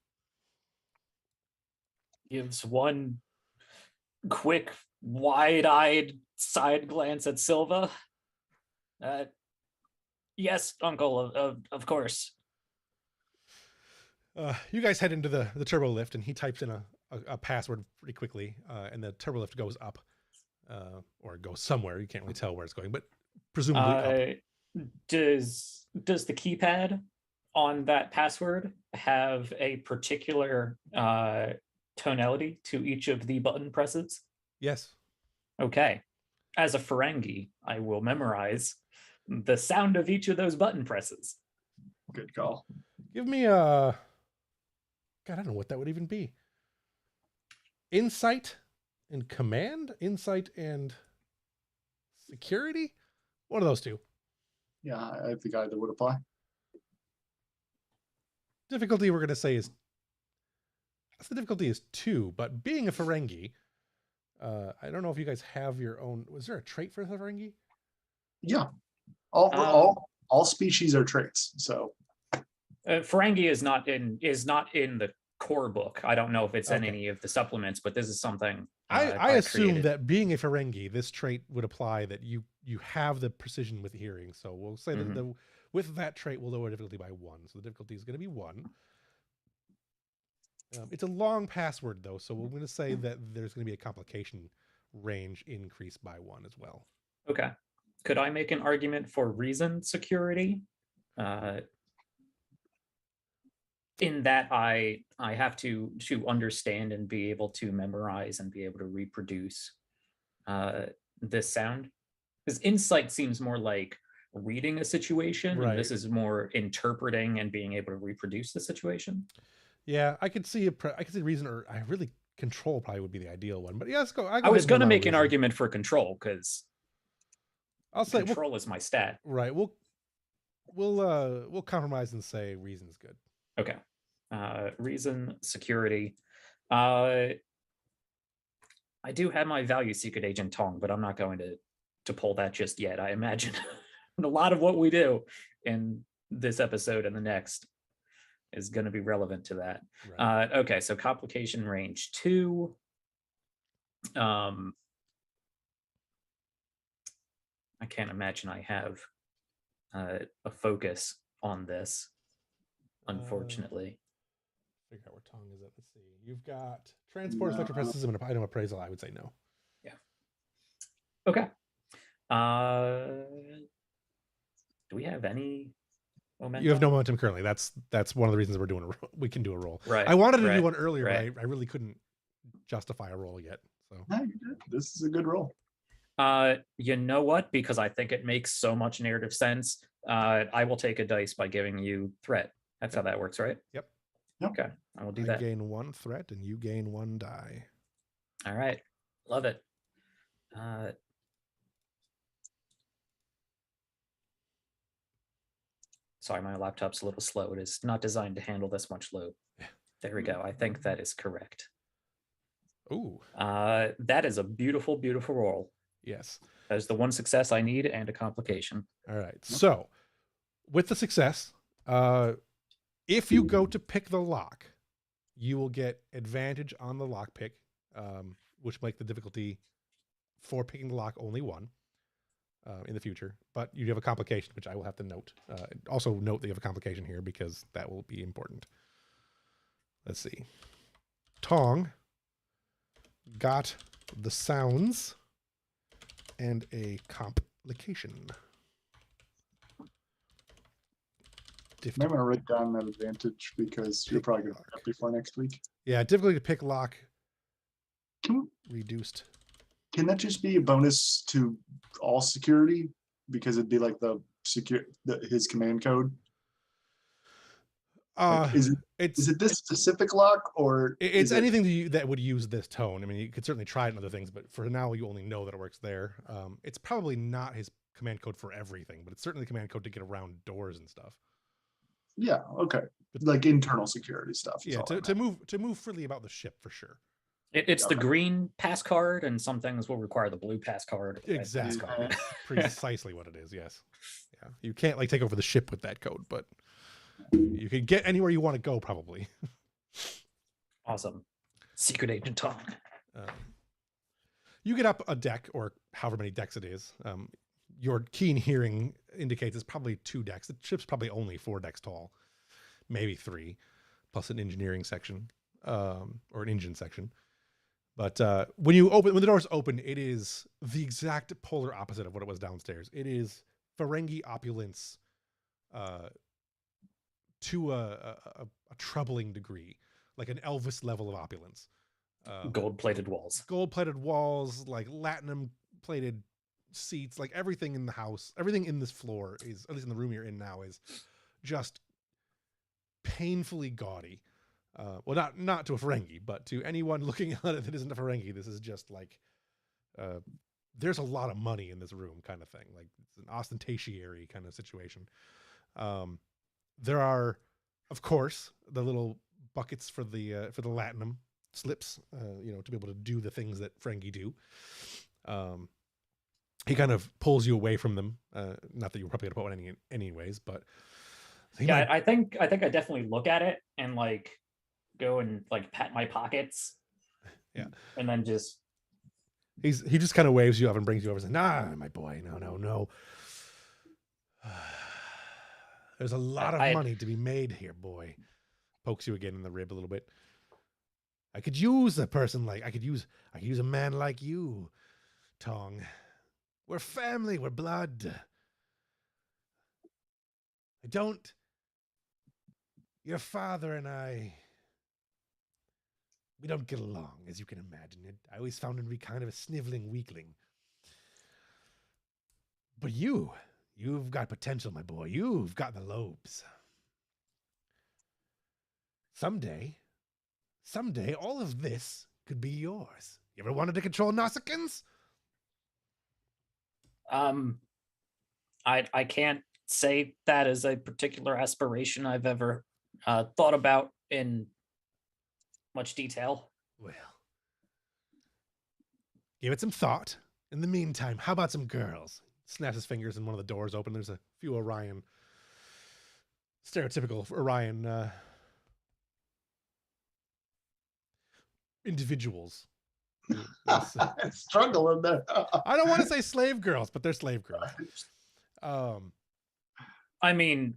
Gives one quick, wide-eyed side glance at Silva. Yes, Uncle, of course. You guys head into the turbo lift, and he types in a password pretty quickly, and the turbo lift goes up, or goes somewhere. You can't really tell where it's going, but presumably up. Does the keypad on that password have a particular tonality to each of the button presses? Yes. Okay. As a Ferengi, I will memorize the sound of each of those button presses. Good call. Give me a... God, I don't know what that would even be. Insight and command? Insight and security? One of those two. Yeah, I think either would apply. Difficulty we're going to say is... The difficulty is 2, but being a Ferengi, I don't know if you guys have your own... Was there a trait for the Ferengi? Yeah. All species are traits, so... Ferengi is not in the core book. I don't know if it's in Okay. any of the supplements, but this is something I assume created. that being a Ferengi, this trait would apply, that you have the precision with hearing. So we'll say that with that trait, we'll lower difficulty by 1. So the difficulty is going to be 1. It's a long password, though, so we're going to say that there's going to be a complication range increase by 1 as well. Okay. Could I make an argument for reason security? In that I have to understand and be able to memorize and be able to reproduce this sound. Because insight seems more like reading a situation, Right. and this is more interpreting and being able to reproduce the situation. Yeah, I could see reason, or I really control probably would be the ideal one. But yeah, let's go. I was going to make an argument for control because I'll say control is my stat. Right. We'll compromise and say reason's good. Okay. Reason, security. I do have my value secret agent Tong, but I'm not going to pull that just yet. I imagine a lot of what we do in this episode and the next is going to be relevant to that. Right. Okay, so complication range 2. I can't imagine I have a focus on this, unfortunately. Figure out where Tong is at. Let's see. You've got transport, electroprecision, and item appraisal. I would say no. Yeah. Okay. Do we have any momentum? You have no momentum currently. That's one of the reasons we're doing we can do a roll. Right. I wanted to do one earlier, but I really couldn't justify a roll yet. So no, you did. This is a good roll. You know what? Because I think it makes so much narrative sense. I will take a dice by giving you threat. That's how that works, right? Yep. Okay, I will do that. I gain 1 threat and you gain 1 die. All right, love it. Sorry, my laptop's a little slow. It is not designed to handle this much load. There we go. I think that is correct. Ooh. That is a beautiful, beautiful roll. Yes. That is the 1 success I need and a complication. All right. So with the success, if you go to pick the lock, you will get advantage on the lock pick, which make the difficulty for picking the lock only 1 in the future. But you have a complication, which I will have to note. Also note that you have a complication here because that will be important. Let's see. Tong got the sounds and a complication. I'm going to write down that advantage because you're probably going to pick up before next week. Yeah, difficulty to pick lock reduced. Can that just be a bonus to all security because it'd be like his command code. Uh, Like, is it's it this specific lock, or it's is it- anything that would use this tone. I mean, you could certainly try it in other things, but for now, you only know that it works there. It's probably not his command code for everything, but it's certainly the command code to get around doors and stuff. Yeah, okay. Like internal security stuff. is Yeah, all I to meant. move freely about the ship for sure. It's the Okay. green pass card, and some things will require the blue pass card. red pass Exactly. card. Precisely what it is. Yes. Yeah. You can't like take over the ship with that code, but you can get anywhere you want to go probably. Awesome. Secret Agent Tom. You get up a deck, or however many decks it is. Your keen hearing indicates it's probably 2 decks. The ship's probably only 4 decks tall, maybe 3, plus an engineering section, or an engine section. But when the doors open, it is the exact polar opposite of what it was downstairs. It is Ferengi opulence, to a troubling degree, like an Elvis level of opulence. Gold-plated walls. Gold-plated walls, like latinum-plated seats, like everything in the house, everything in this floor is, at least in the room you're in now, is just painfully gaudy. Well, not to a Ferengi, but to anyone looking at it that isn't a Ferengi, this is just like, there's a lot of money in this room kind of thing. Like, it's an ostentatiary kind of situation. There are, of course, the little buckets for the latinum slips, to be able to do the things that Ferengi do. He kind of pulls you away from them. Not that you're probably gonna put one anyways, but I think I definitely look at it and like go and like pat my pockets. Yeah. And then just he just kind of waves you up and brings you over and says, "Nah, my boy, no. There's a lot of money to be made here, boy." Pokes you again in the rib a little bit. I could use a person like I could use a man like you, Tong. We're family, we're blood. Your father and we don't get along, as you can imagine. I always found him to be kind of a sniveling weakling. But you've got potential, my boy. You've got the lobes. Someday, all of this could be yours. You ever wanted to control Nausicaans? I can't say that is a particular aspiration I've ever thought about in much detail. Well, give it some thought. In the meantime, how about some girls? Snaps his fingers and one of the doors open. There's a few stereotypical Orion individuals. Struggling there. I don't want to say slave girls, but they're slave girls. I mean,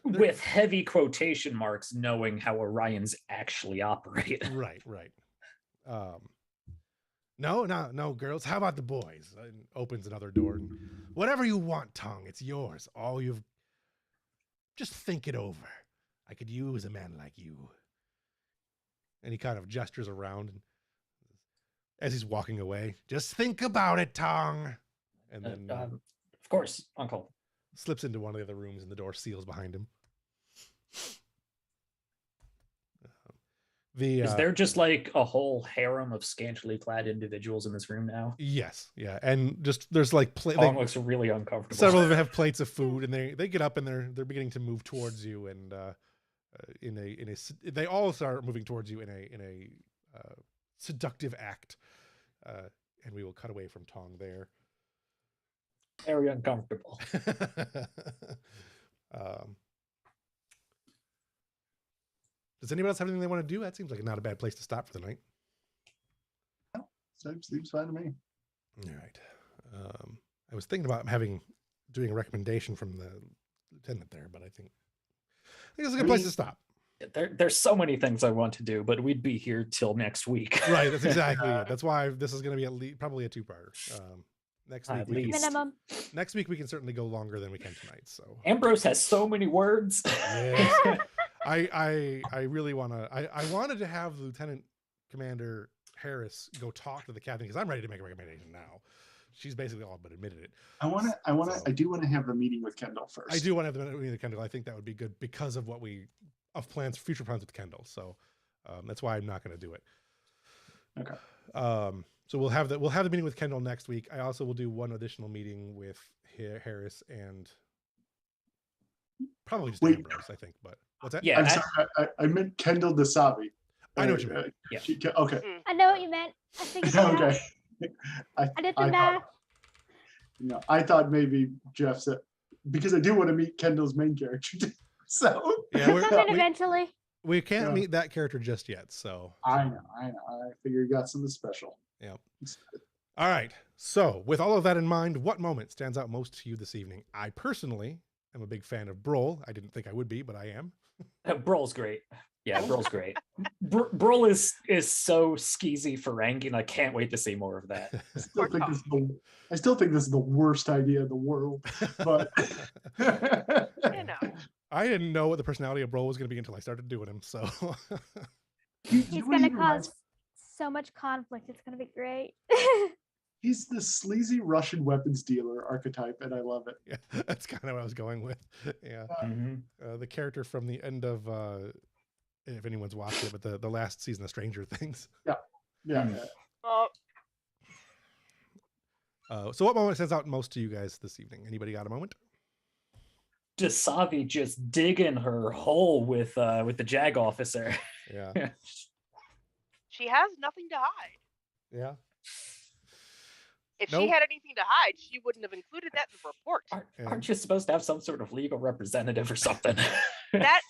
with heavy quotation marks, knowing how Orions actually operate. Right. No, girls. How about the boys? And opens another door. And whatever you want, Tong, it's yours. Just think it over. I could use a man like you. And he kind of gestures around, and as he's walking away, just think about it, Tong. And then, of course, Uncle. Slips into one of the other rooms, and the door seals behind him. Is there just like a whole harem of scantily clad individuals in this room now? Yes, yeah, and just there's like Tom looks really uncomfortable. Several of them have plates of food, and they get up and they're beginning to move towards you, and they all start moving towards you in a seductive act, and we will cut away from Tong there. Very uncomfortable. Does anybody else have anything they want to do? That seems like not a bad place to stop for the night. Seems fine to me. All right. I was thinking about doing a recommendation from the lieutenant there, but I think it's a good place to stop. There's so many things I want to do, but we'd be here till next week. Right. That's exactly it. That's why this is going to be probably a 2-parter. Next week we can certainly go longer than we can tonight. So Ambrose has so many words. Yes. I really want to. I wanted to have Lieutenant Commander Harris go talk to the captain because I'm ready to make a recommendation now. she's basically all but admitted it. I So- do want to have the meeting with Kendall first. I do want to have the meeting with Kendall. I think that would be good because of future plans with Kendall. So that's why I'm not going to do it. Okay. So we'll have the meeting with Kendall next week. I also will do one additional meeting with Harris and probably just Wait. Ambrose, I think. But what's that? Yeah, I'm sorry. I meant Kendall DeSavi. I know what you meant. Yeah. Okay. I know what you meant. I figured it out. Okay. I did the I math. thought, I thought maybe Jeff said, because I do want to meet Kendall's main character too. So Yeah, Coming eventually. we can't Yeah. meet that character just yet. So I know. I figure you got something special. yeah. All right. So with all of that in mind, what moment stands out most to you this evening? I personally am a big fan of Broll. I didn't think I would be, but I am. Broll's great. Yeah, Broll's great. Broll is so skeezy Ferengi. I can't wait to see more of that. I still think this is the worst idea in the world. But You know. I didn't know what the personality of Broll was going to be until I started doing him. So He's going to cause so much conflict. It's going to be great. He's the sleazy Russian weapons dealer archetype, and I love it. yeah, that's kind of what I was going with. Yeah. Mhm. The character from the end of, if anyone's watched it, but the last season of Stranger Things. Yeah. Mm. So what moment stands out most to you guys this evening? Anybody got a moment? DeSavi just digging her hole with the JAG officer. Yeah. She has nothing to hide. Yeah. If Nope. she had anything to hide, she wouldn't have included that in the report. Aren't you supposed to have some sort of legal representative or something? And that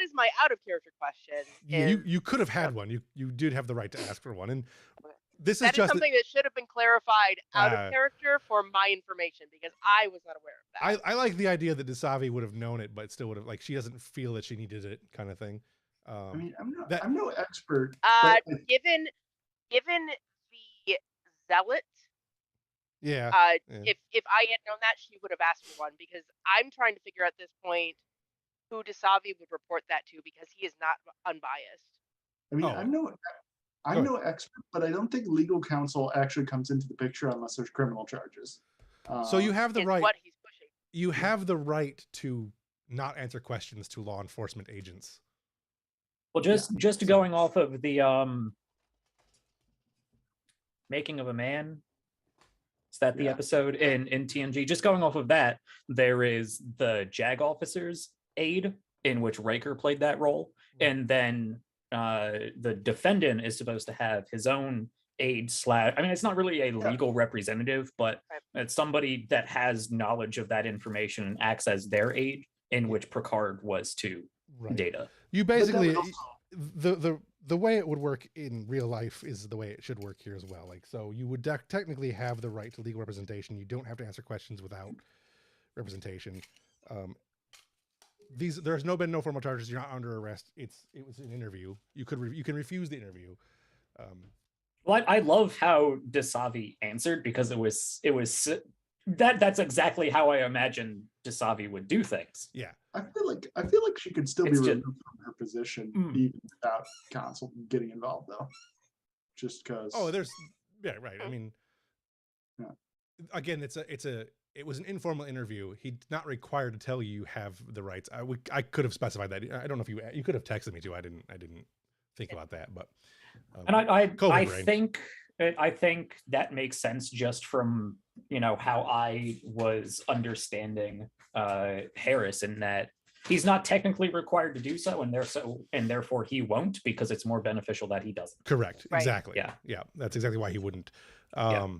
is my out of character question. You could have had one. You did have the right to ask for one. And this is That is just something that should have been clarified out Uh, of character for my information because I was not aware of that. I like the idea that DeSavi would have known it, but still would have, like, she doesn't feel that she needed it, kind of thing. I mean, that- I'm no expert. Given the zealot, yeah. if I had known that, she would have asked for one because I'm trying to figure out at this point who DeSavi would report that to because he is not unbiased. I mean, Oh. I'm no expert, but I don't think legal counsel actually comes into the picture unless there's criminal charges. So you have the Is right. what he's pushing. You have the right to not answer questions to law enforcement agents. Well, just going off of the Making of a Man. Is that the Yeah. episode in TNG? Just going off of that, there is the JAG officer's aide in which Riker played that role, and then the defendant is supposed to have his own aide / I mean, it's not really a legal representative, but Right. it's somebody that has knowledge of that information and acts as their aide, in which Picard was to Right. Data. You But that basically would also- the way it would work in real life is the way it should work here as well. Like, so you would technically have the right to legal representation. You don't have to answer questions without representation. There's been no formal charges. You're not under arrest. It was an interview. You can refuse the interview. Well, I love how DeSavi answered because it was that's exactly how I imagine DeSavi would do things. Yeah. I feel like she could still be It's just- removed from her position Mm. even without counsel getting involved, though. Just because. Oh, yeah, right. I mean, Yeah. again, it was an informal interview. He's not required to tell you have the rights. I could have specified that. I don't know if you could have texted me too. I didn't think about that, but. And I COVID brain. think that makes sense just from how I was understanding Harris, in that he's not technically required to do so, and therefore he won't, because it's more beneficial that he doesn't. Correct. Right. Exactly. Yeah. Yeah. That's exactly why he wouldn't. Yeah.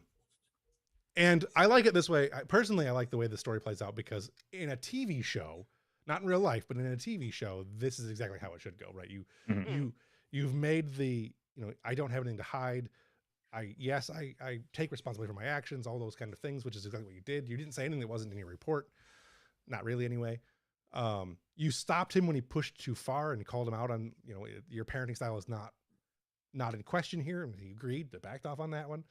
And I like it this way. Personally, I like the way the story plays out because in a TV show, not in real life, but in a TV show, this is exactly how it should go, right? You've made I don't have anything to hide. I take responsibility for my actions, all those kind of things, which is exactly what you did. You didn't say anything that wasn't in your report. Not really anyway. You stopped him when he pushed too far and called him out on, your parenting style is not in question here. And he agreed to backed off on that one.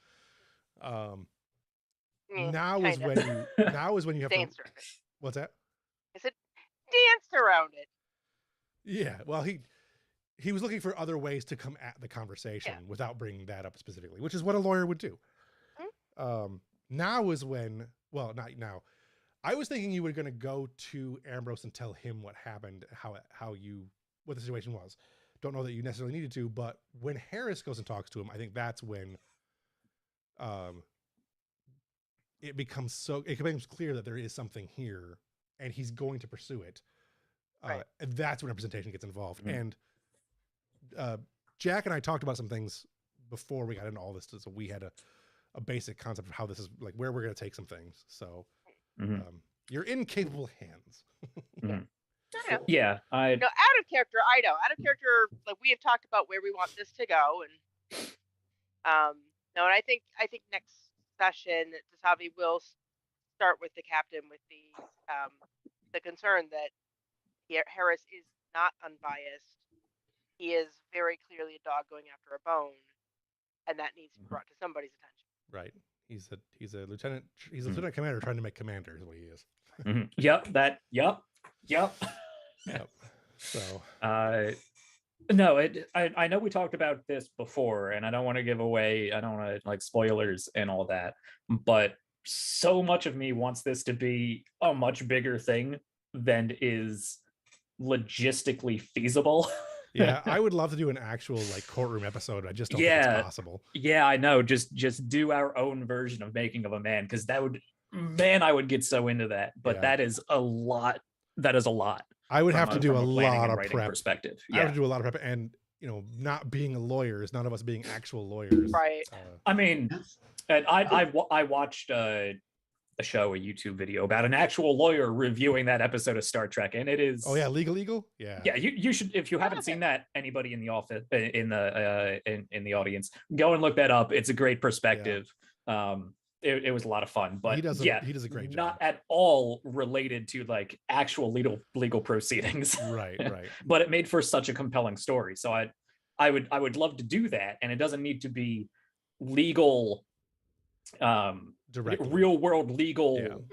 Now is when you have to, Danced around it. what's that? I said danced around it. Yeah. Well, he was looking for other ways to come at the conversation without bringing that up specifically, which is what a lawyer would do. now is when, well, not now. I was thinking you were going to go to Ambrose and tell him what happened, what the situation was. Don't know that you necessarily needed to, but when Harris goes and talks to him, I think that's when it becomes clear that there is something here and he's going to pursue it. Right. And that's when representation gets involved. And Jack and I talked about some things before we got into all this. So we had a basic concept of how this is, like, where we're going to take some things. So you're in capable hands. Yeah, I No, out of character, I know. Out of character, like we have talked about where we want this to go, and no, and I think next session, Tasavi will start with the captain with the concern that Harris is not unbiased. He is very clearly a dog going after a bone, and that needs to be brought to somebody's attention. Right. He's a lieutenant. He's a lieutenant commander trying to make commander is what he is. Yep. So no, I know we talked about this before, and I don't want to give away, I don't want to like spoilers and all that, but so much of me wants this to be a much bigger thing than is logistically feasible. yeah, I would love to do an actual like courtroom episode. I just don't think it's possible. Yeah, I know. Just do our own version of Making of a Man, because I would get so into that. But that is a lot. That is a lot. I would have to do a lot of prep. Perspective. I have to do a lot of prep, and not being lawyers, none of us being actual lawyers. Right. I mean, I watched a YouTube video about an actual lawyer reviewing that episode of Star Trek, and it is. Oh yeah, legal. Yeah. Yeah, you should, if you haven't seen that, anybody in the office in the audience, go and look that up. It's a great perspective. Yeah. It was a lot of fun, but he does a great job. Not at all related to like actual legal proceedings. Right. But it made for such a compelling story. So I would love to do that, and it doesn't need to be legal, real world legal,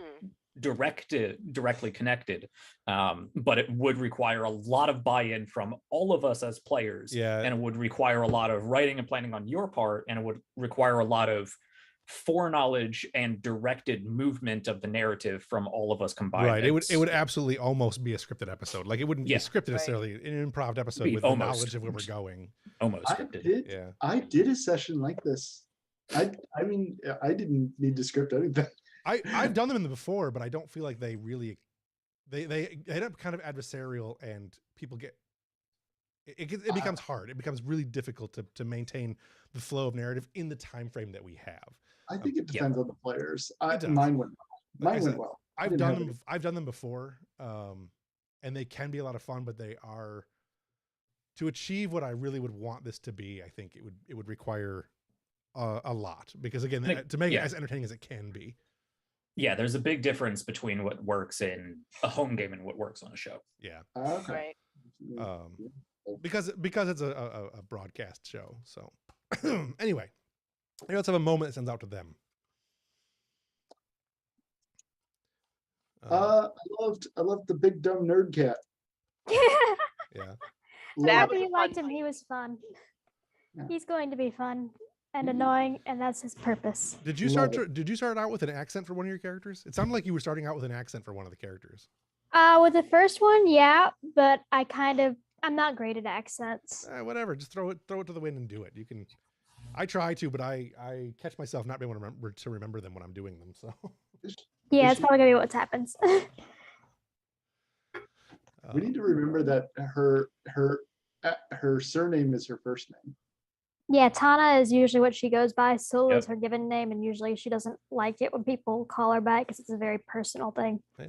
directly connected. But it would require a lot of buy-in from all of us as players. Yeah. And it would require a lot of writing and planning on your part, and it would require a lot of foreknowledge and directed movement of the narrative from all of us combined. Right. It would absolutely almost be a scripted episode. Like it wouldn't be scripted necessarily, an improv episode with the knowledge of where we're going. Almost scripted. I did a session like this. I mean, I didn't need to script anything. I've done them before, but I don't feel like they really they end up kind of adversarial, and people get it becomes hard. It becomes really difficult to maintain the flow of narrative in the time frame that we have. I think it depends on the players. Mine went well. I've done them before, and they can be a lot of fun, but they are, to achieve what I really would want this to be, I think it would require a lot, because again, to make it as entertaining as it can be. Yeah, there's a big difference between what works in a home game and what works on a show. Yeah. Okay. Because it's a broadcast show. So anyway, let's have a moment that sends out to them. I loved the big dumb nerd cat. Yeah. Happy you liked him. He was fun. Yeah. He's going to be fun and annoying, and that's his purpose. Did you start out with an accent for one of your characters? It sounded like you were starting out with an accent for one of the characters. With the first one, yeah, but I'm not great at accents. Whatever, just throw it to the wind and do it. You can. I try to, but I catch myself not being able to remember them when I'm doing them. So. Yeah, it's probably gonna be what happens. We need to remember that her surname is her first name. Yeah, Tana is usually what she goes by. Sul is her given name, and usually she doesn't like it when people call her by it because it's a very personal thing. Yeah.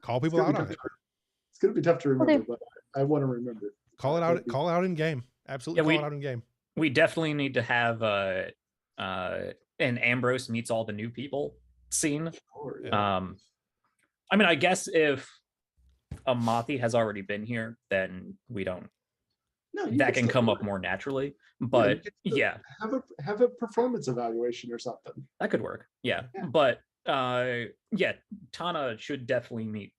Call people out on it. It's gonna be tough to remember, but I want to remember it. Call it out. Call it out in game. Absolutely, call it out in game. We definitely need to have an Ambrose meets all the new people scene. Sure, yeah. I mean, I guess if Amathi has already been here, then we don't. No, that can come up more naturally. But have a performance evaluation or something. That could work. Yeah. But Tana should definitely meet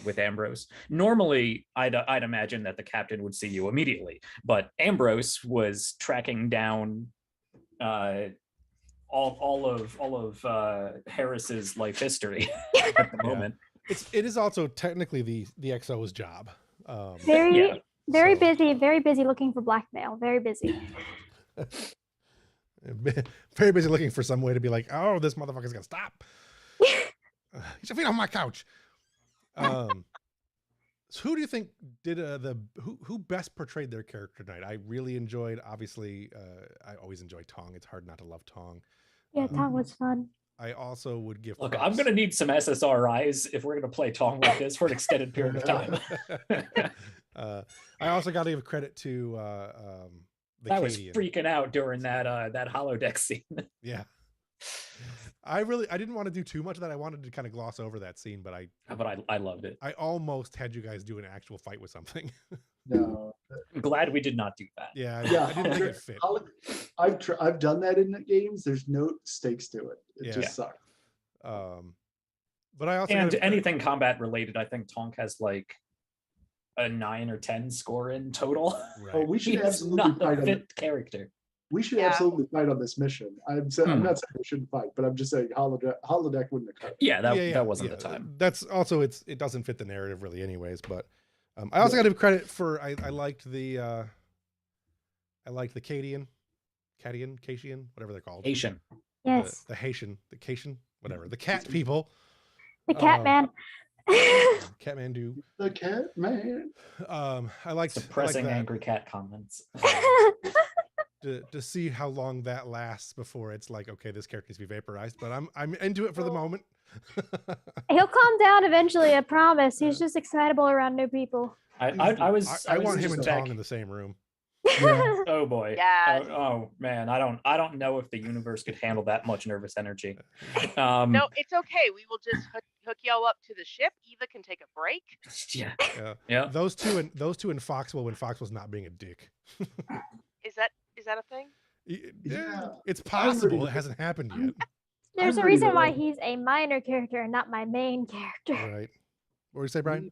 with Ambrose. Normally, I'd imagine that the captain would see you immediately, but Ambrose was tracking down all of Harris's life history at the moment. It is also technically the XO's job. Very Yeah. very busy looking for blackmail. Very busy. Very busy looking for some way to be like, oh, this motherfucker's gonna stop. He should feet off my couch. So who do you think did who best portrayed their character tonight? I really enjoyed. Obviously, I always enjoy Tong. It's hard not to love Tong. Yeah, Tong was fun. I also would give. Look, props. I'm gonna need some SSRIs if we're gonna play Tong like this for an extended period of time. I also got to give credit to the I was Cadian. freaking out during that holodeck scene. Yeah. I didn't want to do too much of that. I wanted to kind of gloss over that scene, but I loved it. I almost had you guys do an actual fight with something. No. I'm glad we did not do that. Yeah, Yeah, I didn't think it fit. I've done that in games. There's no stakes to it. It Yeah. just sucks. But I also And gotta- anything combat related, I think Tonk has like a 9 or 10 score in total. right. Oh, we should He's absolutely not fight a on. fit character. We should Yeah. absolutely fight on this mission. I'm not saying we shouldn't fight, but I'm just saying holodeck wouldn't have cut it. Yeah, that wasn't yeah. the time. That's also it doesn't fit the narrative really, anyways. But I also got to give credit for I liked the Cadian, whatever they're called. Haitian. Yes. The Haitian, the Cation, whatever. The cat people. The cat man. Catmandu. The cat man. I liked Suppressing that. angry cat comments. To see how long that lasts before it's like, okay, this character needs to be vaporized, but I'm into it for the moment. He'll calm down eventually, I promise. He's just excitable around new people. I want him and Tong in the same room. Yeah. Oh boy. Yes. Oh man, I don't know if the universe could handle that much nervous energy. No, it's okay. We will just hook y'all up to the ship. Eva can take a break. Yeah. Yeah. Yeah. Those two in Foxwell when Foxwell's not being a dick. Is that a thing? Yeah. It's possible. It hasn't happened yet. There's I'm a ready reason to why like- he's a minor character and not my main character. Right. What did you say, Brian?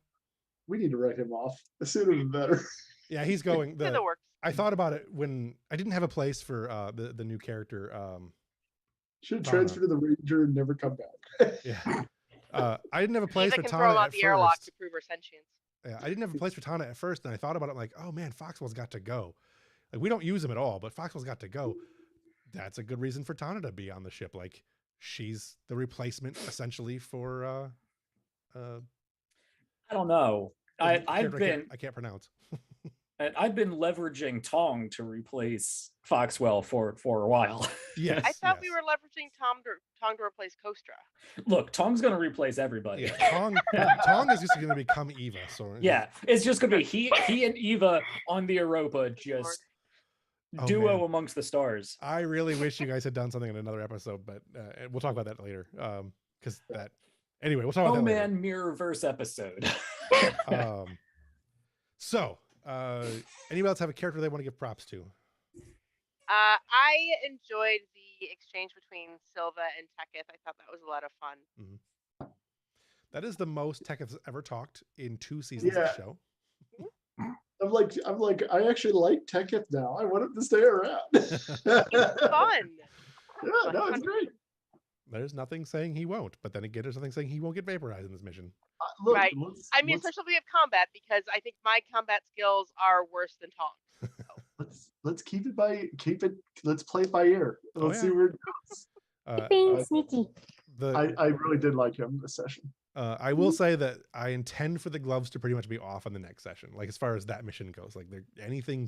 We need to write him off. The sooner the better. Yeah, he's going. In the works. I thought about it when I didn't have a place for the new character. Should Tana. transfer to the Ranger and never come back. Yeah. I didn't have a place Eva for can throw Tana out at the airlock first. to prove her sentience. Yeah, I didn't have a place for Tana at first, and I thought about it like, oh man, Foxwell's got to go. Like we don't use him at all, but Foxwell's got to go. That's a good reason for Tana to be on the ship. Like she's the replacement essentially for I don't know. the I've character been I can't pronounce. I've been leveraging Tong to replace Foxwell for a while. Yes. I thought we yes. were leveraging Tong to replace Kostra. Look, Tong's gonna replace everybody. Yeah, Tong is just going to become Eva. So Yeah, it's just gonna be he and Eva on the Europa, just Oh, duo man. amongst the stars. I really wish you guys had done something in another episode, but we'll talk about that later. Because that anyway, we'll talk about Oh that later. man, Mirrorverse episode. So, anybody else have a character they want to give props to? I enjoyed the exchange between Silva and Teketh. I thought that was a lot of fun. That is the most Tech has ever talked in 2 seasons of Yeah. the show. I'm like, I actually like Teketh now. I want him to stay around. Fun. Yeah, no, it's great. There's nothing saying he won't, but then again, there's nothing saying he won't get vaporized in this mission. Look, Right. let's- I mean, let's- especially with combat, because I think my combat skills are worse than Tong's. let's let's play it by ear. Oh, Let's yeah. see where it goes. Being sneaky. I really did like him this session. I will say that I intend for the gloves to pretty much be off on the next session. Like as far as that mission goes, like anything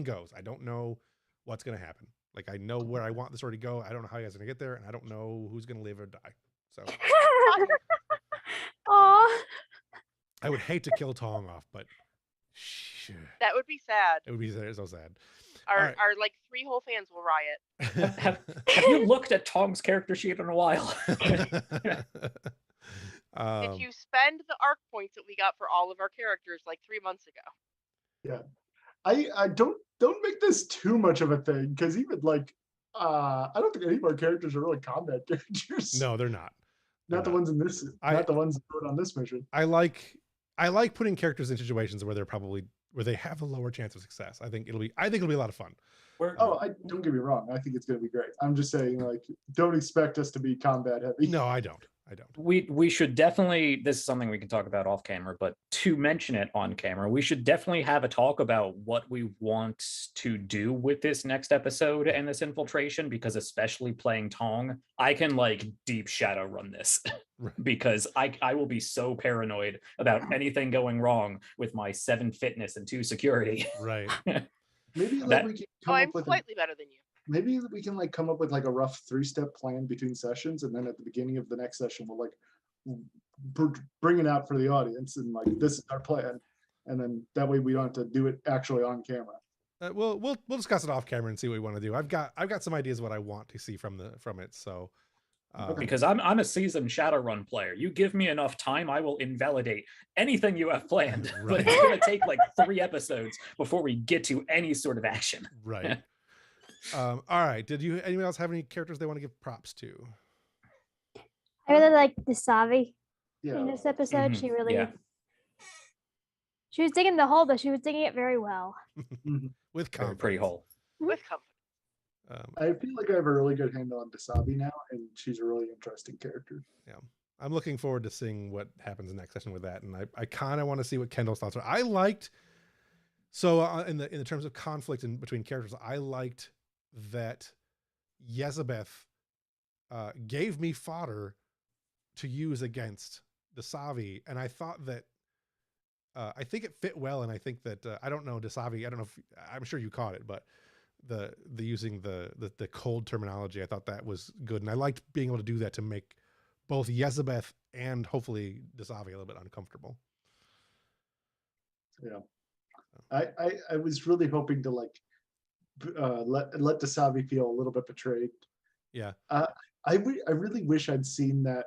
goes. I don't know what's gonna happen. Like I know where I want the story to go. I don't know how you guys are gonna get there, and I don't know who's gonna live or die. So Aw. I would hate to kill Tong off, but That would be sad. it would be so sad. Our Alright. like 3 whole fans will riot. Have you looked at Tong's character sheet in a while? Did you spend the arc points that we got for all of our characters like 3 months ago? I don't make this too much of a thing because even like I don't think any of our characters are really combat characters. No, they're not. not the not. ones in this. Not the ones that on this mission. I like putting characters in situations where they have a lower chance of success. I think it'll be a lot of fun. Don't get me wrong. I think it's going to be great. I'm just saying, like, don't expect us to be combat heavy. No, I don't. We should definitely, this is something we can talk about off camera, but to mention it on camera, we should definitely have a talk about what we want to do with this next episode and this infiltration, because especially playing Tong, I can like deep shadow run this because I will be so paranoid about anything going wrong with my 7 fitness and 2 security. Right. Maybe like we can come I'm up with slightly better than you. maybe we can like come up with like a rough 3-step plan between sessions, and then at the beginning of the next session we'll like bring it out for the audience and like this is our plan, and then that way we don't have to do it actually on camera. We'll discuss it off camera and see what we want to do. I've got some ideas what I want to see from it. So because I'm a seasoned Shadowrun player. You give me enough time, I will invalidate anything you have planned. Right. But it's going to take like 3 episodes before we get to any sort of action. Right. All right. Did anyone else have any characters they want to give props to? I really like Desavi Yeah. in this episode. Mhm, She really, yeah. she was digging the hole, but she was digging it very well. With Very confidence. pretty hole. With comfort. I feel like I have a really good handle on Desabi now, and she's a really interesting character. I'm looking forward to seeing what happens next session with that, and I kind of want to see what Kendall's thoughts are. I liked in the terms of conflict in between characters, I liked that Yezebeth gave me fodder to use against Desavi, and I thought that I think it fit well, and I think that I don't know Desavi. I don't know if I'm sure you caught it, but the using the cold terminology, I thought that was good, and I liked being able to do that to make both Yezebeth and hopefully Desavi a little bit uncomfortable. Yeah, I was really hoping to like let Desavi feel a little bit betrayed. Yeah. I really wish I'd seen that.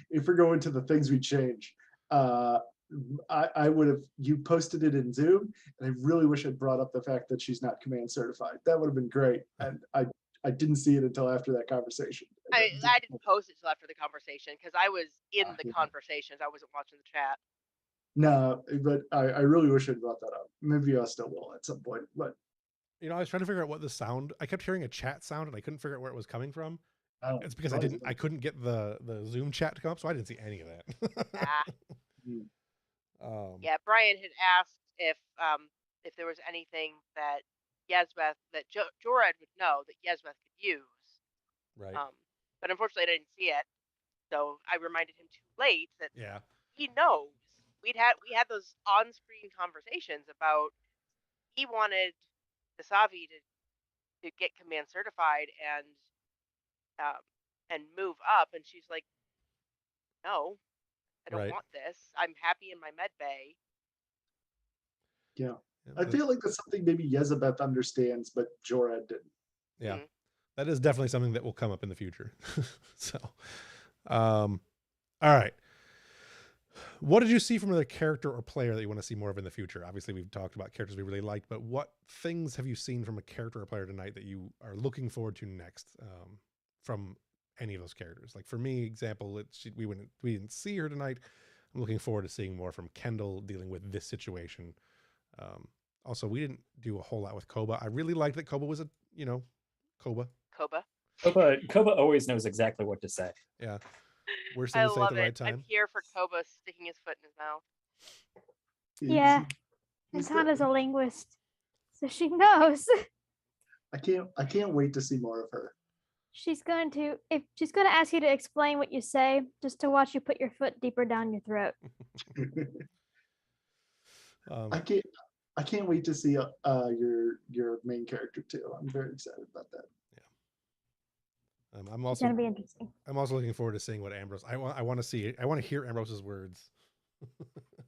If we're going to the things we change, I would have, you posted it in Zoom, and I really wish I'd brought up the fact that she's not command certified. That would have been great. And I didn't see it until after that conversation. I didn't post it till after the conversation because I was in the conversations. I wasn't watching the chat. No, but I really wish I'd brought that up. Maybe I still will at some point. But I was trying to figure out what the sound. I kept hearing a chat sound, and I couldn't figure out where it was coming from. It's because I couldn't get the Zoom chat to come up, so I didn't see any of that. Yeah, Brian had asked if there was anything that Yezbeth, that Jorad would know that Yezbeth could use. Right. But unfortunately, I didn't see it, so I reminded him too late that he knows. We had those on-screen conversations about he wanted Desavi to get command certified and move up, and she's like, no, I don't want this. I'm happy in my med bay. Yeah. I feel like that's something maybe Yezebeth understands, but Jorad didn't. Yeah. That is definitely something that will come up in the future. So, all right. What did you see from the character or player that you want to see more of in the future? Obviously, we've talked about characters we really liked, but what things have you seen from a character or player tonight that you are looking forward to next from any of those characters? Like for me, example, we didn't see her tonight. I'm looking forward to seeing more from Kendall dealing with this situation. Also, we didn't do a whole lot with Koba. I really liked that Koba was Koba. Koba always knows exactly what to say. Yeah. Worst thing to say at the right time. I'm here for Koba sticking his foot in his mouth. Yeah. And Hannah's a linguist, so she knows. I can't wait to see more of her. She's going to ask you to explain what you say, just to watch you put your foot deeper down your throat. I can't wait to see your main character too. I'm very excited about that. I'm also gonna be interesting. I'm also looking forward to seeing what Ambrose. I want to hear Ambrose's words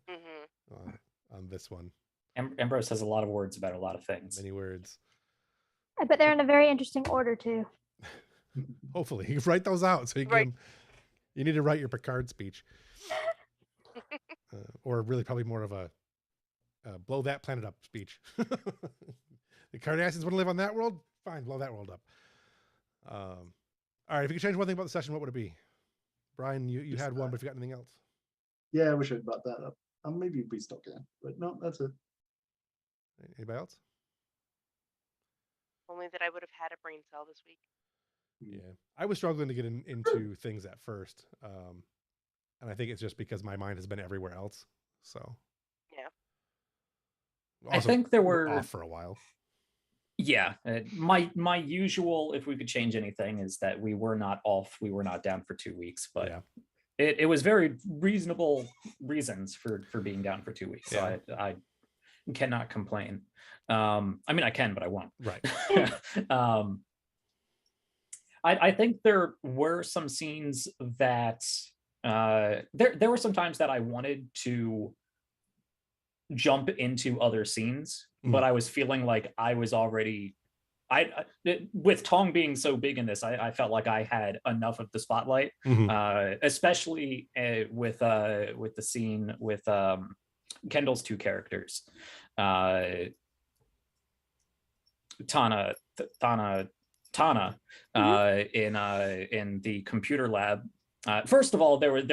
on this one. Ambrose has a lot of words about a lot of things. Many words. I bet they're in a very interesting order too. Hopefully, you write those out so you can. You need to write your Picard speech, or really probably more of a blow that planet up speech. The Cardassians want to live on that world. Fine, blow that world up. All right, if you could change one thing about the session, what would it be? Brian, you had one, but if you got anything else? Yeah, I wish I'd brought that up. Maybe we still can, but no, that's it. Anybody else? Only that I would have had a brain cell this week. Yeah, I was struggling to get into things at first, and I think it's just because my mind has been everywhere else. So Yeah. I think there were off for a while. Yeah, my usual, if we could change anything, is that we were not off, we were not down for 2 weeks, but Yeah. it was very reasonable reasons for being down for 2 weeks. Yeah. So I cannot complain. I mean, I can, but I won't. Right. I think there were some scenes that there were some times that I wanted to jump into other scenes, but I was feeling like I was already with Tong being so big in this, I felt like I had enough of the spotlight, especially with the scene with Kendall's two characters, Tana in the computer lab. First of all, there were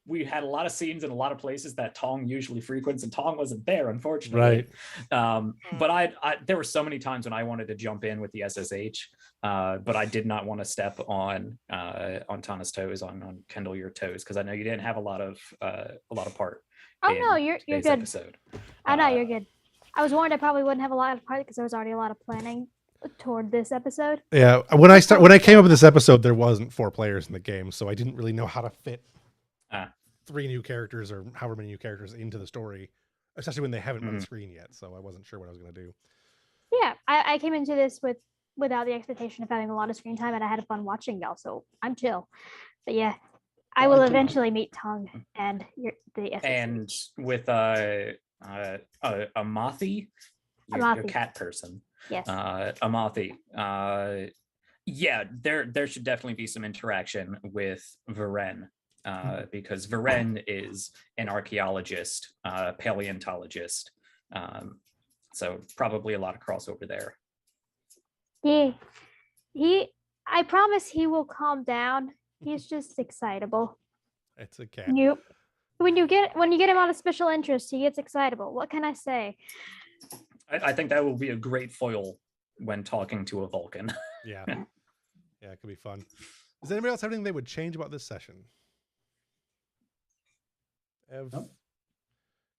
we had a lot of scenes in a lot of places that Tong usually frequents, and Tong wasn't there, unfortunately. Right. But there were so many times when I wanted to jump in with the SSH, but I did not want to step on Tana's toes, on Kendall, your toes, because I know you didn't have a lot of part. Oh no, you're good. Episode. I know you're good. I was warned I probably wouldn't have a lot of part because there was already a lot of planning toward this episode. Yeah, when I came up with this episode, there wasn't 4 players in the game, so I didn't really know how to fit 3 new characters or however many new characters into the story, especially when they haven't been on screen yet. So I wasn't sure what I was going to do. Yeah, I came into this without the expectation of having a lot of screen time, and I had fun watching y'all, so I'm chill. But yeah, I will eventually meet Tong and the SSH. And with Amathi, your cat person. Yes. Amathi. Yeah, there should definitely be some interaction with Viren, because Viren is an archaeologist, paleontologist. So probably a lot of crossover there. Yeah. I promise he will calm down. He's just excitable. It's a cat. When you get him on a special interest, he gets excitable. What can I say? I think that will be a great foil when talking to a Vulcan. Yeah. Yeah, it could be fun. Does anybody else have anything they would change about this session? Ev, nope.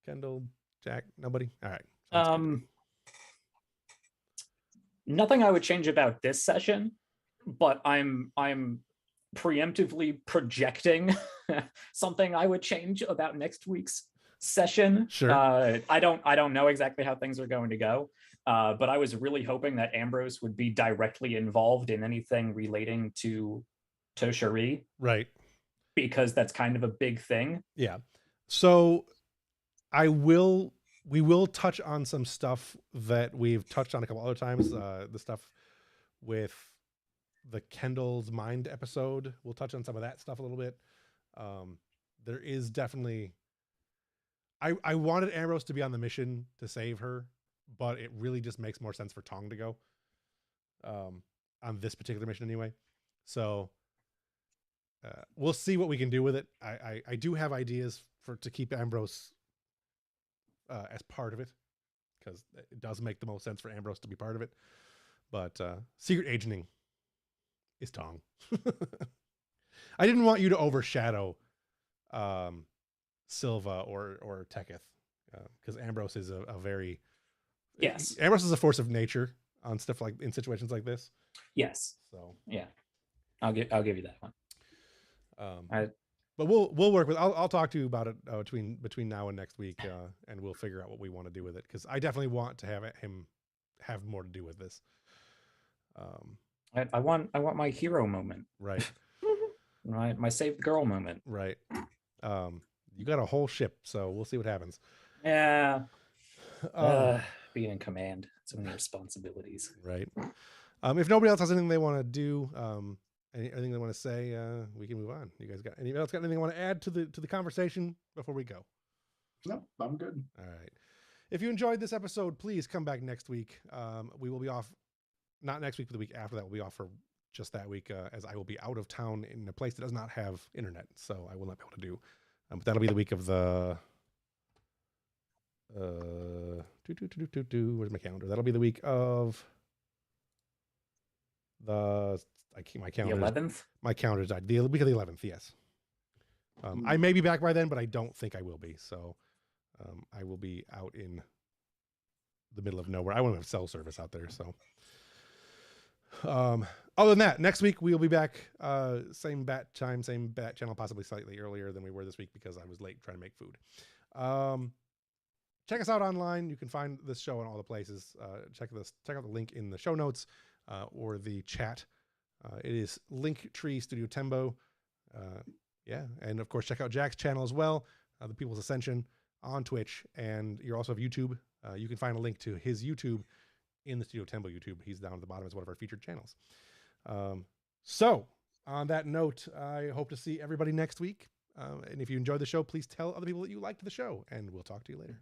Kendall, Jack, nobody? All right. Nothing I would change about this session, but I'm preemptively projecting something I would change about next week's session. Sure. I don't know exactly how things are going to go, but I was really hoping that Ambrose would be directly involved in anything relating to Toshari. Right. Because that's kind of a big thing. Yeah. So we will touch on some stuff that we've touched on a couple other times. The stuff with the Kendall's Mind episode. We'll touch on some of that stuff a little bit. There is definitely... I wanted Ambrose to be on the mission to save her, but it really just makes more sense for Tong to go on this particular mission anyway. So we'll see what we can do with it. I do have ideas to keep Ambrose as part of it, because it does make the most sense for Ambrose to be part of it. But secret agenting is Tong. I didn't want you to overshadow Silva or Teketh, because Ambrose is a very... Yes. Ambrose is a force of nature on stuff like in situations like this. Yes. So yeah, I'll give you that one. But we'll work with. I'll talk to you about it between now and next week, and we'll figure out what we want to do with it, because I definitely want to have him have more to do with this. I want my hero moment. Right. Right. My save the girl moment. Right. You got a whole ship, so we'll see what happens. Yeah. Being in command, so many responsibilities. Right. If nobody else has anything they want to do, anything they want to say, we can move on. You guys got anything else? Got anything you want to add to the conversation before we go? No, I'm good. All right. If you enjoyed this episode, please come back next week. We will be off, not next week, but the week after that. We'll be off for just that week, as I will be out of town in a place that does not have internet, so I will not be able to do. But that'll be the week of the where's my calendar? That'll be the week of I keep my The calendar. 11th. My calendar died. The week of the 11th. Yes. I may be back by then, but I don't think I will be. So I will be out in the middle of nowhere. I won't have cell service out there. So other than that, next week we'll be back. Same bat time, same bat channel, possibly slightly earlier than we were this week because I was late trying to make food. Check us out online. You can find this show in all the places. Check out the link in the show notes or the chat. It is Linktree Studio Tembo. Yeah, and of course check out Jack's channel as well, The People's Ascension on Twitch, and you also have YouTube. You can find a link to his YouTube in the Studio Tembo YouTube. He's down at the bottom as one of our featured channels. So on that note, I hope to see everybody next week. And if you enjoyed the show, please tell other people that you liked the show, and we'll talk to you later.